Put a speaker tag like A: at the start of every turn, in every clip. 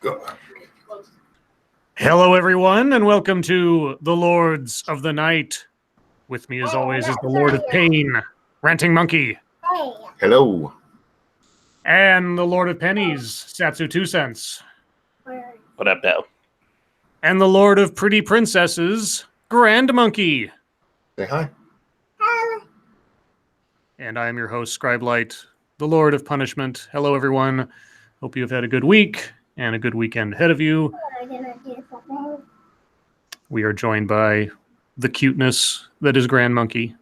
A: Go.
B: Hello, everyone, and welcome to the Lords of the Night. With me, as always, is the Lord of Pain, Ranting Monkey.
A: Hello.
B: And the Lord of Pennies, Satsu 2 cents.
C: What up, Dell?
B: And the Lord of Pretty Princesses, Grand Monkey.
A: Say hi.
B: And I am your host, Scribe, the Lord of Punishment. Hello, everyone. Hope you have had a good week and a good weekend ahead of you. We are joined by the cuteness that is Grand Monkey.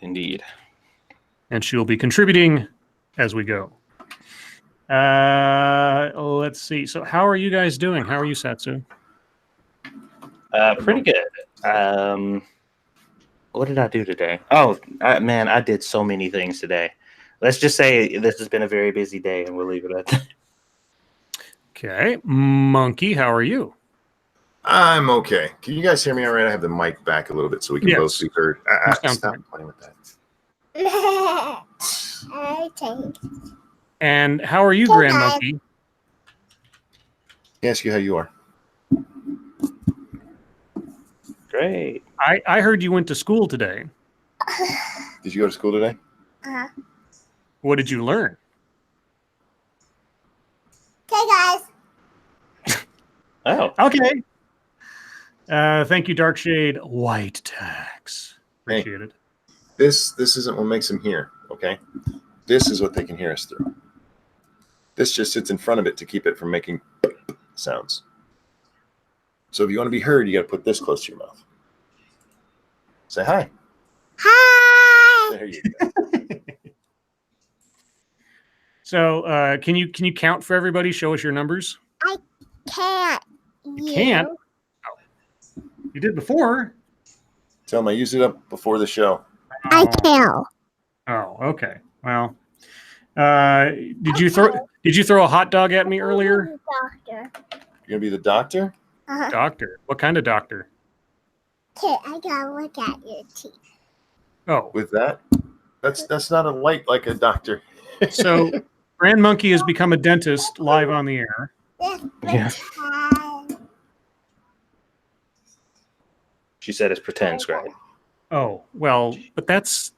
C: Indeed.
B: And she will be contributing as we go. Let's see. So how are you guys doing? How are you, Satsu?
C: Pretty good. What did I do today? Oh, man, I did so many things today. Let's just say this has been a very busy day, and we'll leave it at that.
B: Okay. Monkey, how are you?
A: I'm okay. Can you guys hear me all right? I have the mic back a little bit so we can both be heard. Stop playing with that.
B: And how are you, Grand Monkey?
A: Can I ask you how you are?
C: Great.
B: I heard you went to school today.
A: Did you go to school today?
B: What did you learn?
D: Okay, guys.
C: Oh.
B: Okay. Thank you, Darkshade. White tax. Appreciate it.
A: This isn't what makes them hear, okay? This is what they can hear us through. This just sits in front of it to keep it from making sounds. So if you want to be heard, you got to put this close to your mouth. Say hi.
D: Hi.
A: There you go.
B: So, can you count for everybody? Show us your numbers.
D: I can't.
B: You can't. Oh. You did before.
A: Tell them I used it up before the show.
D: I can't.
B: Oh, okay. Well, did you throw a hot dog at me earlier?
D: Doctor.
A: You're gonna be the doctor?
B: Doctor. What kind of doctor?
D: Okay, I gotta look at your teeth.
B: Oh,
A: With that? That's not a light like a doctor.
B: so Grand Monkey has become a dentist live on the air.
C: Yeah. She said it's pretend, Scribe.
B: Oh, well, but that's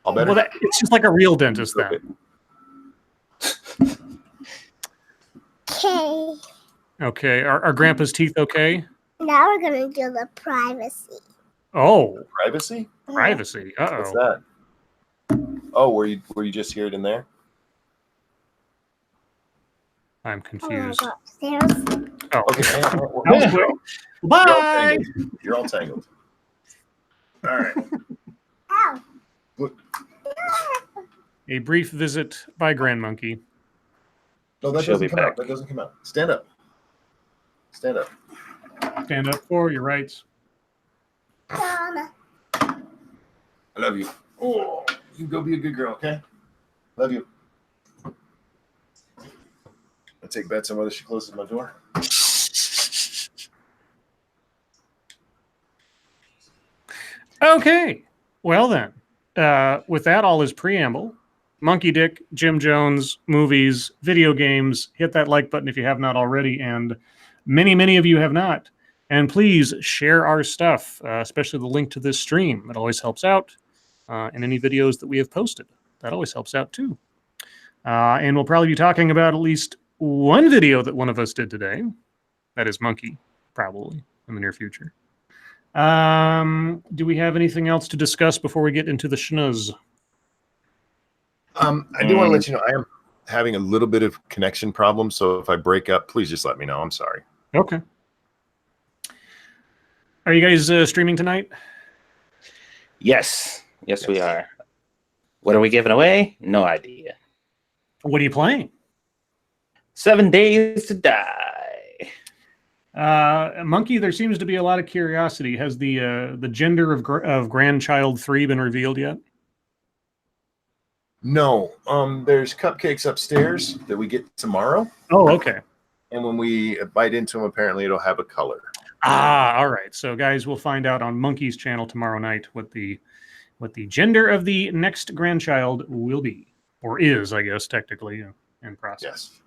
A: I'll bet
B: it's just like a real dentist then.
D: Okay.
B: Okay, are Grandpa's teeth okay?
D: Now we're gonna do the privacy.
B: Oh,
A: Privacy?
B: privacy.
A: What's
B: Uh-oh.
A: that? Oh, were you just hear it in there?
B: I'm
D: I'm gonna
B: confused.
D: go upstairs.
B: Oh,
A: Okay.
B: that was quick. Bye!
A: You're all tangled. All right.
D: Ow.
A: Look.
B: A brief visit by Grand Monkey.
A: No, that
C: She'll
A: doesn't
C: be
A: come out.
C: back.
A: That doesn't come out. Stand up. Stand up.
B: Stand up for your rights.
D: Mama.
A: I love you. Oh, you go be a good girl, okay? Love you. I take bets on whether she closes my door.
B: Okay. Well then, with that all as preamble, Monkey Dick, Jim Jones, movies, video games, hit that like button if you have not already, and many of you have not. And please share our stuff, especially the link to this stream. It always helps out. And any videos that we have posted. That always helps out too. And we'll probably be talking about at least one video that one of us did today. That is Monkey, probably, in the near future. Do we have anything else to discuss before we get into the schnuzz?
A: I do want to let you know I am having a little bit of connection problems, so if I break up, please just let me know. I'm sorry.
B: Okay. Are you guys streaming tonight?
C: Yes. Yes, we are. What are we giving away? No idea.
B: What are you playing?
C: 7 Days to Die.
B: Monkey, there seems to be a lot of curiosity. Has the gender of Grandchild 3 been revealed yet?
A: No. There's cupcakes upstairs that we get tomorrow.
B: Oh, okay.
A: And when we bite into them, apparently it'll have a color.
B: All right. So, guys, we'll find out on Monkey's channel tomorrow night what the gender of the next grandchild will be, or is, I guess, technically in process.
A: Yes.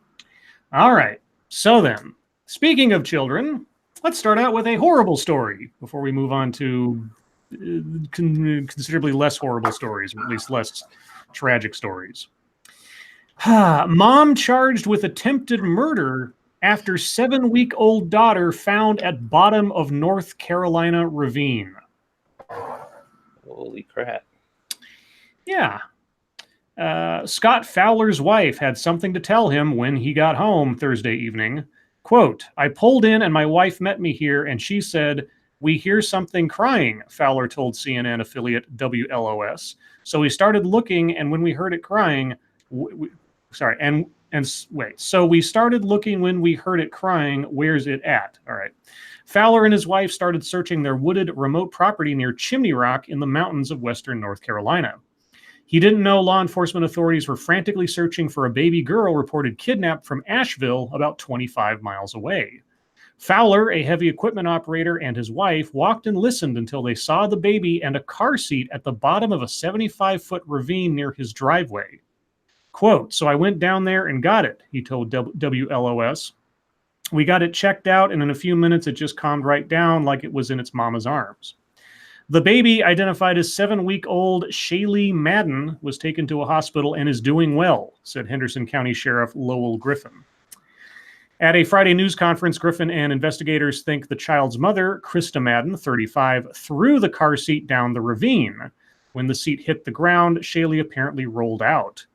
B: All right. So then, speaking of children, let's start out with a horrible story before we move on to considerably less horrible stories, or at least less tragic stories. Mom charged with attempted murder after 7-week-old daughter found at bottom of North Carolina ravine.
C: Holy crap.
B: Yeah. Scott Fowler's wife had something to tell him when he got home Thursday evening. Quote, I pulled in and my wife met me here and she said, we hear something crying, Fowler told CNN affiliate WLOS. So we started looking, and when we heard it crying, so we started looking when we heard it crying, where's it at? All right. Fowler and his wife started searching their wooded remote property near Chimney Rock in the mountains of western North Carolina. He didn't know law enforcement authorities were frantically searching for a baby girl reported kidnapped from Asheville, about 25 miles away. Fowler, a heavy equipment operator, and his wife walked and listened until they saw the baby and a car seat at the bottom of a 75-foot ravine near his driveway. Quote, so I went down there and got it, he told WLOS. We got it checked out, and in a few minutes it just calmed right down like it was in its mama's arms. The baby, identified as 7-week-old Shaylee Madden, was taken to a hospital and is doing well, said Henderson County Sheriff Lowell Griffin. At a Friday news conference, Griffin and investigators think the child's mother, Krista Madden, 35, threw the car seat down the ravine. When the seat hit the ground, Shaylee apparently rolled out.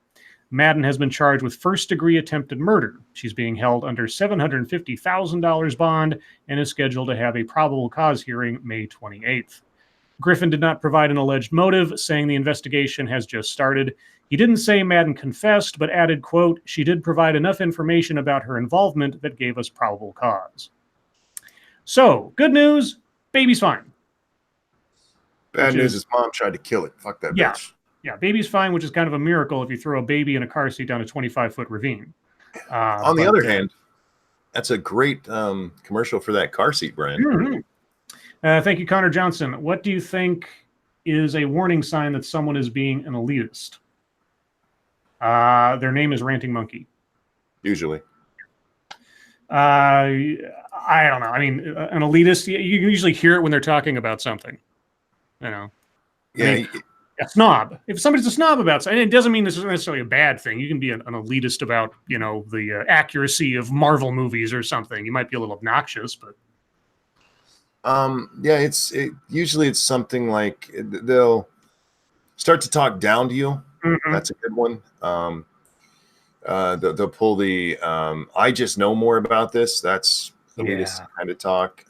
B: Madden has been charged with first-degree attempted murder. She's being held under $750,000 bond and is scheduled to have a probable cause hearing May 28th. Griffin did not provide an alleged motive, saying the investigation has just started. He didn't say Madden confessed, but added, quote, she did provide enough information about her involvement that gave us probable cause. So, good news, baby's fine.
A: Bad news is mom tried to kill it. Fuck that bitch.
B: Yeah, baby's fine, which is kind of a miracle if you throw a baby in a car seat down a 25-foot ravine.
A: On the other hand, that's a great commercial for that car seat, Brian.
B: Mm-hmm. Thank you, Connor Johnson. What do you think is a warning sign that someone is being an elitist? Their name is Ranting Monkey.
A: Usually.
B: I don't know. I mean, an elitist, you usually hear it when they're talking about something. You know?
A: Yeah.
B: I mean, a snob. If somebody's a snob about something, it doesn't mean this is necessarily a bad thing. You can be an elitist about, you know, the accuracy of Marvel movies or something. You might be a little obnoxious, but
A: yeah, usually it's something like they'll start to talk down to you.
B: Mm-hmm.
A: That's a good one. They'll pull the I just know more about this. That's elitist kind of talk.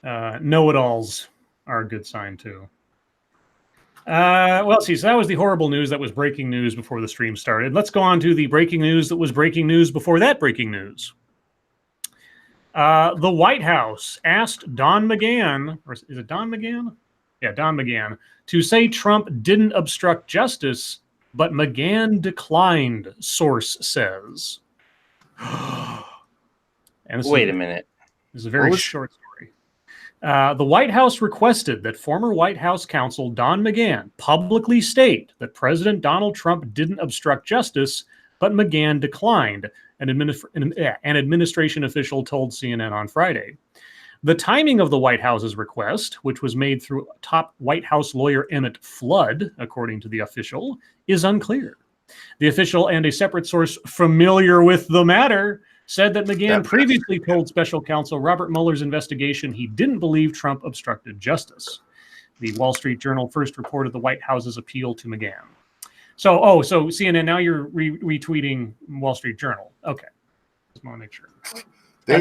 B: Know-it-alls are a good sign too. Well, see, so that was the horrible news that was breaking news before the stream started. Let's go on to the breaking news that was breaking news before that breaking news. The White House asked Don McGahn, or is it Don McGahn? Yeah, Don McGahn, to say Trump didn't obstruct justice, but McGahn declined, source says. And
C: wait a minute.
B: This is a very short story. The White House requested that former White House counsel Don McGahn publicly state that President Donald Trump didn't obstruct justice, but McGahn declined, an administration official told CNN on Friday. The timing of the White House's request, which was made through top White House lawyer Emmett Flood, according to the official, is unclear. The official and a separate source familiar with the matter said that McGahn previously told special counsel Robert Mueller's investigation he didn't believe Trump obstructed justice. The Wall Street Journal first reported the White House's appeal to McGahn. So CNN, now you're retweeting Wall Street Journal. Okay. Just want to make sure.
A: They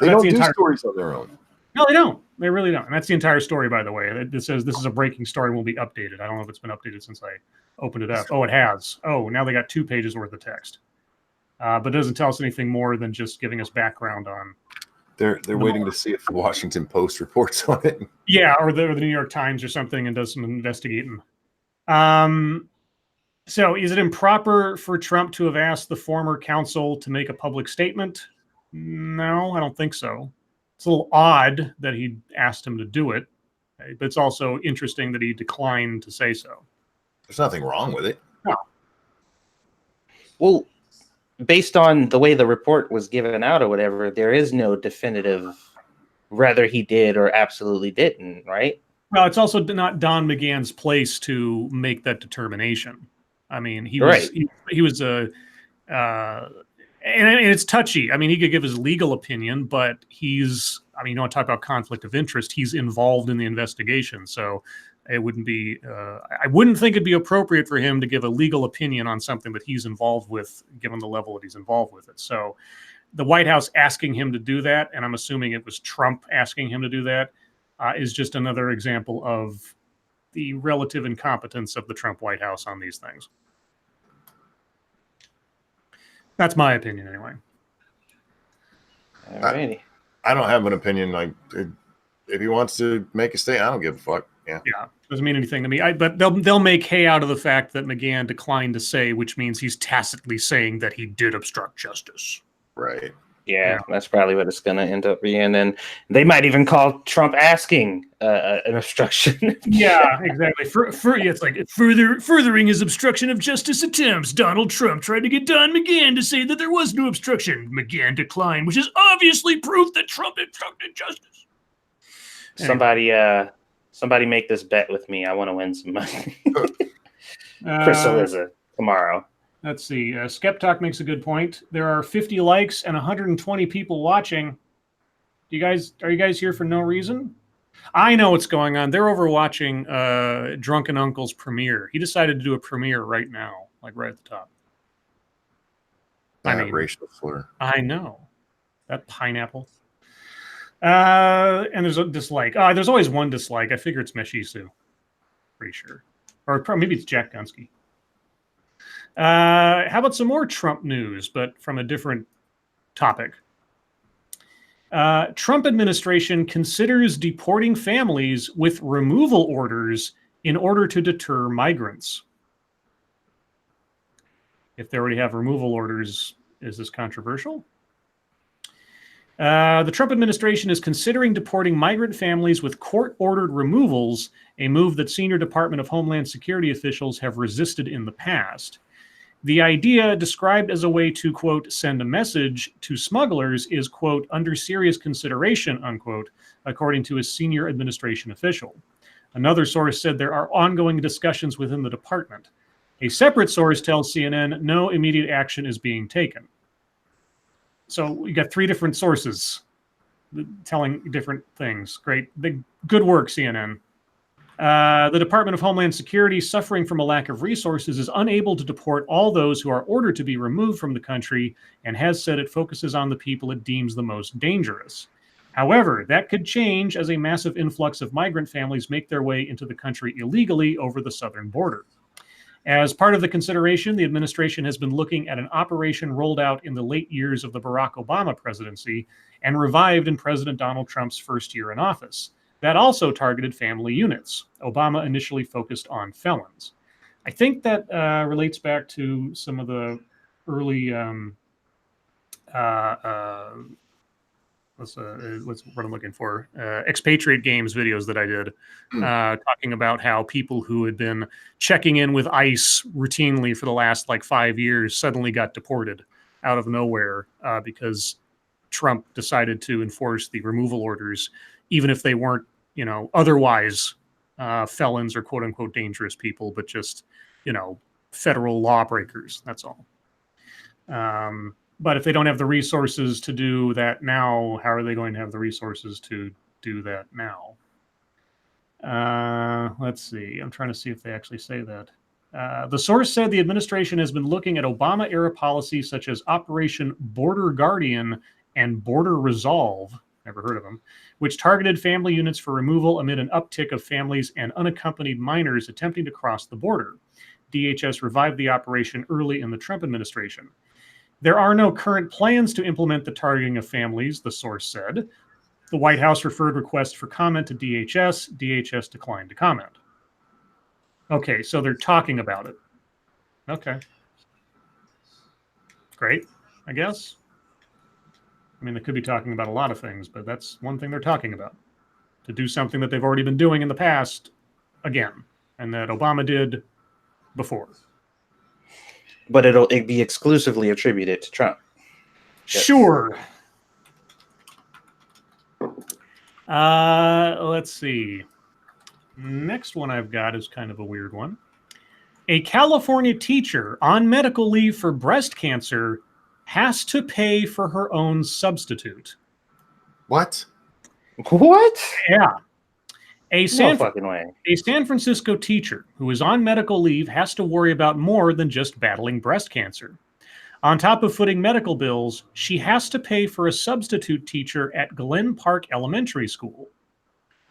A: don't do stories on their own.
B: No, they don't. They really don't. And that's the entire story, by the way. It says this is a breaking story and will be updated. I don't know if it's been updated since I opened it up. Oh, it has. Oh, now they got 2 pages worth of text. But it doesn't tell us anything more than just giving us background on.
A: They're waiting to see if the Washington Post reports on it.
B: Yeah, or the New York Times or something and does some investigating. So is it improper for Trump to have asked the former counsel to make a public statement? No, I don't think so. It's a little odd that he asked him to do it, but it's also interesting that he declined to say so.
A: There's nothing wrong with it.
B: No.
C: Well, based on the way the report was given out or whatever, there is no definitive whether he did or absolutely didn't, right?
B: Well, it's also not Don McGann's place to make that determination. I mean, he was
C: Right.
B: he was a and it's touchy. I mean, he could give his legal opinion, but he's, I mean, you want to talk about conflict of interest. He's involved in the investigation. So it wouldn't be, I wouldn't think it'd be appropriate for him to give a legal opinion on something that he's involved with, given the level that he's involved with it. So the White House asking him to do that, and I'm assuming it was Trump asking him to do that, is just another example of the relative incompetence of the Trump White House on these things. That's my opinion, anyway.
C: Alrighty.
A: I don't have an opinion. Like, if he wants to make a statement, I don't give a fuck. Yeah.
B: Yeah, doesn't mean anything to me. But they'll make hay out of the fact that McGahn declined to say, which means he's tacitly saying that he did obstruct justice.
A: Right.
C: Yeah, that's probably what it's going to end up being. And they might even call Trump asking an obstruction.
B: Yeah, exactly. It's like furthering his obstruction of justice attempts. Donald Trump tried to get Don McGahn to say that there was no obstruction. McGahn declined, which is obviously proof that Trump obstructed justice.
C: Anyway. Somebody make this bet with me. I want to win some money. Chris Eliza tomorrow.
B: Let's see. Skeptalk makes a good point. There are 50 likes and 120 people watching. Are you guys here for no reason? I know what's going on. They're over watching Drunken Uncle's premiere. He decided to do a premiere right now, like right at the top. I mean,
A: racial slur.
B: I know. That pineapple. And there's a dislike. There's always one dislike. I figure it's Meshisu. Pretty sure. Or maybe it's Jack Gunsky. How about some more Trump news, but from a different topic? Trump administration considers deporting families with removal orders in order to deter migrants. If they already have removal orders, is this controversial? The Trump administration is considering deporting migrant families with court-ordered removals, a move that senior Department of Homeland Security officials have resisted in the past. The idea, described as a way to, quote, send a message to smugglers, is, quote, under serious consideration, unquote, according to a senior administration official. Another source said there are ongoing discussions within the department. A separate source tells CNN no immediate action is being taken. So we got three different sources telling different things. Great. Good work, CNN. The Department of Homeland Security, suffering from a lack of resources, is unable to deport all those who are ordered to be removed from the country and has said it focuses on the people it deems the most dangerous. However, that could change as a massive influx of migrant families make their way into the country illegally over the southern border. As part of the consideration, the administration has been looking at an operation rolled out in the late years of the Barack Obama presidency and revived in President Donald Trump's first year in office. That also targeted family units. Obama initially focused on felons. I think that relates back to some of the early, what's what I'm looking for, expatriate games videos that I did, talking about how people who had been checking in with ICE routinely for the last like 5 years suddenly got deported out of nowhere because Trump decided to enforce the removal orders, even if they weren't, otherwise felons or quote unquote dangerous people, but just, federal lawbreakers. That's all. But if they don't have the resources to do that now, how are they going to have the resources to do that now? Let's see. I'm trying to see if they actually say that. The source said the administration has been looking at Obama-era policies such as Operation Border Guardian and Border Resolve, never heard of them, which targeted family units for removal amid an uptick of families and unaccompanied minors attempting to cross the border. DHS revived the operation early in the Trump administration. There are no current plans to implement the targeting of families, the source said. The White House referred requests for comment to DHS. DHS declined to comment. Okay, so they're talking about it. Okay. Great, I guess. I mean, they could be talking about a lot of things, but that's one thing they're talking about. To do something that they've already been doing in the past again, and that Obama did before.
C: but it'd be exclusively attributed to Trump. Yes.
B: Sure. Let's see. Next one I've got is kind of a weird one. A California teacher on medical leave for breast cancer has to pay for her own substitute.
A: What?
C: What?
B: Yeah.
C: No fucking way.
B: A San Francisco teacher who is on medical leave has to worry about more than just battling breast cancer. On top of footing medical bills, she has to pay for a substitute teacher at Glen Park Elementary School.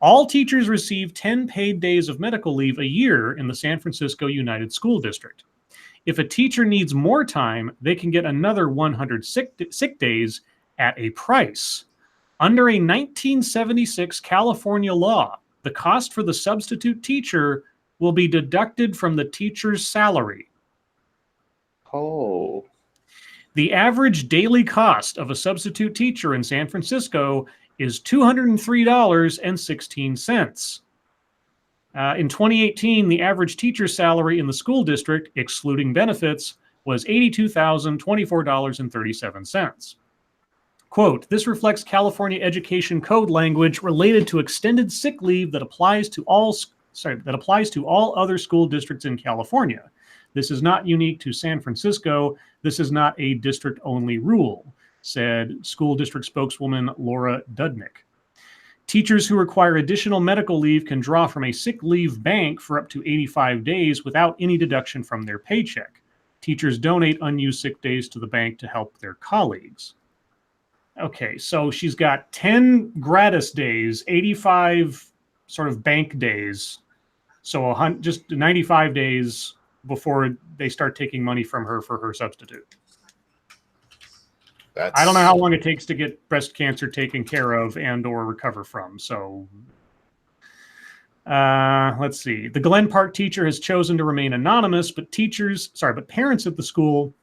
B: All teachers receive 10 paid days of medical leave a year in the San Francisco United School District. If a teacher needs more time, they can get another 100 sick days at a price. Under a 1976 California law, the cost for the substitute teacher will be deducted from the teacher's salary.
C: Oh.
B: The average daily cost of a substitute teacher in San Francisco is $203.16. In 2018, the average teacher salary in the school district, excluding benefits, was $82,024.37. Quote, this reflects California Education Code language related to extended sick leave that applies to all other school districts in California. This is not unique to San Francisco. This is not a district-only rule, said school district spokeswoman Laura Dudnick. Teachers who require additional medical leave can draw from a sick leave bank for up to 85 days without any deduction from their paycheck. Teachers donate unused sick days to the bank to help their colleagues. Okay, so she's got 10 gratis days, 85 sort of bank days, so just 95 days before they start taking money from her for her substitute. I don't know how long it takes to get breast cancer taken care of and or recover from. So let's see. The Glen Park teacher has chosen to remain anonymous, but parents at the school,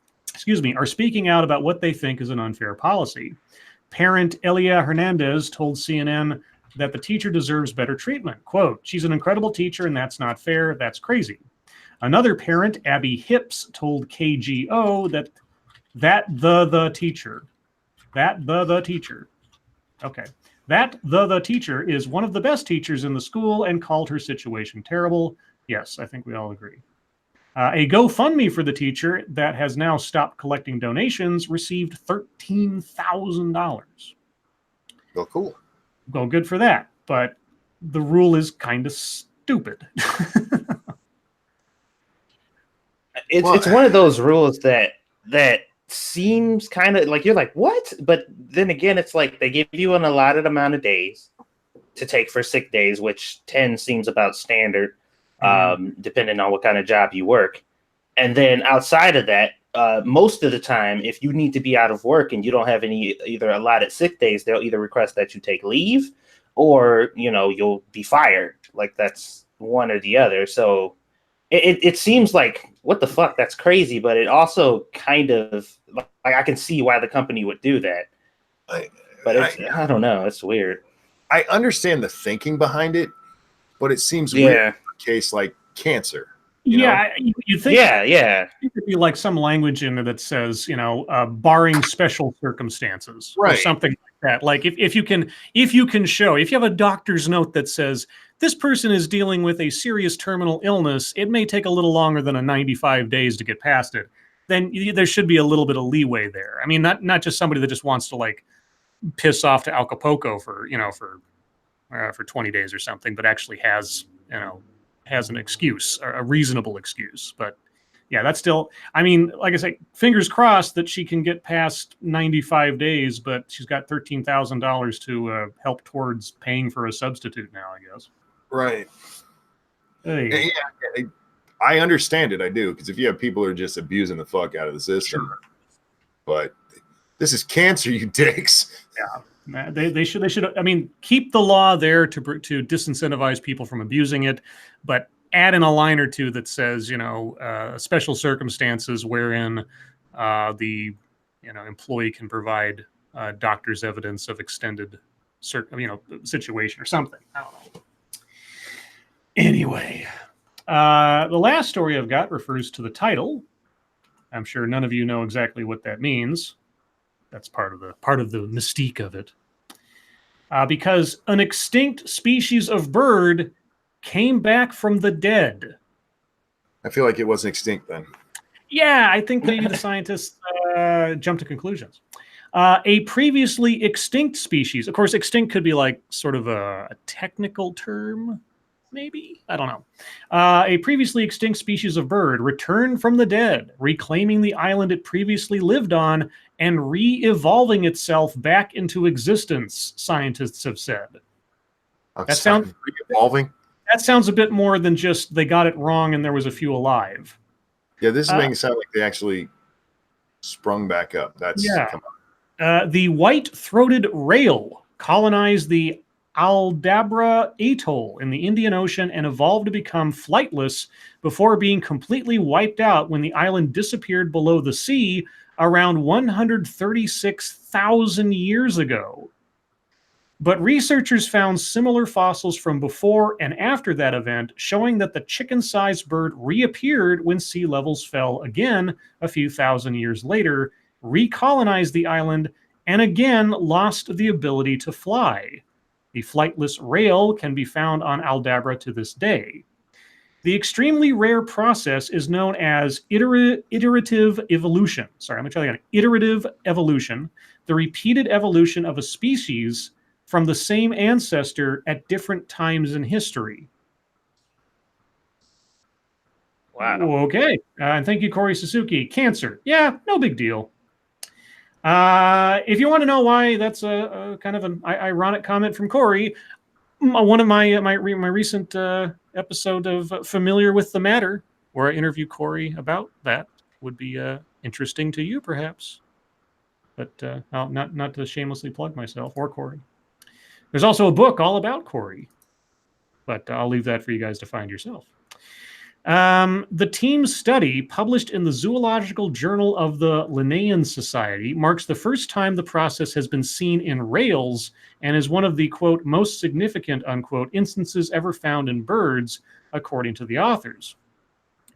B: are speaking out about what they think is an unfair policy. Parent Elia Hernandez told CNN that the teacher deserves better treatment. Quote, she's an incredible teacher and that's not fair. That's crazy. Another parent, Abby Hips, told KGO that the teacher is one of the best teachers in the school and called her situation terrible. Yes, I think we all agree. A GoFundMe for the teacher that has now stopped collecting donations received $13,000.
A: Well, cool.
B: Well, good for that. But the rule is kind of stupid.
C: It's one of those rules that seems kind of like you're like, what? But then again, it's like they give you an allotted amount of days to take for sick days, which 10 seems about standard, depending on what kind of job you work. And then outside of that, most of the time, if you need to be out of work and you don't have any either allotted sick days, they'll either request that you take leave or, you'll be fired. Like that's one or the other. So it seems like, what the fuck? That's crazy. But it also kind of like I can see why the company would do that. I don't know. It's weird.
A: I understand the thinking behind it, but it seems weird for a case like cancer. You
B: think
A: it
B: could be like some language in there that says, barring special circumstances or something like that. Like if you can show, if you have a doctor's note that says this person is dealing with a serious terminal illness, it may take a little longer than 95 days to get past it, then there should be a little bit of leeway there. I mean, not just somebody that just wants to like piss off to Acapulco for 20 days or something, but actually has an excuse, a reasonable excuse. But yeah, that's still, I mean, like I say, fingers crossed that she can get past 95 days, but she's got $13,000 to help towards paying for a substitute now, I guess.
A: Right.
B: Hey.
A: Yeah, I understand it. I do. Because if you have people who are just abusing the fuck out of the system, but this is cancer, you dicks.
B: Yeah. They should. I mean, keep the law there to disincentivize people from abusing it, but add in a line or two that says, special circumstances wherein the employee can provide doctor's evidence of extended situation or something. I don't know. Anyway, the last story I've got refers to the title. I'm sure none of you know exactly what that means. That's part of the mystique of it. Because an extinct species of bird came back from the dead.
A: I feel like it wasn't extinct then.
B: Yeah, I think maybe the scientists jumped to conclusions. A previously extinct species, of course, extinct could be like sort of a technical term, maybe? I don't know. A previously extinct species of bird returned from the dead, reclaiming the island it previously lived on and re-evolving itself back into existence, scientists have said. That sounds
A: re-evolving?
B: That sounds a bit more than just they got it wrong and there was a few alive.
A: Yeah, this is making it sound like they actually sprung back up. That's
B: come on. The white-throated rail colonized the Aldabra Atoll in the Indian Ocean and evolved to become flightless before being completely wiped out when the island disappeared below the sea around 136,000 years ago. But researchers found similar fossils from before and after that event, showing that the chicken-sized bird reappeared when sea levels fell again a few thousand years later, recolonized the island, and again lost the ability to fly. The flightless rail can be found on Aldabra to this day. The extremely rare process is known as iterative evolution. Sorry, I'm going to try that again. Iterative evolution, the repeated evolution of a species from the same ancestor at different times in history.
C: Wow.
B: Okay. And thank you, Corey Suzuki. Cancer. Yeah, no big deal. If you want to know why that's a kind of an ironic comment from Corey, one of my recent episode of Familiar with the Matter, where I interview Corey about that, would be interesting to you, perhaps. But not to shamelessly plug myself or Corey. There's also a book all about Corey, but I'll leave that for you guys to find yourself. The team's study, published in the Zoological Journal of the Linnaean Society, marks the first time the process has been seen in rails and is one of the, quote, most significant, unquote, instances ever found in birds, according to the authors.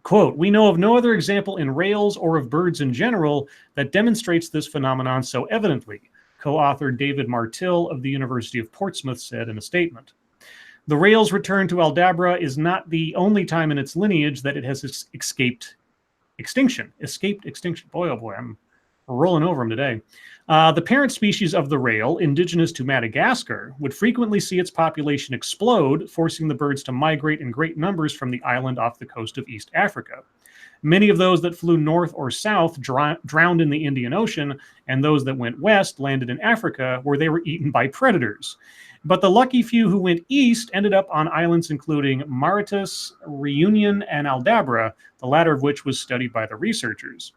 B: Quote, we know of no other example in rails or of birds in general that demonstrates this phenomenon so evidently, co-author David Martill of the University of Portsmouth said in a statement. The rail's return to Aldabra is not the only time in its lineage that it has escaped extinction. Boy, oh boy, I'm rolling over them today. The parent species of the rail, indigenous to Madagascar, would frequently see its population explode, forcing the birds to migrate in great numbers from the island off the coast of East Africa. Many of those that flew north or south drowned in the Indian Ocean, and those that went west landed in Africa, where they were eaten by predators. But the lucky few who went east ended up on islands including Mauritius, Reunion, and Aldabra, the latter of which was studied by the researchers.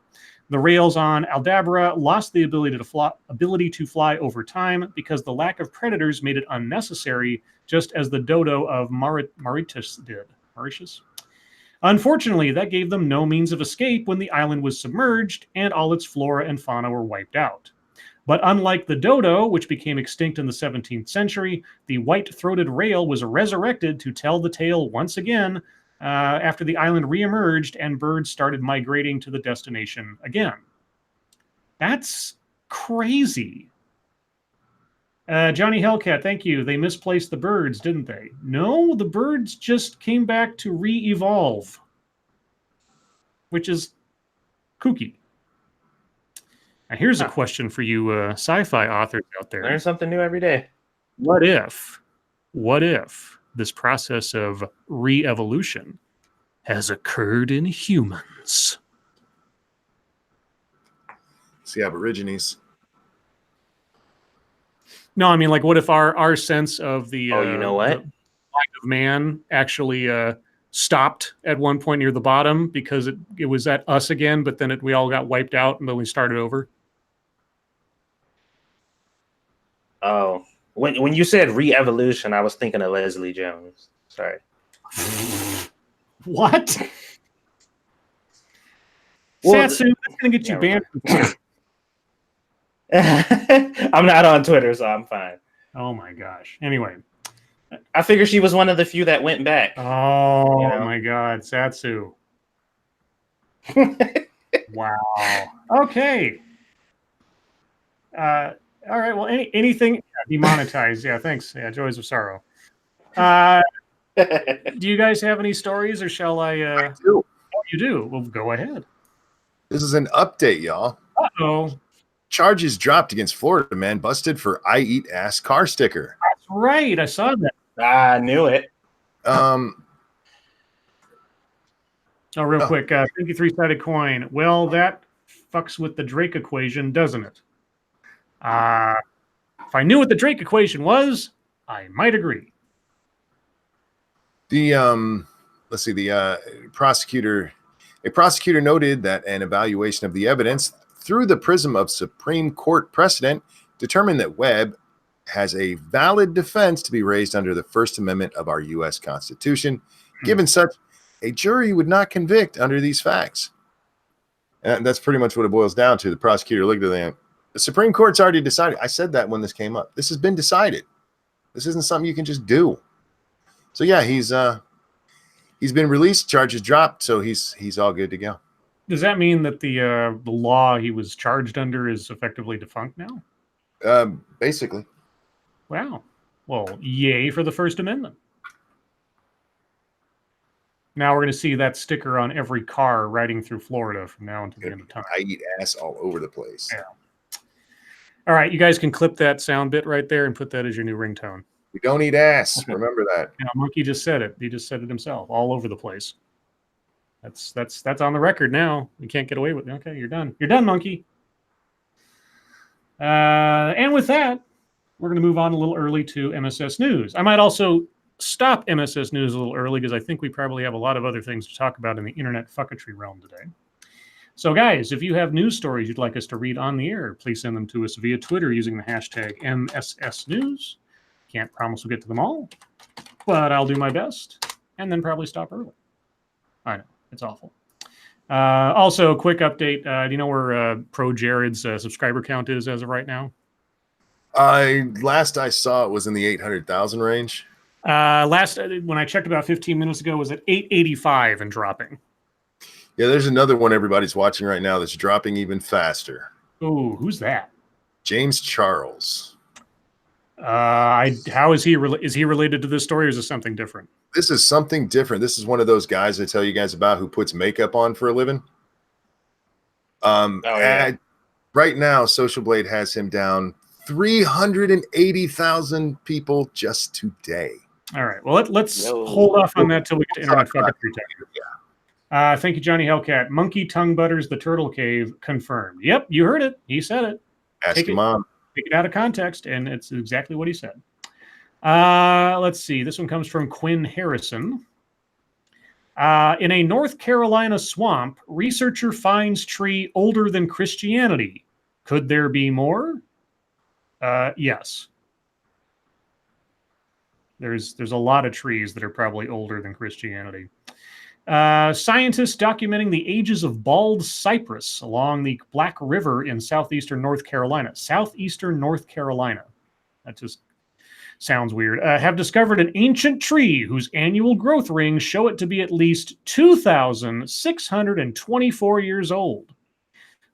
B: The rails on Aldabra lost the ability to fly over time because the lack of predators made it unnecessary, just as the dodo of Mauritius did. Mauritius? Unfortunately, that gave them no means of escape when the island was submerged and all its flora and fauna were wiped out. But unlike the dodo, which became extinct in the 17th century, the white-throated rail was resurrected to tell the tale once again after the island reemerged and birds started migrating to the destination again. That's crazy. Johnny Hellcat, thank you. They misplaced the birds, didn't they? No, the birds just came back to re-evolve, which is kooky. Now, here's a question for you sci-fi authors out there.
C: Learn something new every day.
B: What if this process of re-evolution has occurred in humans?
A: It's the Aborigines.
B: No, I mean, like, what if our sense of the
C: you know what?
B: the mind of man actually stopped at one point near the bottom because it was at us again, but then we all got wiped out and then we started over?
C: Oh, when you said re-evolution, I was thinking of Leslie Jones. Sorry.
B: What?
C: Well,
B: Satsu, that's going to get you banned from Twitter.
C: I'm not on Twitter, so I'm fine.
B: Oh my gosh. Anyway.
C: I figure she was one of the few that went back.
B: Oh my God, Satsu. Wow. Okay. All right. Well, anything demonetized. Yeah. Thanks. Yeah. Joys of Sorrow. Do you guys have any stories, or shall I?
A: I do.
B: Oh, you do. Well, go ahead.
A: This is an update, y'all.
B: Oh,
A: Charges dropped against Florida man busted for "I eat ass" car sticker.
B: that's right. I saw that.
C: I knew it.
B: Oh, real quick. 53-sided coin. Well, that fucks with the Drake equation, doesn't it? If I knew what the Drake equation was, I might agree.
A: Let's see. A prosecutor noted that an evaluation of the evidence through the prism of Supreme Court precedent determined that Webb has a valid defense to be raised under the First Amendment of our U.S. Constitution. Given such, a jury would not convict under these facts. And that's pretty much what it boils down to. The prosecutor looked at them. The Supreme Court's already decided. I said that when this came up. This has been decided. This isn't something you can just do. So yeah, he's been released, charges dropped, so he's all good to go.
B: Does that mean that the law he was charged under is effectively defunct now?
A: Basically.
B: Wow. Well, yay for the First Amendment. Now we're going to see that sticker on every car riding through Florida from now until the end of time.
A: I eat ass all over the place.
B: Yeah. All right, you guys can clip that sound bit right there and put that as your new ringtone.
A: We don't eat ass. Remember that.
B: Yeah, Monkey just said it. He just said it himself, all over the place. That's on the record now. You can't get away with it. Okay, you're done. You're done, Monkey. And with that, we're going to move on a little early to MSS News. I might also stop MSS News a little early because I think we probably have a lot of other things to talk about in the internet fucketry realm today. So, guys, if you have news stories you'd like us to read on the air, please send them to us via Twitter using the hashtag MSS News. Can't promise we'll get to them all, but I'll do my best and then probably stop early. I know, it's awful. Also, quick update. Do you know where Pro Jared's subscriber count is as of right now?
A: Last I saw it was in the 800,000 range.
B: Last when I checked about 15 minutes ago, was at 885 and dropping.
A: Yeah, there's another one everybody's watching right now that's dropping even faster.
B: Oh, who's that?
A: James Charles.
B: How is he? Is he related to this story, or is this something different?
A: This is something different. This is one of those guys I tell you guys about who puts makeup on for a living. Right now, Social Blade has him down 380,000 people just today.
B: All right. Well, let's hold off on that till we get to internet fucketry time. Yeah. Thank you, Johnny Hellcat. Monkey Tongue Butters the Turtle Cave confirmed. Yep, you heard it. He said it.
A: Ask your mom.
B: Take it out of context, and it's exactly what he said. Let's see. This one comes from Quinn Harrison. In a North Carolina swamp, researcher finds tree older than Christianity. Could there be more? Yes. There's a lot of trees that are probably older than Christianity. Scientists documenting the ages of bald cypress along the Black River in southeastern North Carolina. Southeastern North Carolina. That just sounds weird. Have discovered an ancient tree whose annual growth rings show it to be at least 2,624 years old.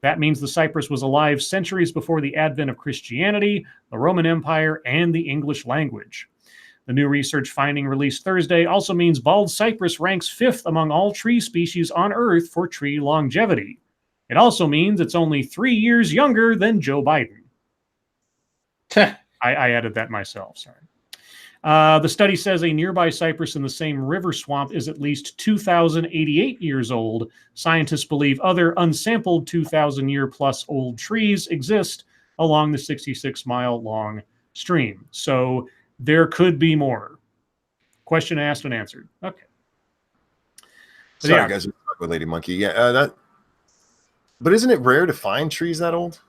B: That means the cypress was alive centuries before the advent of Christianity, the Roman Empire, and the English language. The new research finding released Thursday also means bald cypress ranks 5th among all tree species on Earth for tree longevity. It also means it's only 3 years younger than Joe Biden. I added that myself, sorry. The study says a nearby cypress in the same river swamp is at least 2,088 years old. Scientists believe other unsampled 2,000-year-plus old trees exist along the 66-mile-long stream. So there could be more. Question asked and answered. Okay.
A: Sorry, guys, we're talking with Lady Monkey. Yeah, but isn't it rare to find trees that old?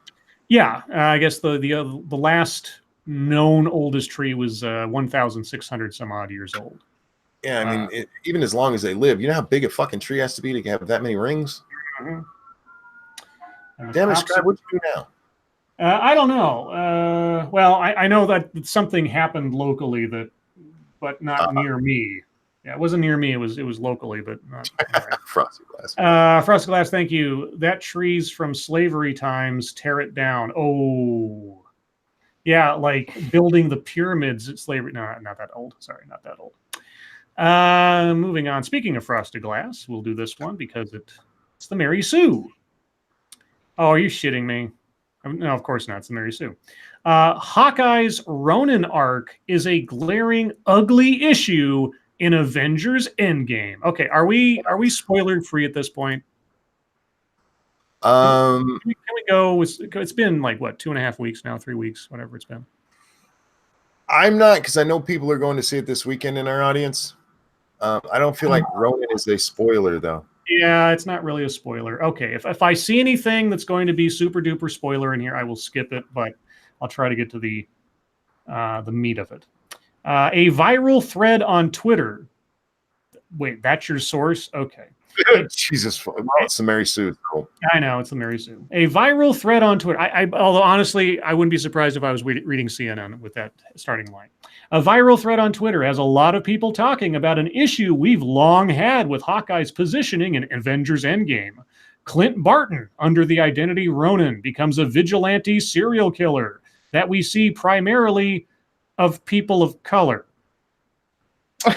B: Yeah, I guess the last known oldest tree was 1,600 some odd years old.
A: Yeah, I mean, even as long as they live, you know how big a fucking tree has to be to have that many rings?
B: Mm-hmm.
A: Damn it, Scribe, what do you do now?
B: I don't know. Well, I know that something happened locally but not near me. Yeah, it wasn't near me. It was locally, but not. Anyway.
A: Frosty Glass.
B: Frosted Glass, thank you. That tree's from slavery times. Tear it down. Oh, yeah, like building the pyramids at slavery. No, not that old. Sorry, not that old. Moving on. Speaking of Frosted Glass, we'll do this one because it's the Mary Sue. Oh, are you shitting me? No, of course not. It's the Mary Sue. Hawkeye's Ronin arc is a glaring, ugly issue in Avengers Endgame. Okay, are we spoiler free at this point? Can we go? It's been like what, 2.5 weeks now, 3 weeks, whatever it's been.
A: I'm not, because I know people are going to see it this weekend in our audience. I don't feel like Ronin is a spoiler though.
B: Yeah, it's not really a spoiler. Okay, if I see anything that's going to be super duper spoiler in here, I will skip it, but I'll try to get to the meat of it. A viral thread on Twitter. Wait, that's your source? Okay.
A: Jesus, well, it's the Mary Sue. Cool.
B: I know, it's the Mary Sue. A viral thread on Twitter. Although honestly, I wouldn't be surprised if I was reading CNN with that starting line. A viral thread on Twitter has a lot of people talking about an issue we've long had with Hawkeye's positioning in Avengers Endgame. Clint Barton, under the identity Ronin, becomes a vigilante serial killer that we see primarily of people of color.
A: Oh,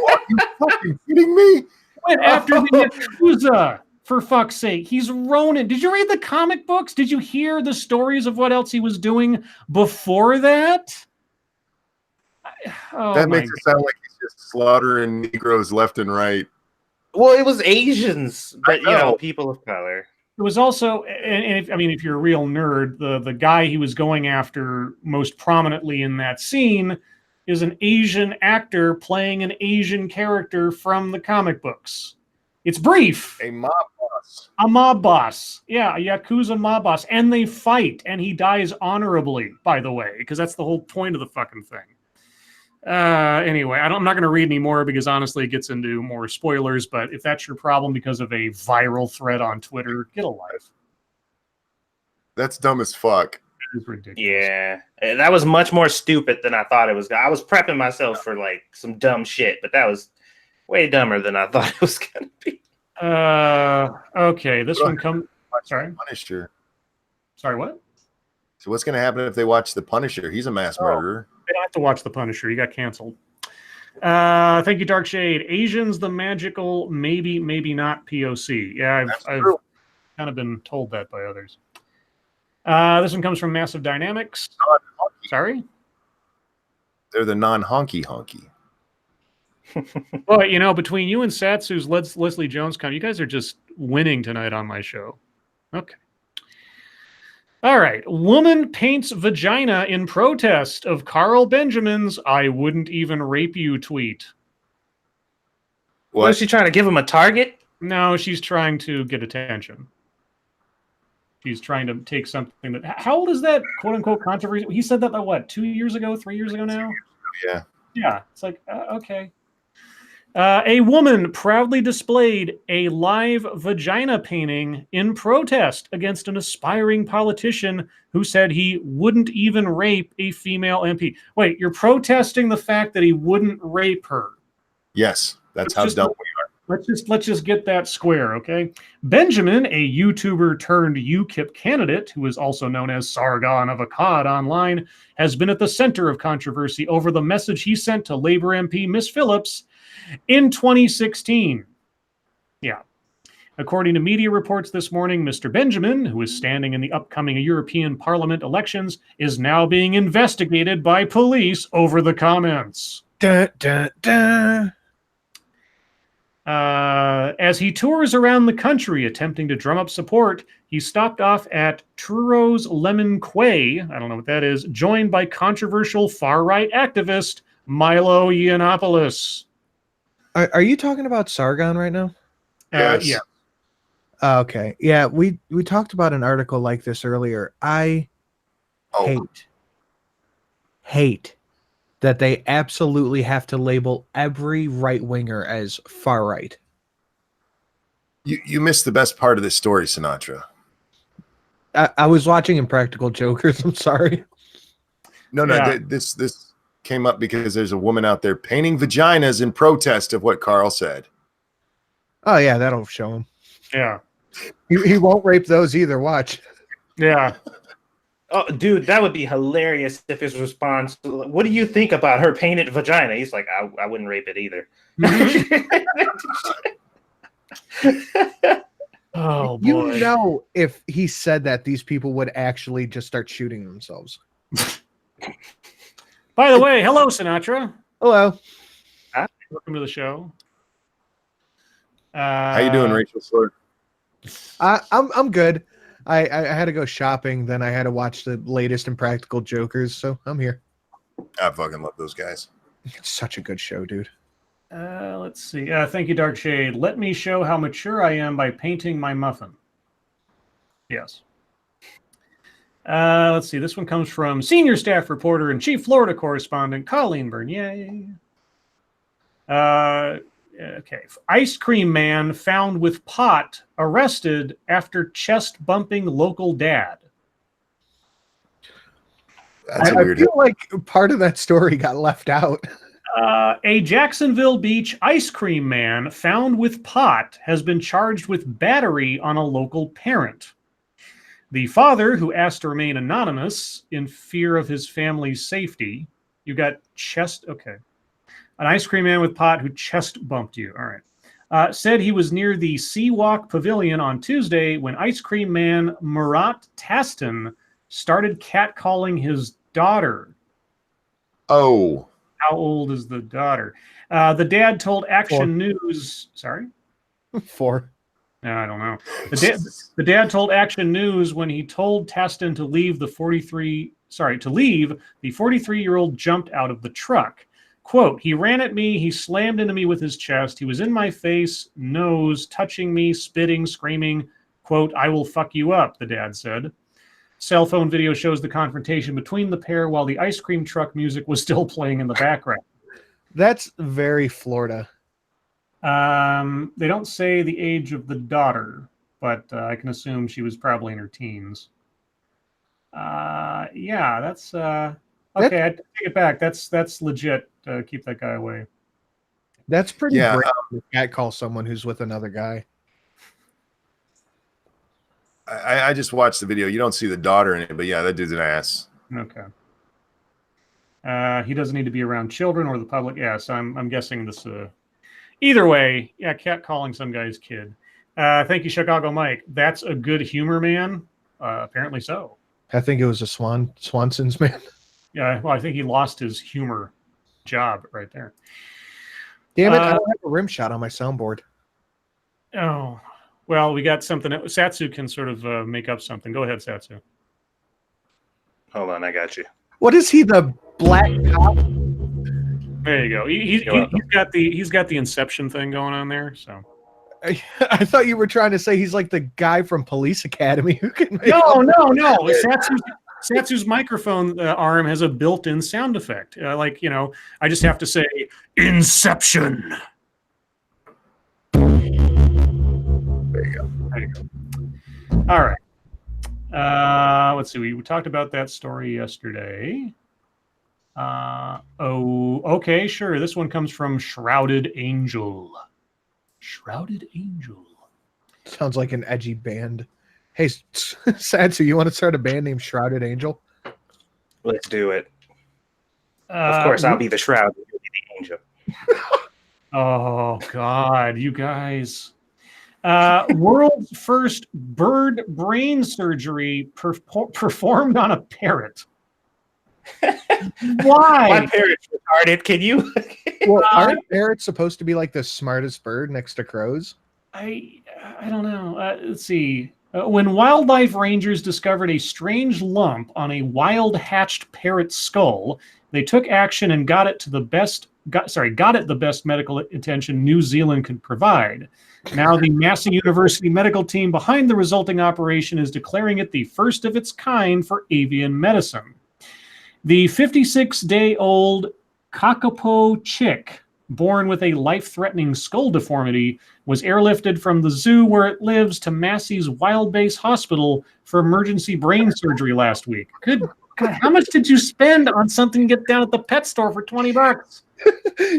A: are you fucking kidding me?
B: Went after the Yakuza, for fuck's sake. He's Ronin. Did you read the comic books? Did you hear the stories of what else he was doing before that?
A: That makes it sound like he's just slaughtering Negroes left and right.
C: Well, it was Asians, but people of color.
B: It was also, and if you're a real nerd, the guy he was going after most prominently in that scene is an Asian actor playing an Asian character from the comic books. It's brief.
A: A mob boss.
B: A mob boss. Yeah, a Yakuza mob boss. And they fight, and he dies honorably, by the way, because that's the whole point of the fucking thing. Anyway, I'm not going to read any more because honestly it gets into more spoilers, but if that's your problem because of a viral thread on Twitter, get a life.
A: That's dumb as fuck.
B: It is ridiculous.
C: Yeah, that was much more stupid than I thought it was. I was prepping myself for like some dumb shit, but that was way dumber than I thought it was going to be.
B: Okay, this one comes. Sorry,
A: Punisher.
B: Sorry, what?
A: So what's going to happen if they watch The Punisher? He's a mass murderer.
B: They don't have to watch The Punisher. He got canceled. Thank you, Dark Shade. Asians, the magical, maybe not POC. Yeah, I've kind of been told that by others. This one comes from Massive Dynamics. Sorry?
A: They're the non-honky honky.
B: Well, between you and Satsu's Leslie Jones you guys are just winning tonight on my show. Okay. All right. Woman paints vagina in protest of Carl Benjamin's "I wouldn't even rape you" tweet.
C: What is she trying to give him a target?
B: No, she's trying to get attention. She's trying to take something that. How old is that quote unquote controversy? He said that what, 2 years ago, 3 years ago now?
A: Yeah.
B: Yeah. It's like, okay. A woman proudly displayed a live vagina painting in protest against an aspiring politician who said he wouldn't even rape a female MP. Wait, you're protesting the fact that he wouldn't rape her?
A: Yes, that's how dumb we are.
B: Let's just get that square, okay? Benjamin, a YouTuber turned UKIP candidate, who is also known as Sargon of Akkad online, has been at the center of controversy over the message he sent to Labour MP Miss Phillips in 2016. Yeah. According to media reports this morning, Mr. Benjamin, who is standing in the upcoming European Parliament elections, is now being investigated by police over the comments.
E: Dun, dun, dun.
B: As he tours around the country attempting to drum up support, he stopped off at Truro Lemon Quay, I don't know what that is, joined by controversial far-right activist Milo Yiannopoulos.
E: Are you talking about Sargon right now?
A: Yes.
B: Yeah.
E: Okay. Yeah, we talked about an article like this earlier. I hate that they absolutely have to label every right-winger as far-right.
A: You missed the best part of this story, Sinatra.
E: I was watching Impractical Jokers. I'm sorry.
A: No,
B: Yeah.
A: this came up because there's a woman out there painting vaginas in protest of what Carl said.
E: Oh yeah, that'll show him.
B: Yeah.
E: He won't rape those either. Watch.
B: Yeah.
C: Oh, dude, that would be hilarious if his response, what do you think about her painted vagina? He's like, I wouldn't rape it either.
B: Oh, boy.
E: You know, if he said that, these people would actually just start shooting themselves.
B: By the way, hello, Sinatra.
E: Hello.
B: Welcome to the show.
A: How you doing, Rachel Slur?
E: I'm good. I had to go shopping, then I had to watch the latest Impractical Jokers, so I'm here.
A: I fucking love those guys.
E: It's such a good show, dude.
B: Let's see. Thank you, Dark Shade. Let me show how mature I am by painting my muffin. Yes. Let's see. This one comes from senior staff reporter and chief Florida correspondent Colleen Byrne. Yay. Okay. Ice cream man found with pot arrested after chest bumping local dad.
A: That's a
E: I
A: weird.
E: feel like part of that story got left out.
B: A Jacksonville Beach ice cream man found with pot has been charged with battery on a local parent. The father, who asked to remain anonymous in fear of his family's safety, you got chest. Okay. An ice cream man with pot who chest bumped you. All right. Said he was near the Seawalk Pavilion on Tuesday when ice cream man Murat Taston started catcalling his daughter.
A: Oh.
B: How old is the daughter? The dad told Action
E: 4.
B: News. Sorry?
E: 4.
B: I don't know. The dad told Action News when he told Taston to leave the 43-year-old jumped out of the truck. Quote, he ran at me, he slammed into me with his chest, he was in my face, nose, touching me, spitting, screaming, quote, I will fuck you up, the dad said. Cell phone video shows the confrontation between the pair while the ice cream truck music was still playing in the background.
E: That's very Florida.
B: They don't say the age of the daughter, but I can assume she was probably in her teens. Yeah, that's... Okay, I take it back. That's legit. Keep that guy away.
E: That's pretty
A: Yeah,
E: great to catcall someone who's with another guy.
A: I just watched the video. You don't see the daughter in it, but yeah, that dude's an ass.
B: Okay. He doesn't need to be around children or the public. Yeah, so I'm guessing this. Either way, yeah, catcalling some guy's kid. Thank you, Chicago Mike. That's a good humor, man. Apparently so.
E: I think it was a Swanson's man.
B: Yeah, well, I think he lost his humor job right there.
E: Damn it, I don't have a rim shot on my soundboard.
B: Oh, well, we got something. Satsu can sort of make up something. Go ahead, Satsu.
C: Hold on, I got you.
E: What is he, the black cop?
B: There you go. He's got the Inception thing going on there. So
E: I thought you were trying to say he's like the guy from Police Academy who can make
B: no. Satsu's microphone arm has a built-in sound effect. I just have to say Inception.
A: There you go.
B: There you go. All right. Let's see. We talked about that story yesterday. Okay, sure. This one comes from Shrouded Angel. Shrouded Angel.
E: Sounds like an edgy band. Hey, Satsu, you want to start a band named Shrouded Angel?
C: Let's do it. Of course, I'll be the shroud. You'll be the angel.
B: Oh, God, you guys. World's first bird brain surgery performed on a parrot. Why?
C: My parrot's retarded. Can you?
E: Well, aren't parrots supposed to be like the smartest bird next to crows?
B: I don't know. Let's see. When wildlife rangers discovered a strange lump on a wild hatched parrot skull, they took action and got it the best medical attention New Zealand could provide. Now the Massey University medical team behind the resulting operation is declaring it the first of its kind for avian medicine. The 56-day-old kakapo chick, born with a life-threatening skull deformity, was airlifted from the zoo where it lives to Massey's Wild Base Hospital for emergency brain surgery last week. Good God, how much did you spend on something you get down at the pet store for $20?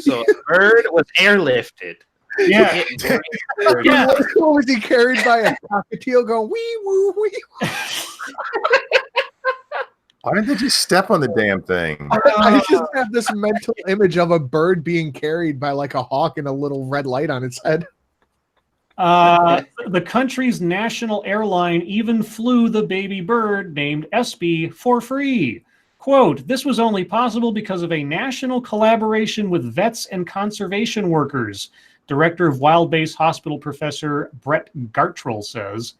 C: So a bird was airlifted.
B: Yeah. Yeah.
E: What was he carried by a cockatiel going wee woo wee?
A: Why didn't they just step on the damn thing?
E: I just have this mental image of a bird being carried by like a hawk and a little red light on its head.
B: The country's national airline even flew the baby bird named Espy for free. Quote, this was only possible because of a national collaboration with vets and conservation workers. Director of Wild Base Hospital Professor Brett Gartrell says,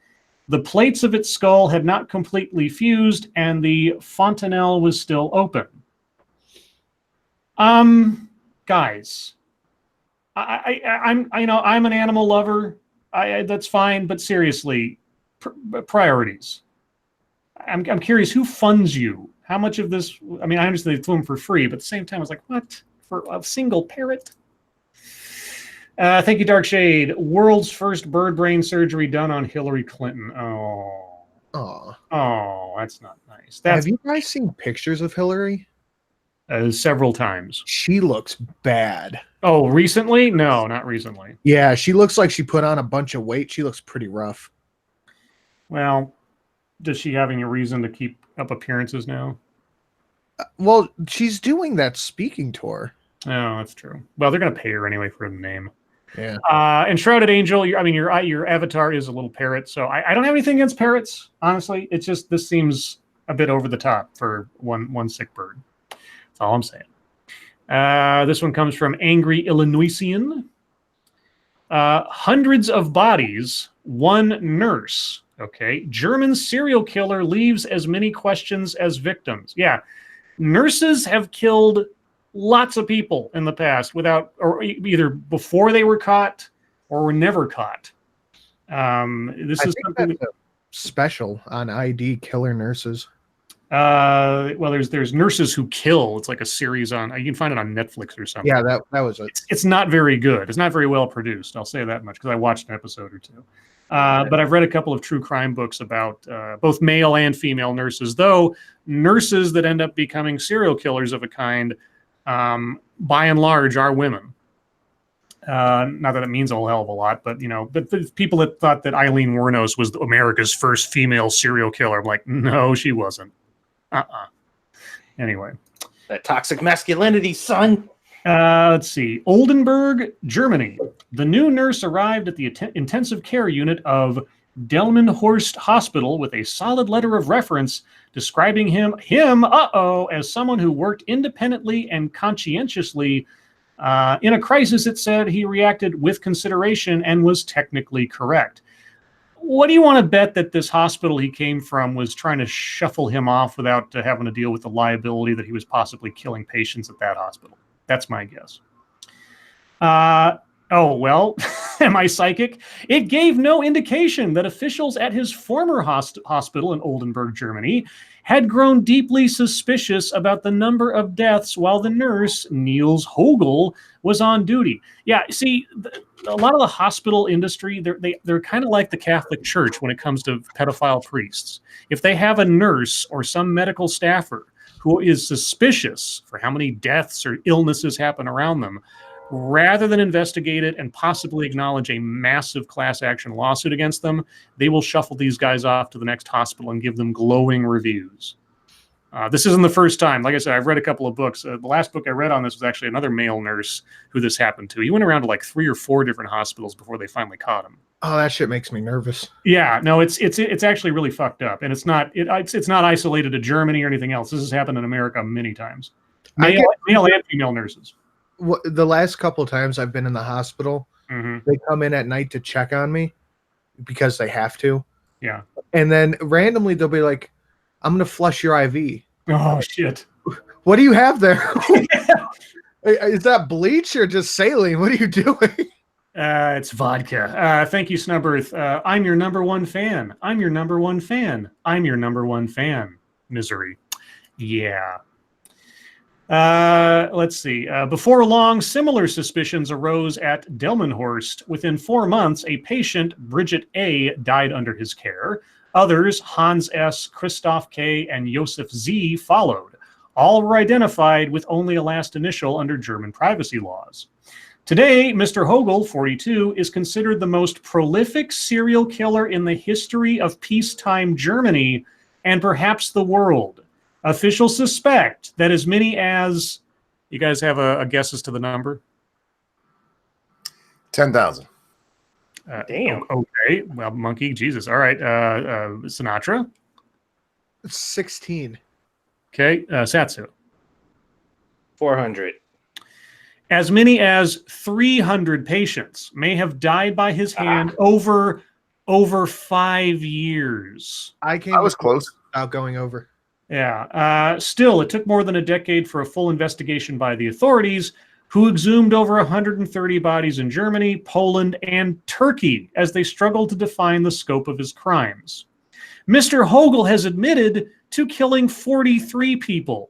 B: the plates of its skull had not completely fused and the fontanelle was still open. Guys, I'm an animal lover. That's fine, but seriously, priorities. I'm curious, who funds you? How much of this? I mean, I understand they flew them for free, but at the same time, I was like, what? For a single parrot? Thank you, Dark Shade. World's first bird brain surgery done on Hillary Clinton. Oh, that's not nice.
E: Have you guys seen pictures of Hillary?
B: Several times.
E: She looks bad.
B: Oh, recently? No, not recently.
E: Yeah, she looks like she put on a bunch of weight. She looks pretty rough.
B: Well, does she have any reason to keep up appearances now?
E: Well, she's doing that speaking tour.
B: Oh, that's true. Well, they're going to pay her anyway for the name.
E: Yeah.
B: And Shrouded Angel, your avatar is a little parrot, so I don't have anything against parrots, honestly. It's just this seems a bit over the top for one sick bird. That's all I'm saying. This one comes from Angry Illinoisian. Hundreds of bodies, one nurse. Okay. German serial killer leaves as many questions as victims. Yeah. Nurses have killed lots of people in the past without, or either before they were caught or were never caught. This is something
E: special on ID Killer Nurses.
B: Well, there's Nurses Who Kill. It's like a series on. You can find it on Netflix or something.
E: Yeah, that was it.
B: It's not very good. It's not very well produced. I'll say that much because I watched an episode or two. But I've read a couple of true crime books about both male and female nurses. Though nurses that end up becoming serial killers of a kind, by and large, are women. Not that it means a whole hell of a lot, but the people that thought that Eileen Wuornos was America's first female serial killer, I'm like, no, she wasn't. Anyway,
C: that toxic masculinity, son.
B: Let's see. Oldenburg, Germany. The new nurse arrived at the intensive care unit of Delmenhorst Hospital with a solid letter of reference describing him, as someone who worked independently and conscientiously. In a crisis, it said he reacted with consideration and was technically correct. What do you want to bet that this hospital he came from was trying to shuffle him off without having to deal with the liability that he was possibly killing patients at that hospital? That's my guess. Oh, well, am I psychic? It gave no indication that officials at his former hospital in Oldenburg, Germany, had grown deeply suspicious about the number of deaths while the nurse, Niels Hogel, was on duty. Yeah, see, a lot of the hospital industry, they're kind of like the Catholic Church when it comes to pedophile priests. If they have a nurse or some medical staffer who is suspicious for how many deaths or illnesses happen around them, rather than investigate it and possibly acknowledge a massive class action lawsuit against them, they will shuffle these guys off to the next hospital and give them glowing reviews. This isn't the first time. Like I said, I've read a couple of books. The last book I read on this was actually another male nurse who this happened to. He went around to like 3 or 4 different hospitals before they finally caught him.
E: Oh, that shit makes me nervous.
B: Yeah, no, it's actually really fucked up, and it's not isolated to Germany or anything else. This has happened in America many times. Male and female nurses.
E: The last couple of times I've been in the hospital, they come in at night to check on me because they have to.
B: Yeah.
E: And then randomly they'll be like, I'm going to flush your IV.
B: Oh, shit.
E: What do you have there? Is that bleach or just saline? What are you doing?
B: It's vodka. Thank you, Snubberth. I'm your number one fan. I'm your number one fan. I'm your number one fan. Misery. Yeah. Let's see. Before long, similar suspicions arose at Delmenhorst. Within 4 months, a patient, Bridget A., died under his care. Others, Hans S., Christoph K., and Josef Z., followed. All were identified with only a last initial under German privacy laws. Today, Mr. Hogel, 42, is considered the most prolific serial killer in the history of peacetime Germany and perhaps the world. Officials suspect that as many as, you guys have a guess as to the number?
A: 10,000.
C: Damn.
B: Okay. Well, Monkey, Jesus. All right. Sinatra.
E: 16.
B: Okay. Satsu.
C: 400.
B: As many as 300 patients may have died by his hand over 5 years.
E: I
A: was close.
E: Without going over.
B: Yeah. Still, it took more than a decade for a full investigation by the authorities, who exhumed over 130 bodies in Germany, Poland, and Turkey as they struggled to define the scope of his crimes. Mr. Hogel has admitted to killing 43 people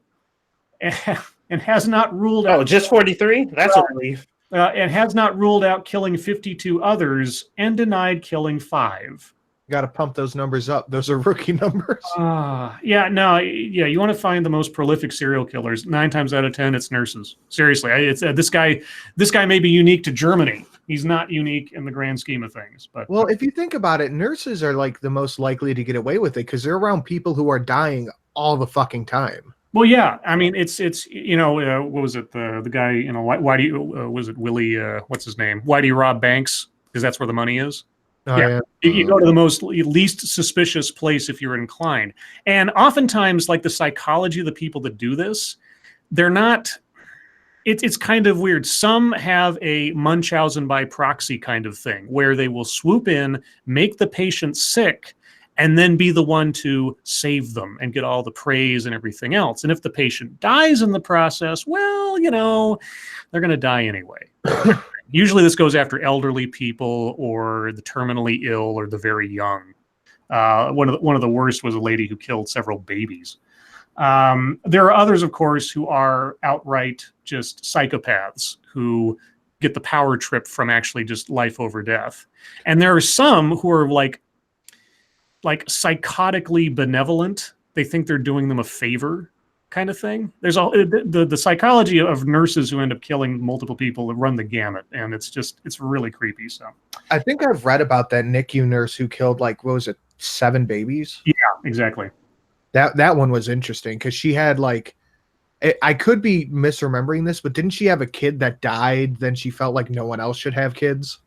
B: and has not ruled out...
C: Oh, just 43? That's a relief.
B: And has not ruled out killing 52 others and denied killing 5.
E: Got to pump those numbers up. Those are rookie numbers.
B: You want to find the most prolific serial killers. 9 times out of 10, it's nurses. Seriously, it's this guy. This guy may be unique to Germany. He's not unique in the grand scheme of things. But
E: well, if you think about it, nurses are like the most likely to get away with it because they're around people who are dying all the fucking time.
B: Well, yeah. I mean, it's what was it? The guy, why do you was it Willie? What's his name? Why do you rob banks? Because that's where the money is.
E: Oh,
B: yeah. You go to the least suspicious place if you're inclined. And oftentimes, like the psychology of the people that do this, they're not, it's kind of weird. Some have a Munchausen by proxy kind of thing where they will swoop in, make the patient sick, and then be the one to save them and get all the praise and everything else. And if the patient dies in the process, well, they're going to die anyway. Usually this goes after elderly people or the terminally ill or the very young. One of the worst was a lady who killed several babies. There are others, of course, who are outright just psychopaths who get the power trip from actually just life over death. And there are some who are like psychotically benevolent. They think they're doing them a favor, kind of thing. There's all the psychology of nurses who end up killing multiple people that run the gamut, and it's really creepy. So
E: I think I've read about that NICU nurse who killed 7 babies.
B: Yeah, exactly.
E: That one was interesting because she had I could be misremembering this, but didn't she have a kid that died? Then she felt like no one else should have kids.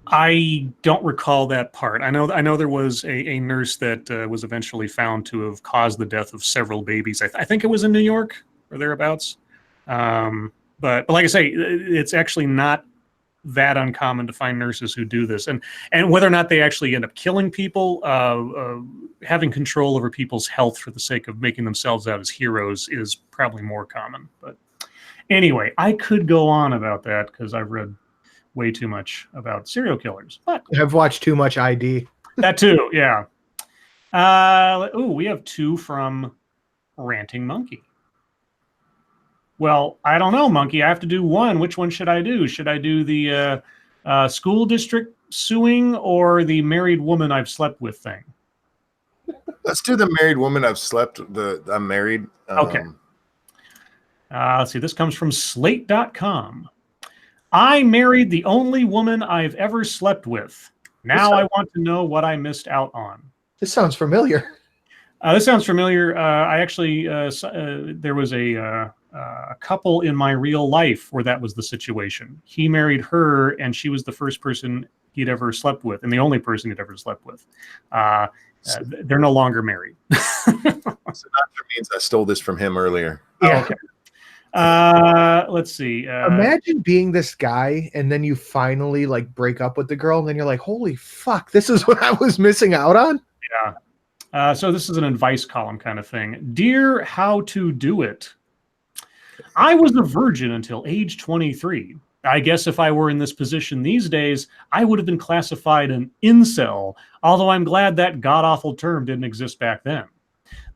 B: I don't recall that part. I know there was a nurse that was eventually found to have caused the death of several babies. I think it was in New York or thereabouts. But like I say, it's actually not that uncommon to find nurses who do this. And whether or not they actually end up killing people, having control over people's health for the sake of making themselves out as heroes is probably more common. But anyway, I could go on about that because I've read way too much about serial killers, but
E: I've watched too much ID.
B: That too, yeah. We have 2 from Ranting Monkey. Well, I don't know, Monkey. I have to do one. Which one should I do? Should I do the school district suing or the married woman I've slept with thing?
A: Let's do the married woman I've slept. I'm married.
B: Okay. Let's see. This comes from Slate.com. I married the only woman I've ever slept with. Now I want to know what I missed out on.
E: This sounds familiar.
B: This sounds familiar. I actually, there was a couple in my real life where that was the situation. He married her, and she was the first person he'd ever slept with, and the only person he'd ever slept with. They're no longer married.
A: Sinatra means I stole this from him earlier.
B: Yeah. Okay. Let's see.
E: Imagine being this guy and then you finally break up with the girl and then you're like, holy fuck, this is what I was missing out on?
B: Yeah. So this is an advice column kind of thing. Dear How to Do It. I was a virgin until age 23. I guess if I were in this position these days, I would have been classified an incel, although I'm glad that god-awful term didn't exist back then.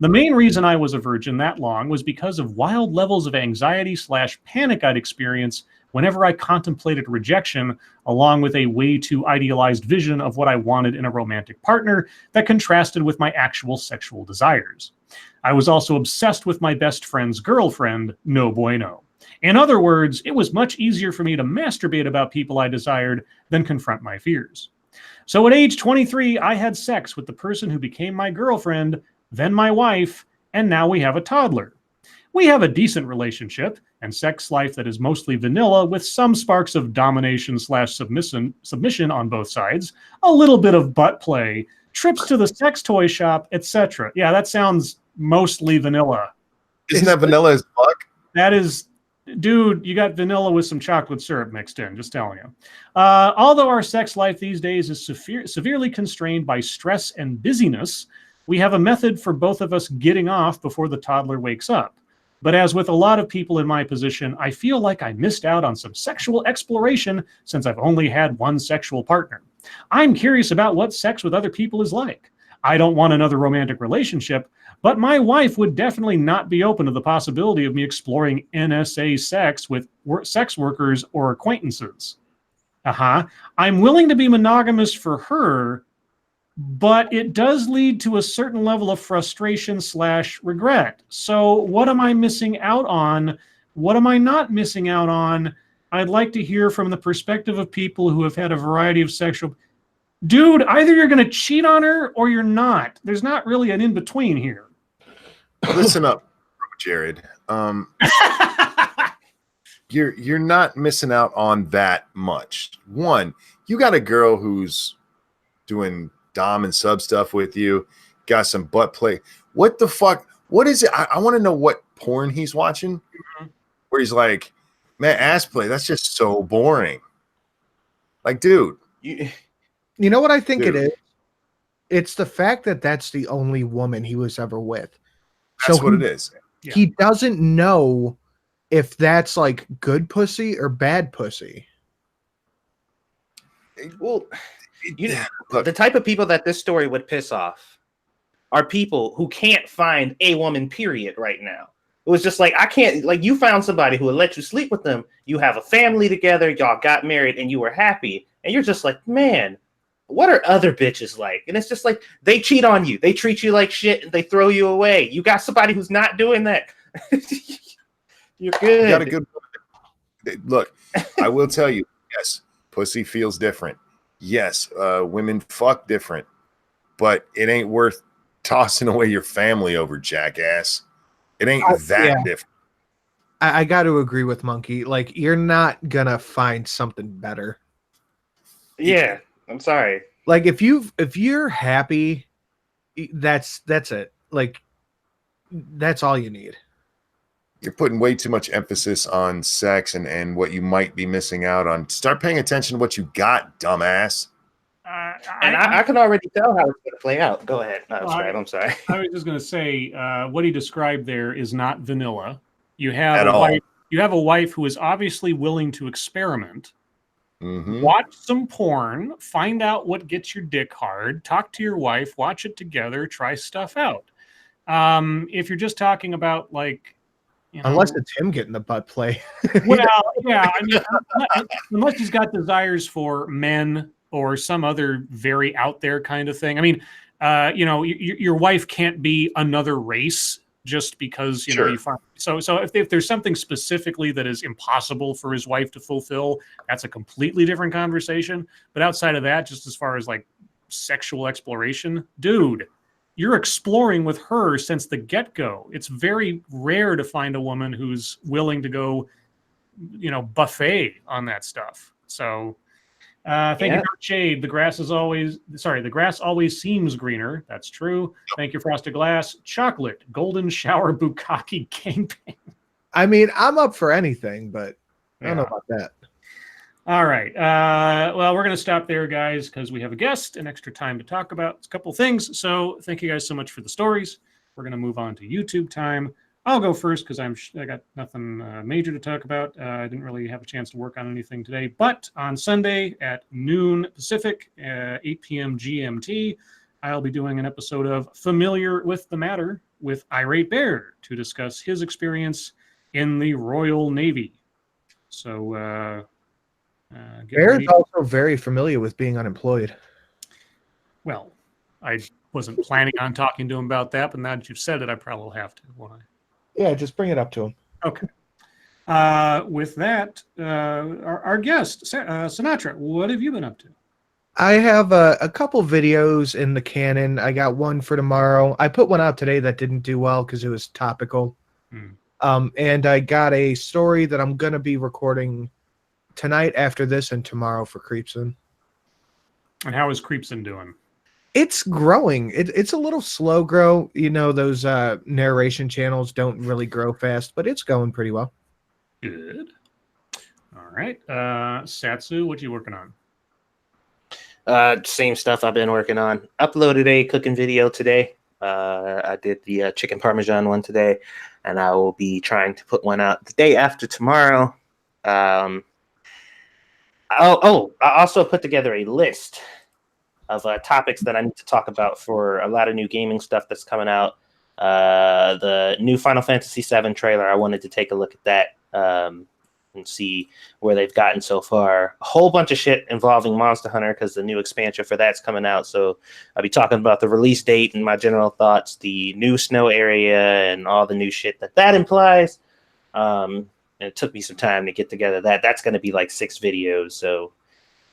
B: The main reason I was a virgin that long was because of wild levels of anxiety/panic I'd experience whenever I contemplated rejection, along with a way too idealized vision of what I wanted in a romantic partner that contrasted with my actual sexual desires. I was also obsessed with my best friend's girlfriend, no bueno. In other words, it was much easier for me to masturbate about people I desired than confront my fears. So at age 23, I had sex with the person who became my girlfriend, then my wife, and now we have a toddler. We have a decent relationship and sex life that is mostly vanilla with some sparks of domination/submission on both sides, a little bit of butt play, trips to the sex toy shop, etc. Yeah, that sounds mostly vanilla.
A: Isn't that vanilla as fuck?
B: That is, dude, you got vanilla with some chocolate syrup mixed in, just telling you. Although our sex life these days is severely constrained by stress and busyness, we have a method for both of us getting off before the toddler wakes up. But as with a lot of people in my position, I feel like I missed out on some sexual exploration since I've only had one sexual partner. I'm curious about what sex with other people is like. I don't want another romantic relationship, but my wife would definitely not be open to the possibility of me exploring NSA sex with sex workers or acquaintances. I'm willing to be monogamous for her, but it does lead to a certain level of frustration/regret. So what am I missing out on? What am I not missing out on? I'd like to hear from the perspective of people who have had a variety of sexual... Dude, either you're going to cheat on her or you're not. There's not really an in-between here.
A: Listen up, Jared. You're not missing out on that much. One, you got a girl who's doing dom and sub stuff with you, got some butt play. What the fuck? What is it? I want to know what porn he's watching, where he's like, man, ass play, that's just so boring. Like, dude.
E: You know what I think it is? It's the fact that that's the only woman he was ever with.
A: That's what it is.
E: He doesn't know if that's like good pussy or bad pussy.
C: Well, the type of people that this story would piss off are people who can't find a woman, period, right now. It was just like, I can't, like, you found somebody who would let you sleep with them. You have a family together, y'all got married, and you were happy. And you're just like, man, what are other bitches like? And it's just like, they cheat on you. They treat you like shit, and they throw you away. You got somebody who's not doing that. You're good.
A: You got a good look. I will tell you, yes, pussy feels different. Yes, women fuck different, but it ain't worth tossing away your family over, jackass. It ain't that different.
E: I got to agree with Monkey. Like, you're not gonna find something better.
C: Yeah, I'm sorry.
E: Like, if you're happy, that's it. Like, that's all you need.
A: You're putting way too much emphasis on sex and what you might be missing out on. Start paying attention to what you got, dumbass.
C: I can already tell how it's going to play out. Go ahead. No, I'm sorry.
B: I was just going to say, what he described there is not vanilla. You have a wife who is obviously willing to experiment.
A: Mm-hmm.
B: Watch some porn, find out what gets your dick hard, talk to your wife, watch it together, try stuff out. If you're just talking about, like,
E: unless it's him getting the butt play.
B: Well, yeah, I mean, unless he's got desires for men or some other very out there kind of thing. I mean, your wife can't be another race just because you know you find. So if there's something specifically that is impossible for his wife to fulfill, that's a completely different conversation. But outside of that, just as far as like sexual exploration, dude, you're exploring with her since the get-go. It's very rare to find a woman who's willing to go, buffet on that stuff. So thank you, Dark Shade. The grass always seems greener. That's true. Thank you, Frosted Glass. Chocolate, golden shower bukkake gangbang.
E: I mean, I'm up for anything, but I don't know about that.
B: All right. Well, we're going to stop there, guys, because we have a guest and extra time to talk about a couple things. So thank you guys so much for the stories. We're going to move on to YouTube time. I'll go first because I got nothing major to talk about. I didn't really have a chance to work on anything today. But on Sunday at noon Pacific, 8 p.m. GMT, I'll be doing an episode of Familiar with the Matter with Irate Bear to discuss his experience in the Royal Navy. So get
E: Bear's
B: ready.
E: also very familiar with being unemployed.
B: Well, I wasn't planning on talking to him about that, but now that you've said it, I probably will have to, won't I?
E: Yeah, just bring it up to him.
B: Okay. With that, our guest, Sinatra, what have you been up to?
E: I have a couple videos in the canon. I got one for tomorrow. I put one out today that didn't do well because it was topical. And I got a story that I'm going to be recording tonight after this and tomorrow for Creepson.
B: And how is Creepson doing?
E: It's growing. It's a little slow grow. You know, those narration channels don't really grow fast, but it's going pretty well.
B: Good. All right. Satsu, what you working on?
C: Same stuff I've been working on. Uploaded a cooking video today. I did the chicken parmesan one today, and I will be trying to put one out the day after tomorrow. I also put together a list of topics that I need to talk about for a lot of new gaming stuff that's coming out. The new Final Fantasy VII trailer, I wanted to take a look at that and see where they've gotten so far. A whole bunch of shit involving Monster Hunter because the new expansion for that's coming out. So I'll be talking about the release date and my general thoughts, the new snow area, and all the new shit that implies. And it took me some time to get together that. That's going to be like 6 videos. So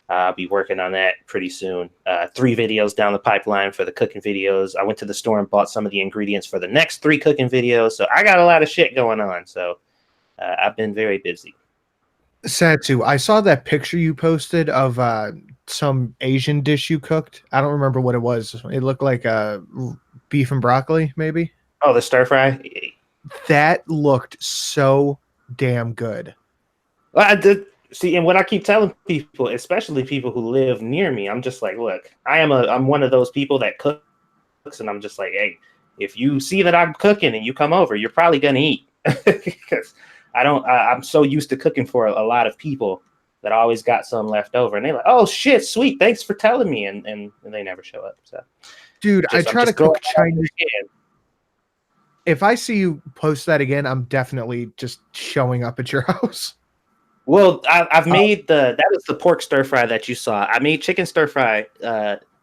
C: I'll be working on that pretty soon. 3 videos down the pipeline for the cooking videos. I went to the store and bought some of the ingredients for the next 3 cooking videos. So I got a lot of shit going on. So I've been very busy.
E: Satsu, I saw that picture you posted of some Asian dish you cooked. I don't remember what it was. It looked like beef and broccoli, maybe.
C: Oh, the stir fry?
E: That looked so damn good.
C: Well, I did see, and what I keep telling people, especially people who live near me, I'm just like, look, I'm one of those people that cooks, and I'm just like, hey, if you see that I'm cooking and you come over, you're probably gonna eat because I'm so used to cooking for a lot of people that I always got some left over, and they're like, oh shit, sweet, thanks for telling me, and they never show up. So,
E: dude, I try to cook Chinese. If I see you post that again, I'm definitely just showing up at your house.
C: Well, I've made that was the pork stir fry that you saw. I made chicken stir fry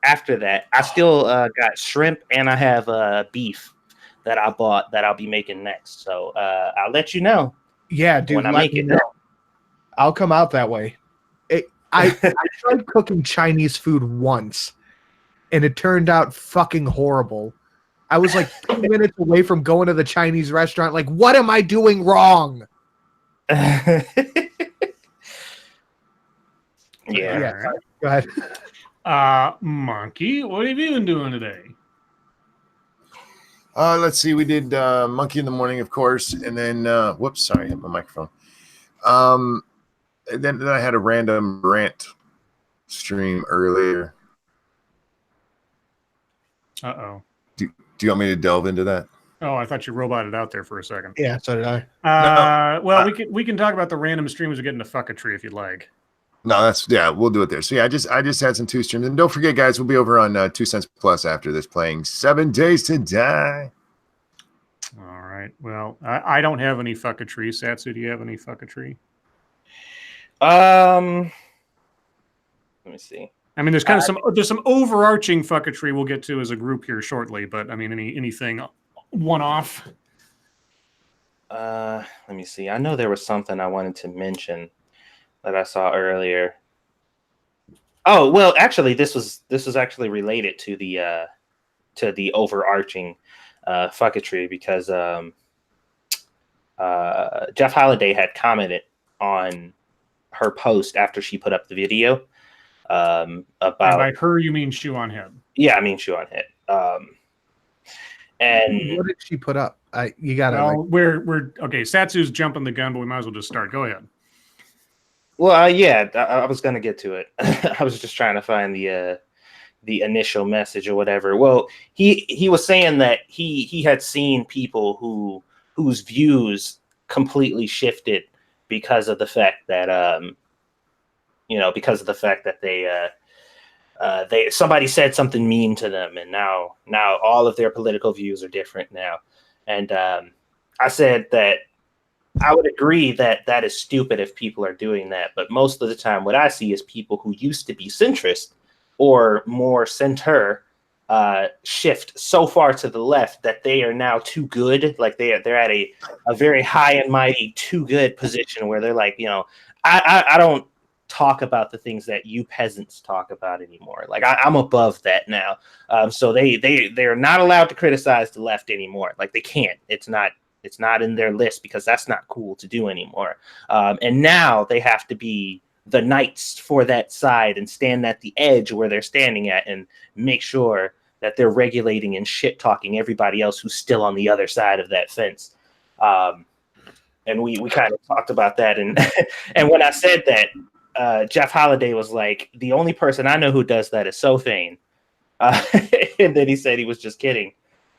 C: after that. I still got shrimp and I have beef that I bought that I'll be making next. So I'll let you know.
E: Yeah, dude,
C: when I make it.
E: I'll come out that way. I tried cooking Chinese food once, and it turned out fucking horrible. I was like 2 minutes away from going to the Chinese restaurant. Like, what am I doing wrong?
C: Yeah.
B: Right.
E: Go ahead.
B: Monkey, what have you been doing today?
A: Let's see. We did Monkey in the morning, of course, and then whoops, sorry, I hit my microphone. And then I had a random rant stream earlier.
B: Uh-oh.
A: Do you want me to delve into that?
B: Oh, I thought you roboted out there for a second.
E: Yeah, so did I.
B: Well, we can talk about the random streams of getting to fuck a tree if you'd like.
A: No, we'll do it there. So yeah, I just had some 2 streams, and don't forget, guys, we'll be over on 2 Cents Plus after this, playing 7 Days to Die.
B: All right. Well, I don't have any fuck a tree. Satsu, do you have any fuck a tree?
C: Let me see.
B: I mean, there's kind of there's some overarching fuck a tree we'll get to as a group here shortly, but I mean, anything one off.
C: Let me see. I know there was something I wanted to mention that I saw earlier. Oh, well, actually, this was actually related to the overarching fucketry because Jeff Holiday had commented on her post after she put up the video about. And
B: by her, you mean shoe on head?
C: Yeah, I mean shoe on head. And
E: what did she put up? You got to.
B: Well, we're okay. Satsu's jumping the gun, but we might as well just start. Go ahead.
C: Well, yeah, I was gonna get to it. I was just trying to find the initial message or whatever. Well, he was saying that he had seen people whose views completely shifted because of the fact that they somebody said something mean to them, and now all of their political views are different now. And I said that I would agree that that is stupid if people are doing that. But most of the time, what I see is people who used to be centrist or more center shift so far to the left that they are now too good. Like they're at a very high and mighty too good position where they're like, I don't talk about the things that you peasants talk about anymore. Like I'm above that now. So they're not allowed to criticize the left anymore. Like they can't. It's not in their list because that's not cool to do anymore. And now they have to be the knights for that side and stand at the edge where they're standing at and make sure that they're regulating and shit talking everybody else who's still on the other side of that fence. And we kind of talked about that. And and when I said that, Jeff Holiday was like, the only person I know who does that is Sophane. And then he said he was just kidding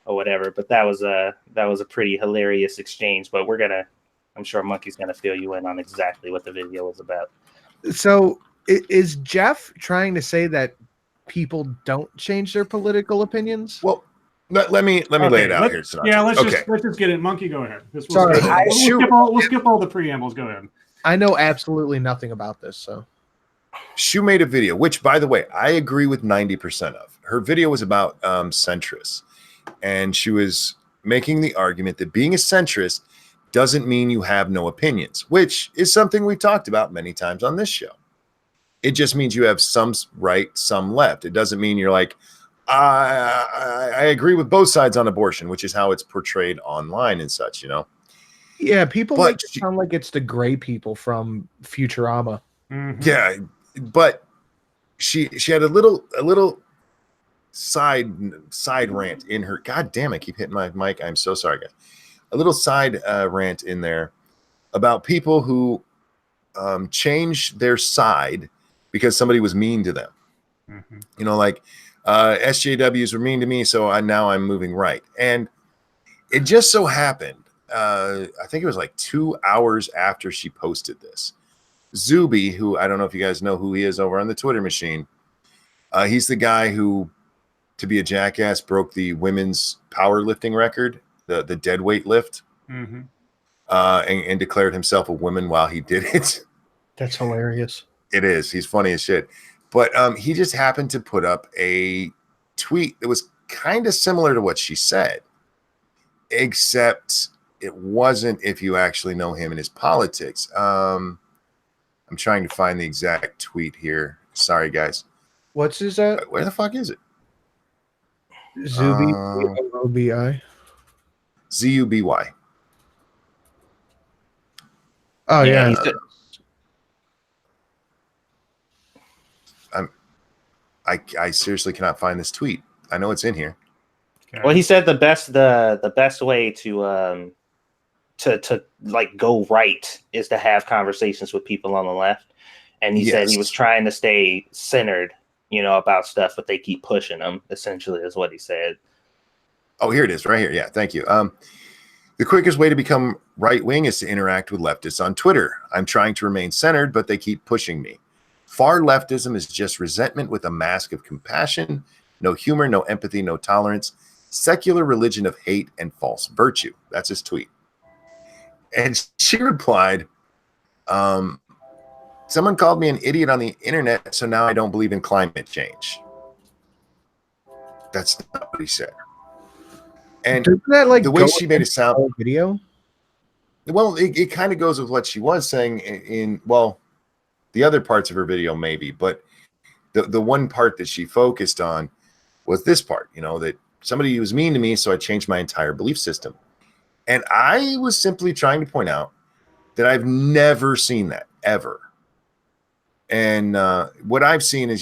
C: or whatever. But that was a pretty hilarious exchange. But I'm sure Monkey's gonna fill you in on exactly what the video was about.
E: So is Jeff trying to say that people don't change their political opinions?
A: Well, let me lay it out here. Sinatra.
B: Yeah, let's just get it. Monkey, go ahead. We'll skip all the preambles. Go ahead.
E: I know absolutely nothing about this. So
A: Shu made a video, which, by the way, I agree with 90% of. Her video was about centrists, and she was making the argument that being a centrist doesn't mean you have no opinions, which is something we've talked about many times on this show. It just means you have some right, some left. It doesn't mean you're like, I agree with both sides on abortion, which is how it's portrayed online and such,
E: Yeah, people make it sound like it's the gray people from Futurama.
B: Mm-hmm.
A: Yeah, but she had a little side rant in her. God damn, I keep hitting my mic. I'm so sorry, guys. A little side rant in there about people who change their side because somebody was mean to them. Mm-hmm. Like SJWs were mean to me, so now I'm moving right. And it just so happened, I think it was like 2 hours after she posted this, Zuby, who I don't know if you guys know who he is over on the Twitter machine, he's the guy who, to be a jackass, broke the women's powerlifting record, the dead weight lift,
B: mm-hmm.
A: And declared himself a woman while he did it.
E: That's hilarious.
A: It is. He's funny as shit. But he just happened to put up a tweet that was kind of similar to what she said, except it wasn't if you actually know him and his politics. I'm trying to find the exact tweet here. Sorry, guys.
E: What's his
A: Where the fuck is it?
E: Zuby, O-B-I.
A: Z-U-B-Y.
E: Oh, yeah.
A: I seriously cannot find this tweet. I know it's in here.
C: Okay. Well, he said the best way to like go right is to have conversations with people on the left, and he said he was trying to stay centered, about stuff, but they keep pushing him. Essentially, is what he said.
A: Oh, here it is, right here. Yeah, thank you. The quickest way to become right wing is to interact with leftists on Twitter. I'm trying to remain centered, but they keep pushing me. Far leftism is just resentment with a mask of compassion, no humor, no empathy, no tolerance, secular religion of hate and false virtue. That's his tweet. And she replied, someone called me an idiot on the internet, so now I don't believe in climate change. That's not what he said. And
E: doesn't that
A: the way she made it sound
E: video?
A: Well, it kind of goes with what she was saying in the other parts of her video, maybe, but the one part that she focused on was this part, that somebody was mean to me, so I changed my entire belief system. And I was simply trying to point out that I've never seen that, ever. And what I've seen is,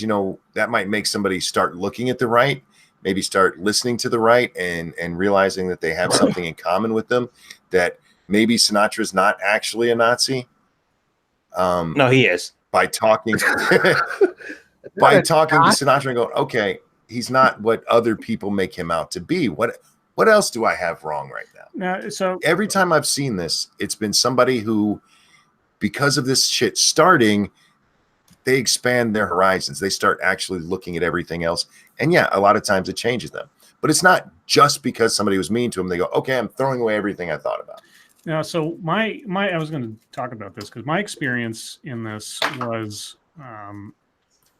A: that might make somebody start looking at the right, maybe start listening to the right and realizing that they have something in common with them, that maybe Sinatra's not actually a Nazi.
C: No, he is.
A: By talking to Sinatra and going, okay, he's not what other people make him out to be. What else do I have wrong right now?
B: So
A: every time I've seen this, it's been somebody who, because of this shit starting, they expand their horizons. They start actually looking at everything else. And yeah, a lot of times it changes them. But it's not just because somebody was mean to them. They go, okay, I'm throwing away everything I thought about.
B: So I was going to talk about this because my experience in this was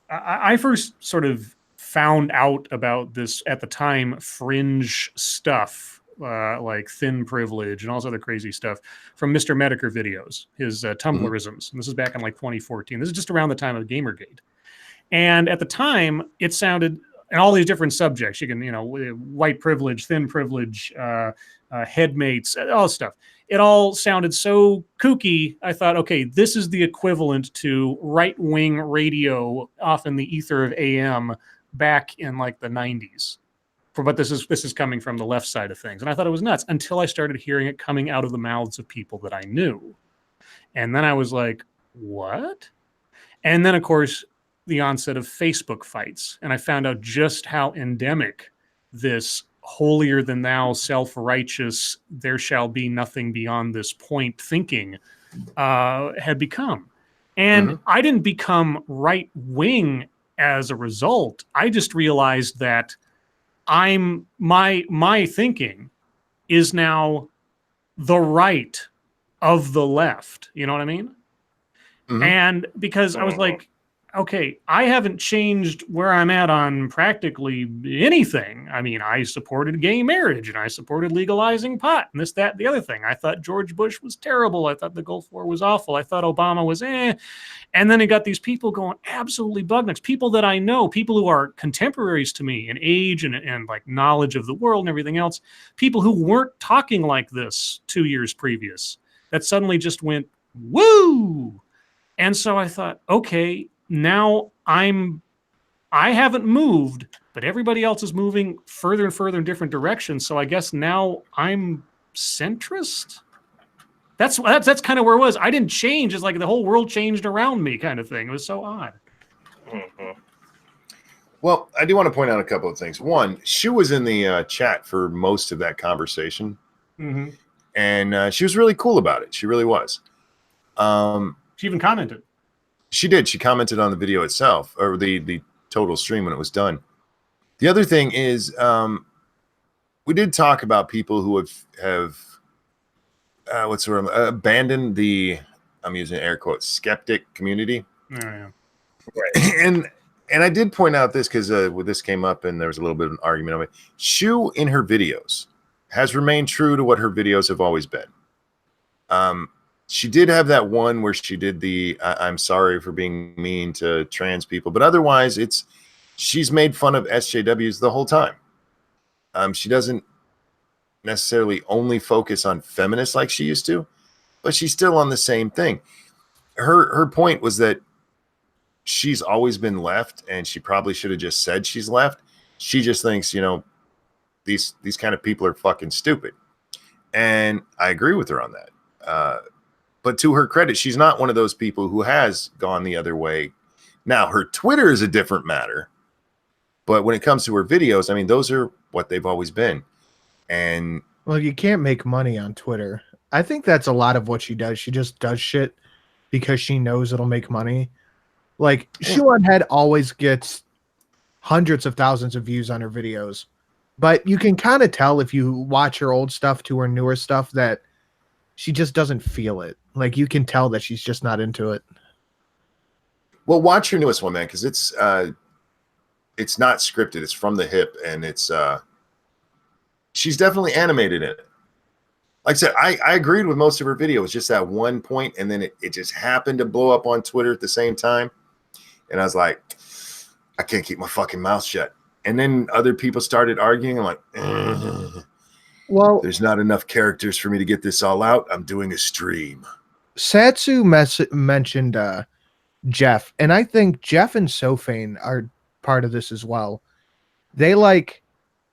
B: I first sort of found out about this at the time fringe stuff like thin privilege and all this other crazy stuff from Mr. Medicare videos, his Tumblrisms. And this is back in like 2014. This is just around the time of Gamergate. And at the time, it sounded, and all these different subjects, you can, white privilege, thin privilege, headmates, all this stuff. It all sounded so kooky. I thought, okay, this is the equivalent to right-wing radio off in the ether of AM back in like the 90s. But this is coming from the left side of things. And I thought it was nuts until I started hearing it coming out of the mouths of people that I knew. And then I was like, what? And then, of course, the onset of Facebook fights. And I found out just how endemic this holier than thou, self-righteous, there shall be nothing beyond this point thinking had become. And I didn't become right-wing as a result. I just realized that my thinking is now the right of the left. You know what I mean? And because I was like, okay, I haven't changed where I'm at on practically anything. I mean, I supported gay marriage and I supported legalizing pot and this, that, the other thing. I thought George Bush was terrible. I thought the Gulf War was awful. I thought Obama was And then you got these people going absolutely bug nuts. People that I know, people who are contemporaries to me in age and like knowledge of the world and everything else. People who weren't talking like this 2 years previous that suddenly just went, woo! And so I thought, okay, now I haven't moved, but everybody else is moving further and further in different directions. So I guess now I'm centrist. That's kind of where it was. I didn't change. It's like the whole world changed around me kind of thing. It was so odd.
A: Well, I do want to point out a couple of things. One, Shu was in the chat for most of that conversation. And she was really cool about it. She really was.
B: She even commented.
A: She did. She commented on the video itself, or the total stream when it was done. The other thing is, we did talk about people who have abandoned the, I'm using air quotes, skeptic community.
B: Yeah.
A: Right. And I did point out this because when this came up and there was a little bit of an argument of it. Shu in her videos has remained true to what her videos have always been. She did have that one where she did the I'm sorry for being mean to trans people, but otherwise she's made fun of SJWs the whole time. She doesn't necessarily only focus on feminists like she used to, but she's still on the same thing. Her point was that she's always been left, and she probably should have just said she's left. She just thinks, these kind of people are fucking stupid. And I agree with her on that. But to her credit, she's not one of those people who has gone the other way. Now, her Twitter is a different matter. But when it comes to her videos, I mean, those are what they've always been. And
E: well, you can't make money on Twitter. I think that's a lot of what she does. She just does shit because she knows it'll make money. Like, Shoe on Head always gets hundreds of thousands of views on her videos. But you can kind of tell if you watch her old stuff to her newer stuff that she just doesn't feel it. Like, you can tell that she's just not into it.
A: Well, watch her newest one, man, because it's not scripted. It's from the hip, and it's she's definitely animated in it. Like I said, I agreed with most of her videos, just that one point, and then it just happened to blow up on Twitter at the same time. And I was like, I can't keep my fucking mouth shut. And then other people started arguing. I'm like, well, there's not enough characters for me to get this all out. I'm doing a stream.
E: Satsu mentioned Jeff, and I think Jeff and Sofane are part of this as well. They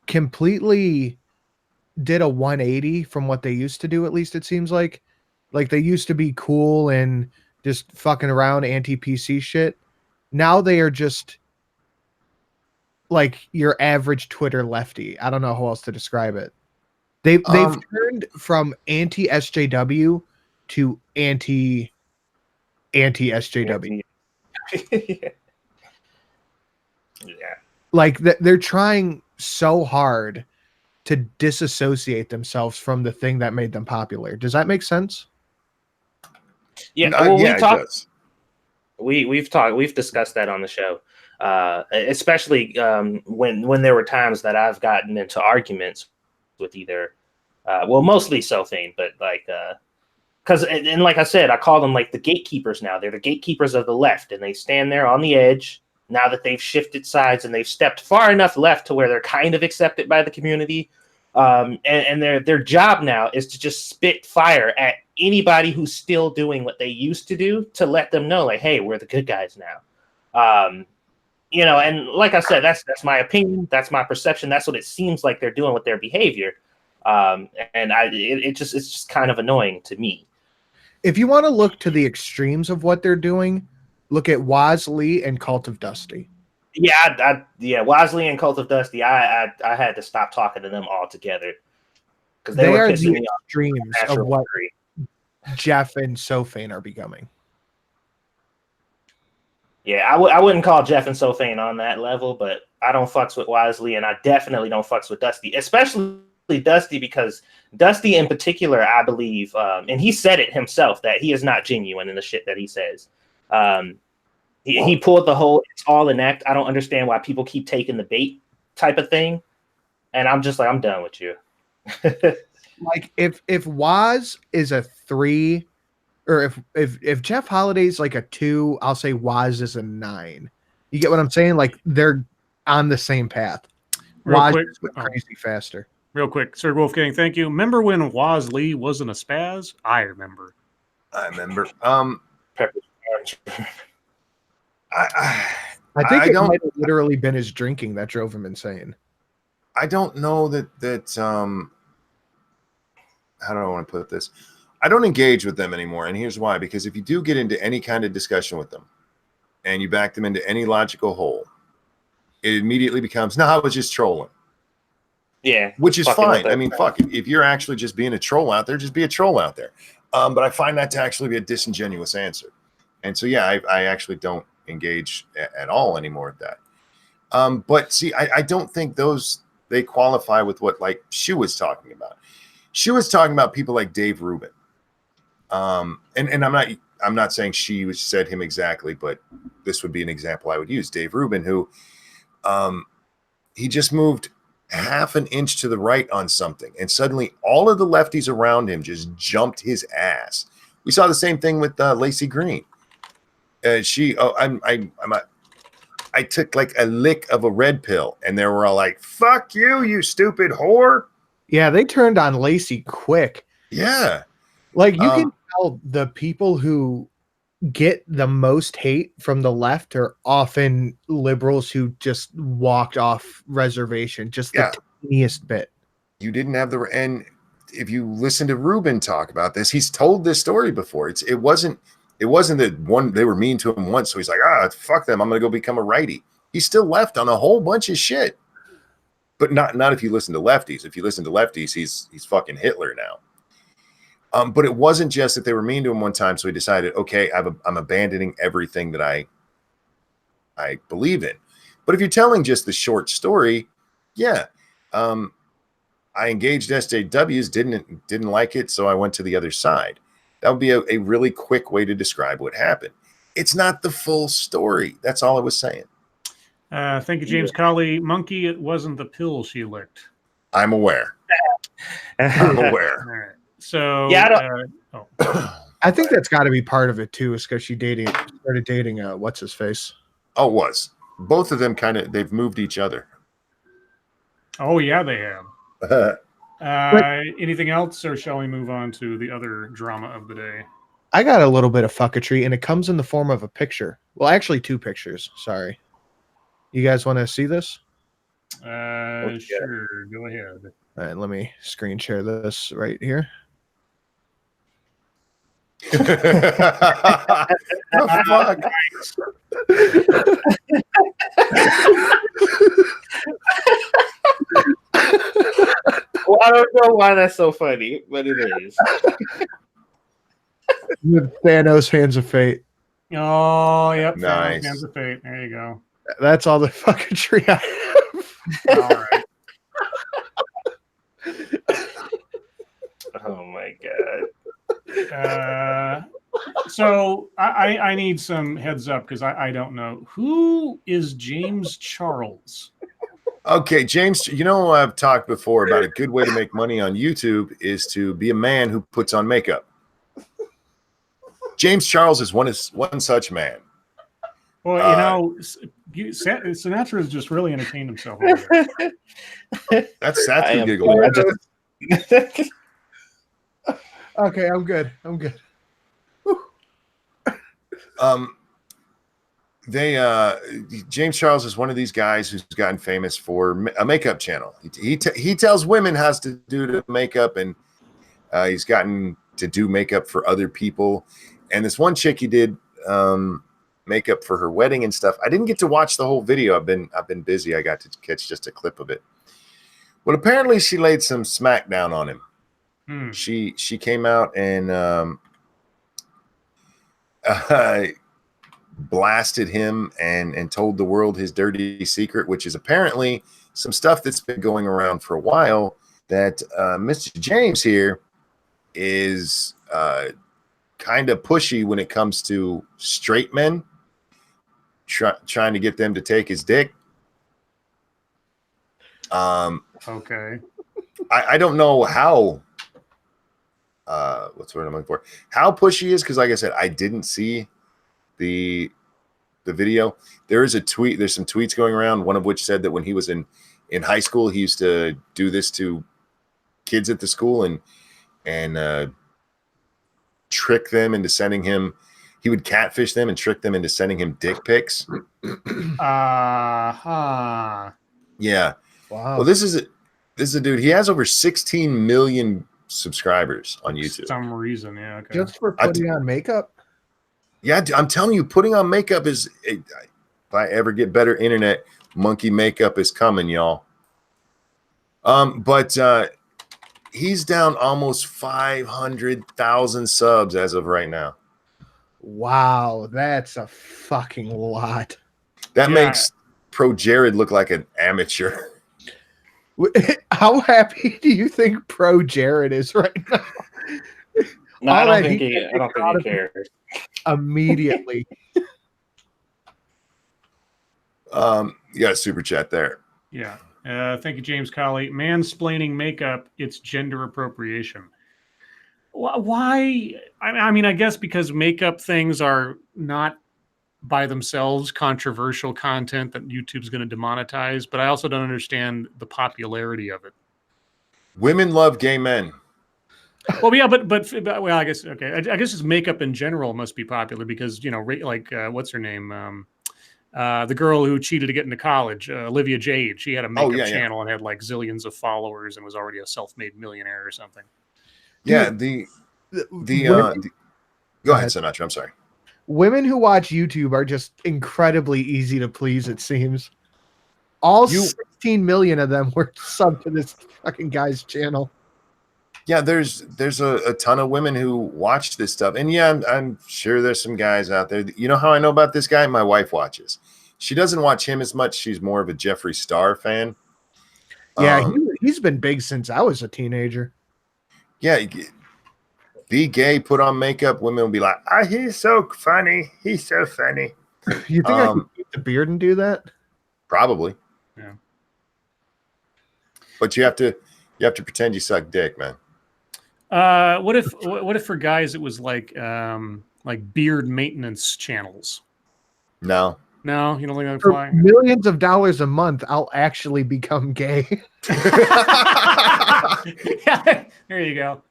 E: completely did a 180 from what they used to do, at least it seems like. Like, they used to be cool and just fucking around anti-PC shit. Now they are just like your average Twitter lefty. I don't know how else to describe it. They've turned from anti-SJW to anti-SJW.
C: Yeah.
E: Like, they're trying so hard to disassociate themselves from the thing that made them popular. Does that make sense?
C: Yeah,
A: Yeah,
C: we
A: it
C: talked.
A: does.
C: We've discussed that on the show, especially when there were times that I've gotten into arguments with either, mostly Sophane, but like, because and like I said, I call them like the gatekeepers now. They're the gatekeepers of the left, and they stand there on the edge. Now that they've shifted sides and they've stepped far enough left to where they're kind of accepted by the community, and their job now is to just spit fire at anybody who's still doing what they used to do, to let them know, like, hey, we're the good guys now. And like I said, that's my opinion, that's my perception, that's what it seems like they're doing with their behavior. It's just kind of annoying to me.
E: If you want to look to the extremes of what they're doing, look at Wozlee and Cult of Dusty.
C: Yeah, Wozlee and Cult of Dusty, I had to stop talking to them altogether because they were
E: are
C: pissing
E: the
C: me off.
E: extremes of what Jeff and Sophane are becoming.
C: Yeah, I wouldn't call Jeff and Sophane on that level, but I don't fucks with Wozlee, and I definitely don't fucks with Dusty, especially Dusty, because Dusty in particular, I believe, and he said it himself, that he is not genuine in the shit that he says. He pulled the whole "it's all an act, I don't understand why people keep taking the bait" type of thing, and I'm just like, I'm done with you.
E: Like if Woz is a 3, or if Jeff Holiday's like a 2, I'll say Woz is a 9. You get what I'm saying? Like they're on the same path. Woz went crazy faster.
B: Real quick, Sir Wolfgang, thank you. Remember when Wozlee wasn't a spaz? I remember.
A: I
E: think it might have literally been his drinking that drove him insane.
A: I don't know that how do I want to put this? I don't engage with them anymore, and here's why. Because if you do get into any kind of discussion with them and you back them into any logical hole, it immediately becomes, no, I was just trolling.
C: Yeah.
A: Which is fine. I mean, fuck it. If you're actually just being a troll out there, just be a troll out there. But I find that to actually be a disingenuous answer. And so, yeah, I actually don't engage at all anymore with that. But see, I don't think they qualify with what like Shu was talking about. Shu was talking about people like Dave Rubin. And I'm not saying she said him exactly, but this would be an example I would use. Dave Rubin, who he just moved half an inch to the right on something, and suddenly all of the lefties around him just jumped his ass. We saw the same thing with Lacey Green. I took like a lick of a red pill, and they were all like, "Fuck you, you stupid whore."
E: Yeah, they turned on Lacey quick.
A: Yeah.
E: Like you can tell the people who get the most hate from the left are often liberals who just walked off reservation, just the tiniest bit.
A: You didn't have and if you listen to Rubin talk about this, he's told this story before. It wasn't that one they were mean to him once, so he's like, fuck them, I'm gonna go become a righty. He's still left on a whole bunch of shit. But not if you listen to lefties. If you listen to lefties, he's fucking Hitler now. But it wasn't just that they were mean to him one time, so he decided, okay, I'm abandoning everything that I believe in. But if you're telling just the short story, yeah, I engaged SJWs, didn't like it, so I went to the other side. That would be a really quick way to describe what happened. It's not the full story. That's all I was saying.
B: Thank you, James Colley. Monkey, it wasn't the pill she licked.
A: I'm aware. I'm aware.
B: All right. So,
C: yeah,
E: I think that's got to be part of it too, is because she started dating what's his face.
A: Oh, it was. Both of them they've moved each other.
B: Oh yeah, they have. Anything else, or shall we move on to the other drama of the day?
E: I got a little bit of fucketry, and it comes in the form of a picture. Well, actually, 2 pictures. Sorry. You guys want to see this?
B: Sure. Go ahead.
E: All right, let me screen share this right here.
A: Oh, fuck.
C: Well, I don't know why that's so funny, but it is.
E: With Thanos' Hands of Fate.
B: Oh, yep.
A: Nice.
B: Hands of Fate. There you go.
E: That's all the fucking tree I have.
B: All right.
C: my god.
B: So I need some heads up because I don't know. Who is James Charles?
A: Okay, James, you know, I've talked before about a good way to make money on YouTube is to be a man who puts on makeup. James Charles is one such man.
B: Well, you know, Sinatra has just really entertained himself over there.
A: That's Satsu giggling.
E: Okay, I'm good. I'm good.
A: James Charles is one of these guys who's gotten famous for a makeup channel. He tells women how to do the makeup, and he's gotten to do makeup for other people. And this one chick he did makeup for her wedding and stuff. I didn't get to watch the whole video. I've been busy. I got to catch just a clip of it. But apparently she laid some smackdown on him. She came out and blasted him and told the world his dirty secret, which is apparently some stuff that's been going around for a while, that Mr. James here is kind of pushy when it comes to straight men, trying to get them to take his dick.
B: Okay.
A: I don't know how what's the word I'm looking for, how pushy he is, because like I said, I didn't see the video. There is a tweet, there's some tweets going around, one of which said that when he was in high school, he used to do this to kids at the school and trick them into sending him, he would catfish them and trick them into sending him dick pics. Yeah.
E: Wow.
A: Well, this is a dude, he has over 16 million subscribers on YouTube.
B: For some reason, yeah. Okay.
E: Just for putting on makeup?
A: Yeah, I'm telling you, putting on makeup is, if I ever get better internet, monkey makeup is coming, y'all. But he's down almost 500,000 subs as of right now.
E: Wow, that's a fucking lot.
A: That makes Pro Jared look like an amateur.
E: How happy do you think Pro Jared is right now?
C: No, I don't think he cares.
E: Immediately.
A: You got a super chat there.
B: Yeah. Thank you, James Colley. Mansplaining makeup, it's gender appropriation. Why? I mean, I guess because makeup things are not by themselves controversial content that YouTube's going to demonetize, but I also don't understand the popularity of it.
A: Women love gay men.
B: Well, yeah, but well, I guess okay. I guess it's makeup in general must be popular because, you know, like what's her name? The girl who cheated to get into college, Olivia Jade. She had a makeup channel and had like zillions of followers and was already a self-made millionaire or something.
A: Yeah, go ahead, Sinatra. I'm sorry.
E: Women who watch YouTube are just incredibly easy to please, it seems. All 16 million of them were subbed to this fucking guy's channel.
A: Yeah, there's a ton of women who watch this stuff. And yeah, I'm sure there's some guys out there. You know how I know about this guy? My wife watches. She doesn't watch him as much. She's more of a Jeffree Star fan.
E: Yeah, he's been big since I was a teenager.
A: Yeah, be gay, put on makeup. Women will be like, "Ah, he's so funny. He's so funny."
E: You think I could keep the beard and do that?
A: Probably.
B: Yeah.
A: But you have to pretend you suck dick, man.
B: What if for guys it was like beard maintenance channels?
A: No,
B: you don't think that'd
E: For
B: fly?
E: millions of dollars a month, I'll actually become gay.
B: Yeah, there you go.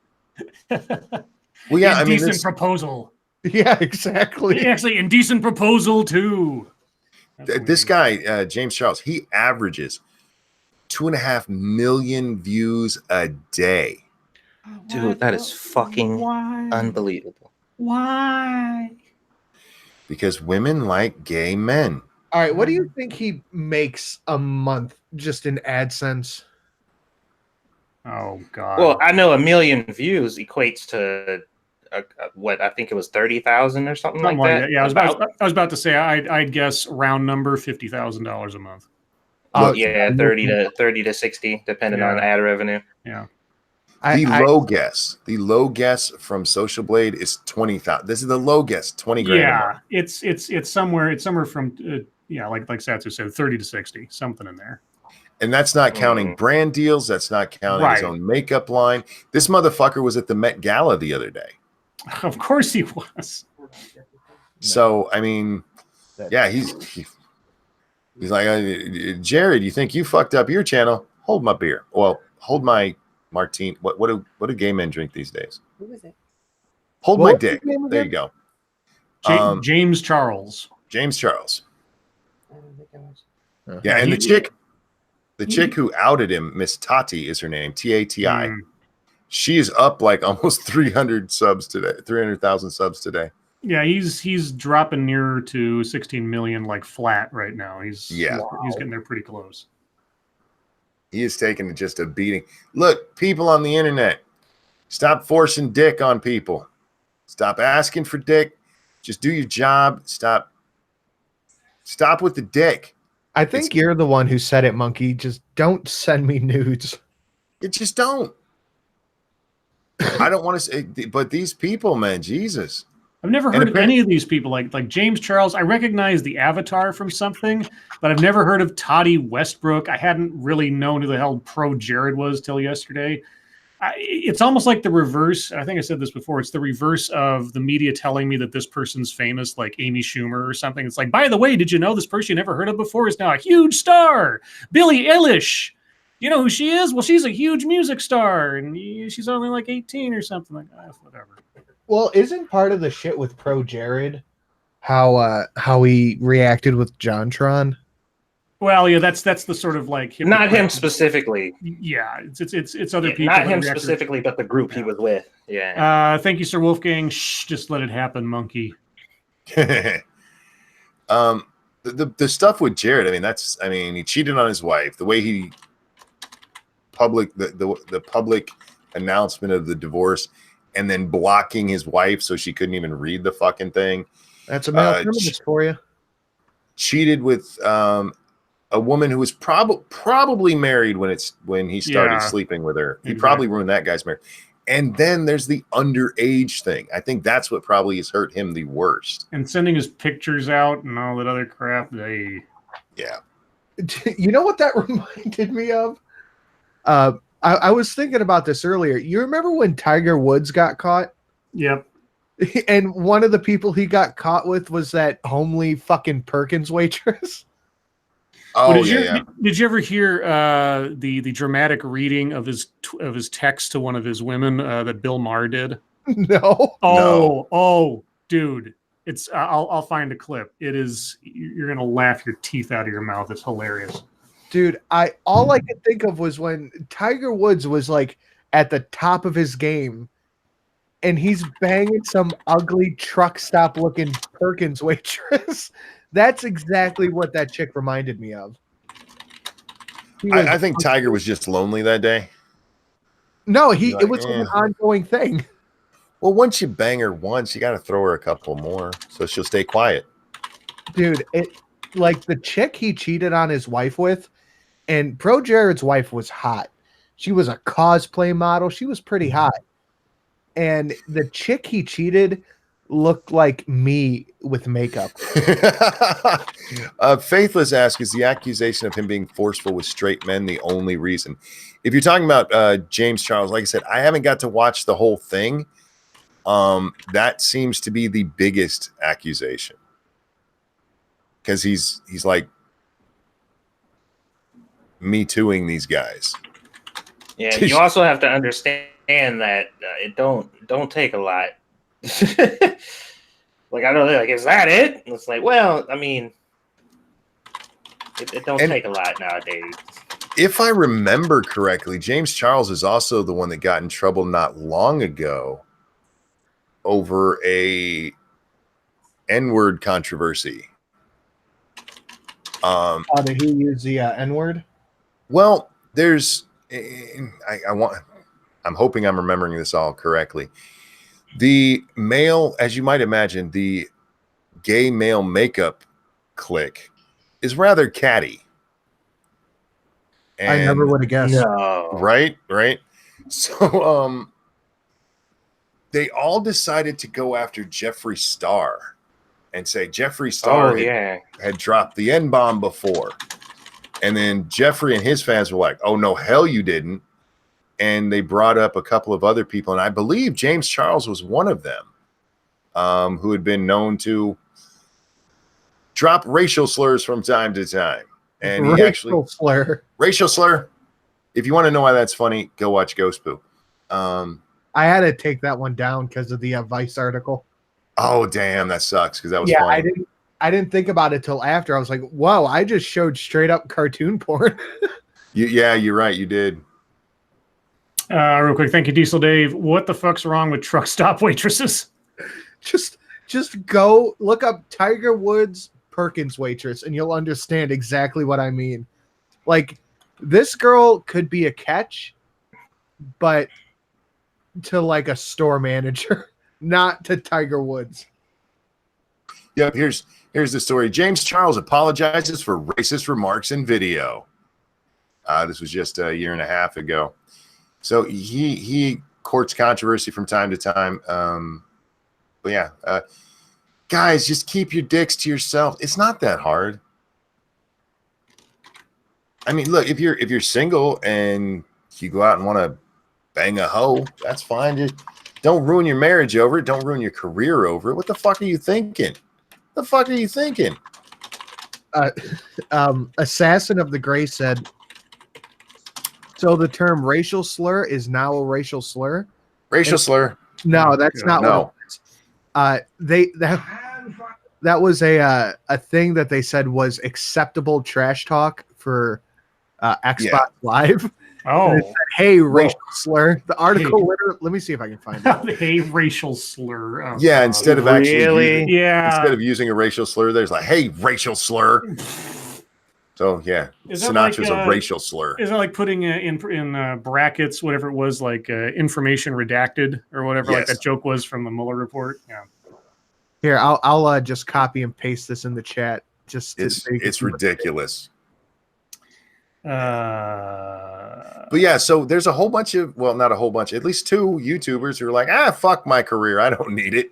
A: Well, yeah,
B: Indecent proposal.
E: Yeah, exactly.
B: Actually, indecent proposal too.
A: This guy, James Charles, he averages 2.5 million views a day.
C: Dude, that is fucking unbelievable.
B: Why?
A: Because women like gay men.
E: All right, what do you think he makes a month just in AdSense?
B: Oh God.
C: Well, I know 1 million views equates to what I think it was 30,000 or something like that.
B: Yeah, I was about to say I'd guess round number $50,000 a month.
C: Yeah, 30 to 60, depending on ad revenue.
B: Yeah.
A: The low guess from Social Blade is 20,000. This is the low guess, 20 grand a month.
B: It's somewhere from like Satsu said, 30 to 60, something in there.
A: And that's not counting brand deals. That's not counting his own makeup line. This motherfucker was at the Met Gala the other day.
B: Of course he was.
A: So I mean, yeah, he's like, Jared, you think you fucked up your channel? Hold my beer. Well, hold my martini. What do gay men drink these days?
C: Who is it?
A: Hold my dick. There you go.
B: James Charles.
A: James Charles. Yeah, and the chick who outed him, Miss Tati is her name, Tati. She is up like almost 300,000 subs today.
B: Yeah, he's dropping nearer to 16 million like flat right now. He's getting there pretty close.
A: He is taking just a beating. Look, people on the internet, stop forcing dick on people. Stop asking for dick. Just do your job. Stop with the dick.
E: I think you're the one who said it, Monkey. Just don't send me nudes.
A: It just don't. I don't want to say, but these people, man, Jesus.
B: I've never heard of any of these people, like James Charles. I recognize the avatar from something, but I've never heard of Toddy Westbrook. I hadn't really known who the hell Pro Jared was till yesterday. It's almost like the reverse. I think I said this before. It's the reverse of the media telling me that this person's famous, like Amy Schumer or something. It's like, by the way, did you know this person you never heard of before is now a huge star? Billie Eilish. You know who she is? Well, she's a huge music star, and she's only like 18 or something like that. Whatever.
E: Well, isn't part of the shit with Pro Jared how he reacted with JonTron?
B: Well, yeah, that's the sort of like
C: not him specifically.
B: Yeah, it's other people.
C: Not him specifically, but the group he was with.
B: Yeah. Thank you, Sir Wolfgang. Shh, just let it happen, Monkey.
A: The stuff with Jared. I mean, he cheated on his wife. The way he the public announcement of the divorce, and then blocking his wife so she couldn't even read the fucking thing.
E: That's a male feminist for you.
A: Cheated with a woman who was probably married when he started sleeping with her. He probably ruined that guy's marriage. And then there's the underage thing. I think that's what probably has hurt him the worst.
B: And sending his pictures out and all that other crap.
A: Yeah.
E: You know what that reminded me of? I was thinking about this earlier. You remember when Tiger Woods got caught?
B: Yep.
E: And one of the people he got caught with was that homely fucking Perkins waitress.
A: Oh,
B: Did you ever hear the dramatic reading of his text to one of his women that Bill Maher did?
E: No.
B: Oh, dude. It's I'll find a clip. It is, you're gonna laugh your teeth out of your mouth. It's hilarious.
E: Dude, all I could think of was when Tiger Woods was like at the top of his game and he's banging some ugly truck stop looking Perkins waitress. That's exactly what that chick reminded me of.
A: I think Tiger was just lonely that day.
E: No, it was an ongoing thing.
A: Well, once you bang her once, you got to throw her a couple more so she'll stay quiet.
E: Dude, like the chick he cheated on his wife with, and Pro Jared's wife was hot. She was a cosplay model. She was pretty hot. And the chick he cheated looked like me with makeup.
A: Faithless asks, is the accusation of him being forceful with straight men the only reason? If you're talking about James Charles, like I said, I haven't got to watch the whole thing. That seems to be the biggest accusation. Because he's like me tooing these guys.
C: Yeah, you also have to understand that it don't take a lot. Like, I don't know, like, is that it? And it's like, well, I mean, it don't take a lot nowadays.
A: If I remember correctly, James Charles is also the one that got in trouble not long ago over a N-word controversy.
E: Did he use the N-word?
A: Well, there's I'm hoping I'm remembering this all correctly. The male, as you might imagine, the gay male makeup clique is rather catty. And
E: I never would have guessed.
C: No.
A: Right. So they all decided to go after Jeffree Star and say Jeffree Star had dropped the N-bomb before. And then Jeffree and his fans were like, oh, no, hell you didn't. And they brought up a couple of other people. And I believe James Charles was one of them who had been known to drop racial slurs from time to time. And he
E: racial slur.
A: Racial slur. If you want to know why that's funny, go watch Ghost Poo.
E: I had to take that one down because of the Vice article.
A: Oh, damn, that sucks because that was funny.
E: I didn't think about it till after. I was like, whoa, I just showed straight up cartoon porn.
A: Yeah, you're right. You did.
B: Real quick, thank you, Diesel Dave. What the fuck's wrong with truck stop waitresses?
E: Just go look up Tiger Woods Perkins waitress and you'll understand exactly what I mean. Like, this girl could be a catch, but to like a store manager, not to Tiger Woods.
A: Yep, here's the story. James Charles apologizes for racist remarks in video. This was just a year and a half ago. So he courts controversy from time to time. But yeah, guys, just keep your dicks to yourself. It's not that hard. I mean, look, if you're single and you go out and want to bang a hoe, that's fine. Just don't ruin your marriage over it. Don't ruin your career over it. What the fuck are you thinking? The fuck are you thinking?
E: Assassin of the Gray said, so the term racial slur is now a racial slur?
A: Racial slur?
E: No, that's not
A: no.
E: What it was. That was a thing that they said was acceptable trash talk for Xbox Live.
B: Oh,
E: said, hey, racial slur. The article literally. Let me see if I can find it.
B: Hey, racial slur. Oh,
A: yeah, instead of actually
B: instead
A: of using a racial slur, there's like, hey, racial slur. So yeah, Sinatra's a racial slur.
B: Is that like putting in brackets whatever it was, like information redacted or whatever, like that joke was from the Mueller report? Yeah.
E: Here, I'll just copy and paste this in the chat. It's
A: ridiculous.
B: But
A: yeah, so there's a whole bunch of, well, not a whole bunch, at least 2 YouTubers who are like, fuck my career, I don't need it.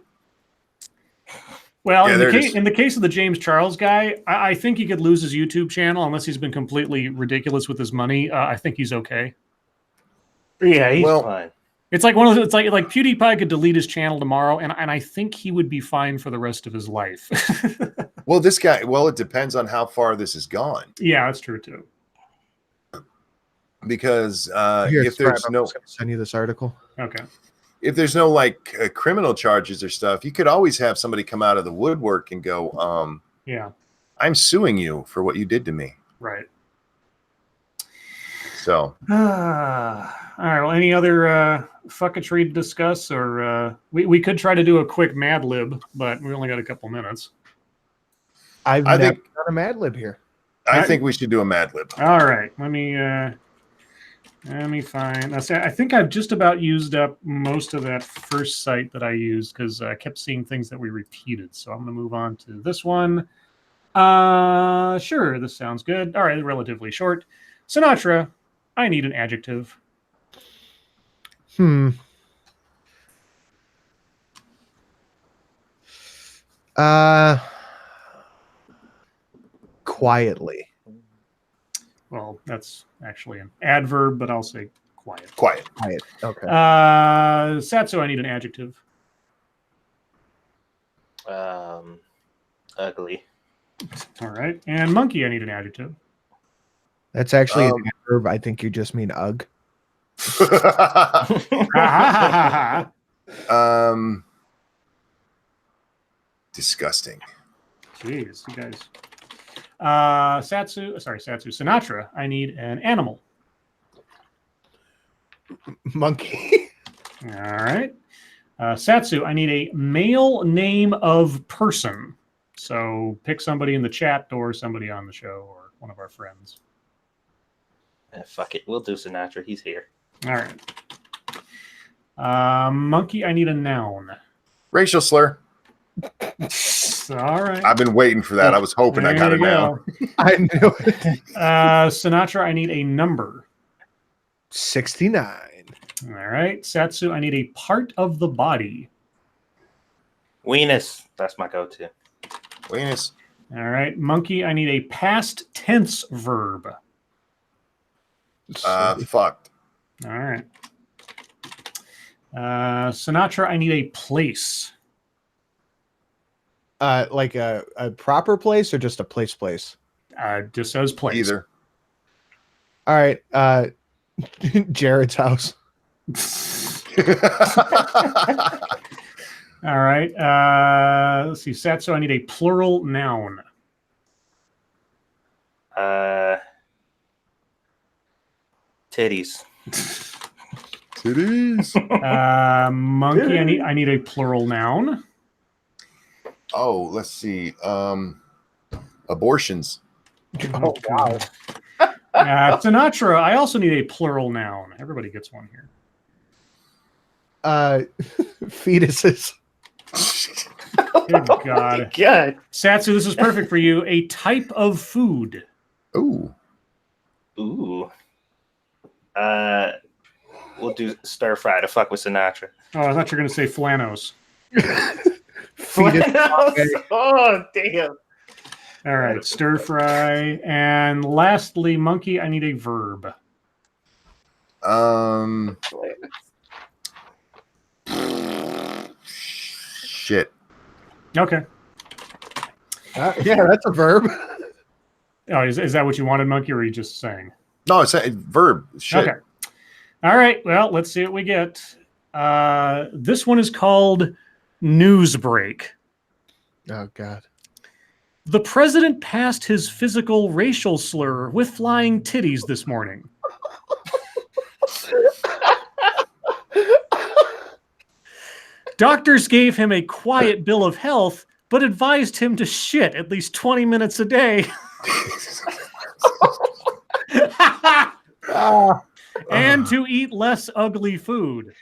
B: Well, in the case of the James Charles guy, I think he could lose his YouTube channel unless he's been completely ridiculous with his money. I think he's okay.
C: Yeah, he's fine.
B: It's like one of those. It's like PewDiePie could delete his channel tomorrow, and I think he would be fine for the rest of his life.
A: Well, this guy. Well, it depends on how far this has gone.
B: Yeah, that's true too.
A: Because if there's
E: I'm just gonna send you this article.
B: Okay.
A: If there's no like criminal charges or stuff, you could always have somebody come out of the woodwork and go,
B: yeah,
A: I'm suing you for what you did to me.
B: Right.
A: So.
B: All right. Well, any other fucketry to discuss, or we could try to do a quick Mad Lib, but we only got a couple minutes.
E: I think done a Mad Lib here.
A: I think we should do a Mad Lib.
B: All right. Let me find. I think I've just about used up most of that first site that I used because I kept seeing things that we repeated. So I'm going to move on to this one. Sure, this sounds good. All right, relatively short. Sinatra, I need an adjective.
E: Quietly.
B: Well, that's actually an adverb, but I'll say quiet.
A: Quiet.
E: Okay.
B: Satsu, I need an adjective.
C: Ugly.
B: All right. And monkey, I need an adjective.
E: That's actually an adverb. I think you just mean ugh.
A: Disgusting.
B: Jeez, you guys. Sinatra, I need an animal.
E: Monkey.
B: All right. Satsu, I need a male name of person. So pick somebody in the chat or somebody on the show or one of our friends.
C: Fuck it. We'll do Sinatra. He's here.
B: All right. Monkey, I need a noun.
A: Racial slur.
B: All right.
A: I've been waiting for that. I was hoping I got it now.
E: I knew it.
B: Sinatra, I need a number.
E: 69.
B: All right. Satsu, I need a part of the body.
C: Weenus. That's my go-to.
A: Weenus.
B: All right. Monkey, I need a past tense verb.
A: Fucked.
B: All right. Sinatra, I need a place.
E: Like a proper place or just a place?
B: Just says place.
A: Either.
E: All right. Jared's house.
B: All right. Let's see. Satsu, I need a plural noun.
C: Titties.
A: Titties.
B: Monkey, I need a plural noun.
A: Oh, let's see. Abortions.
E: Oh, wow.
B: Sinatra, I also need a plural noun. Everybody gets one here.
E: Fetuses.
B: Good God.
C: God.
B: Satsu, this is perfect for you. A type of food.
A: Ooh.
C: Ooh. We'll do stir fry to fuck with Sinatra.
B: Oh, I thought you were going to say flanos.
E: Fetus.
C: Oh, damn.
B: All right, stir fry. And lastly, monkey, I need a verb.
A: Shit.
B: Okay.
E: Yeah, that's a verb.
B: Oh, is that what you wanted, monkey, or are you just saying?
A: No, it's a verb. Shit.
B: Okay. All right. Well, let's see what we get. This one is called News Break.
E: Oh, God.
B: The president passed his physical racial slur with flying titties this morning. Doctors gave him a quiet bill of health, but advised him to shit at least 20 minutes a day. And to eat less ugly food.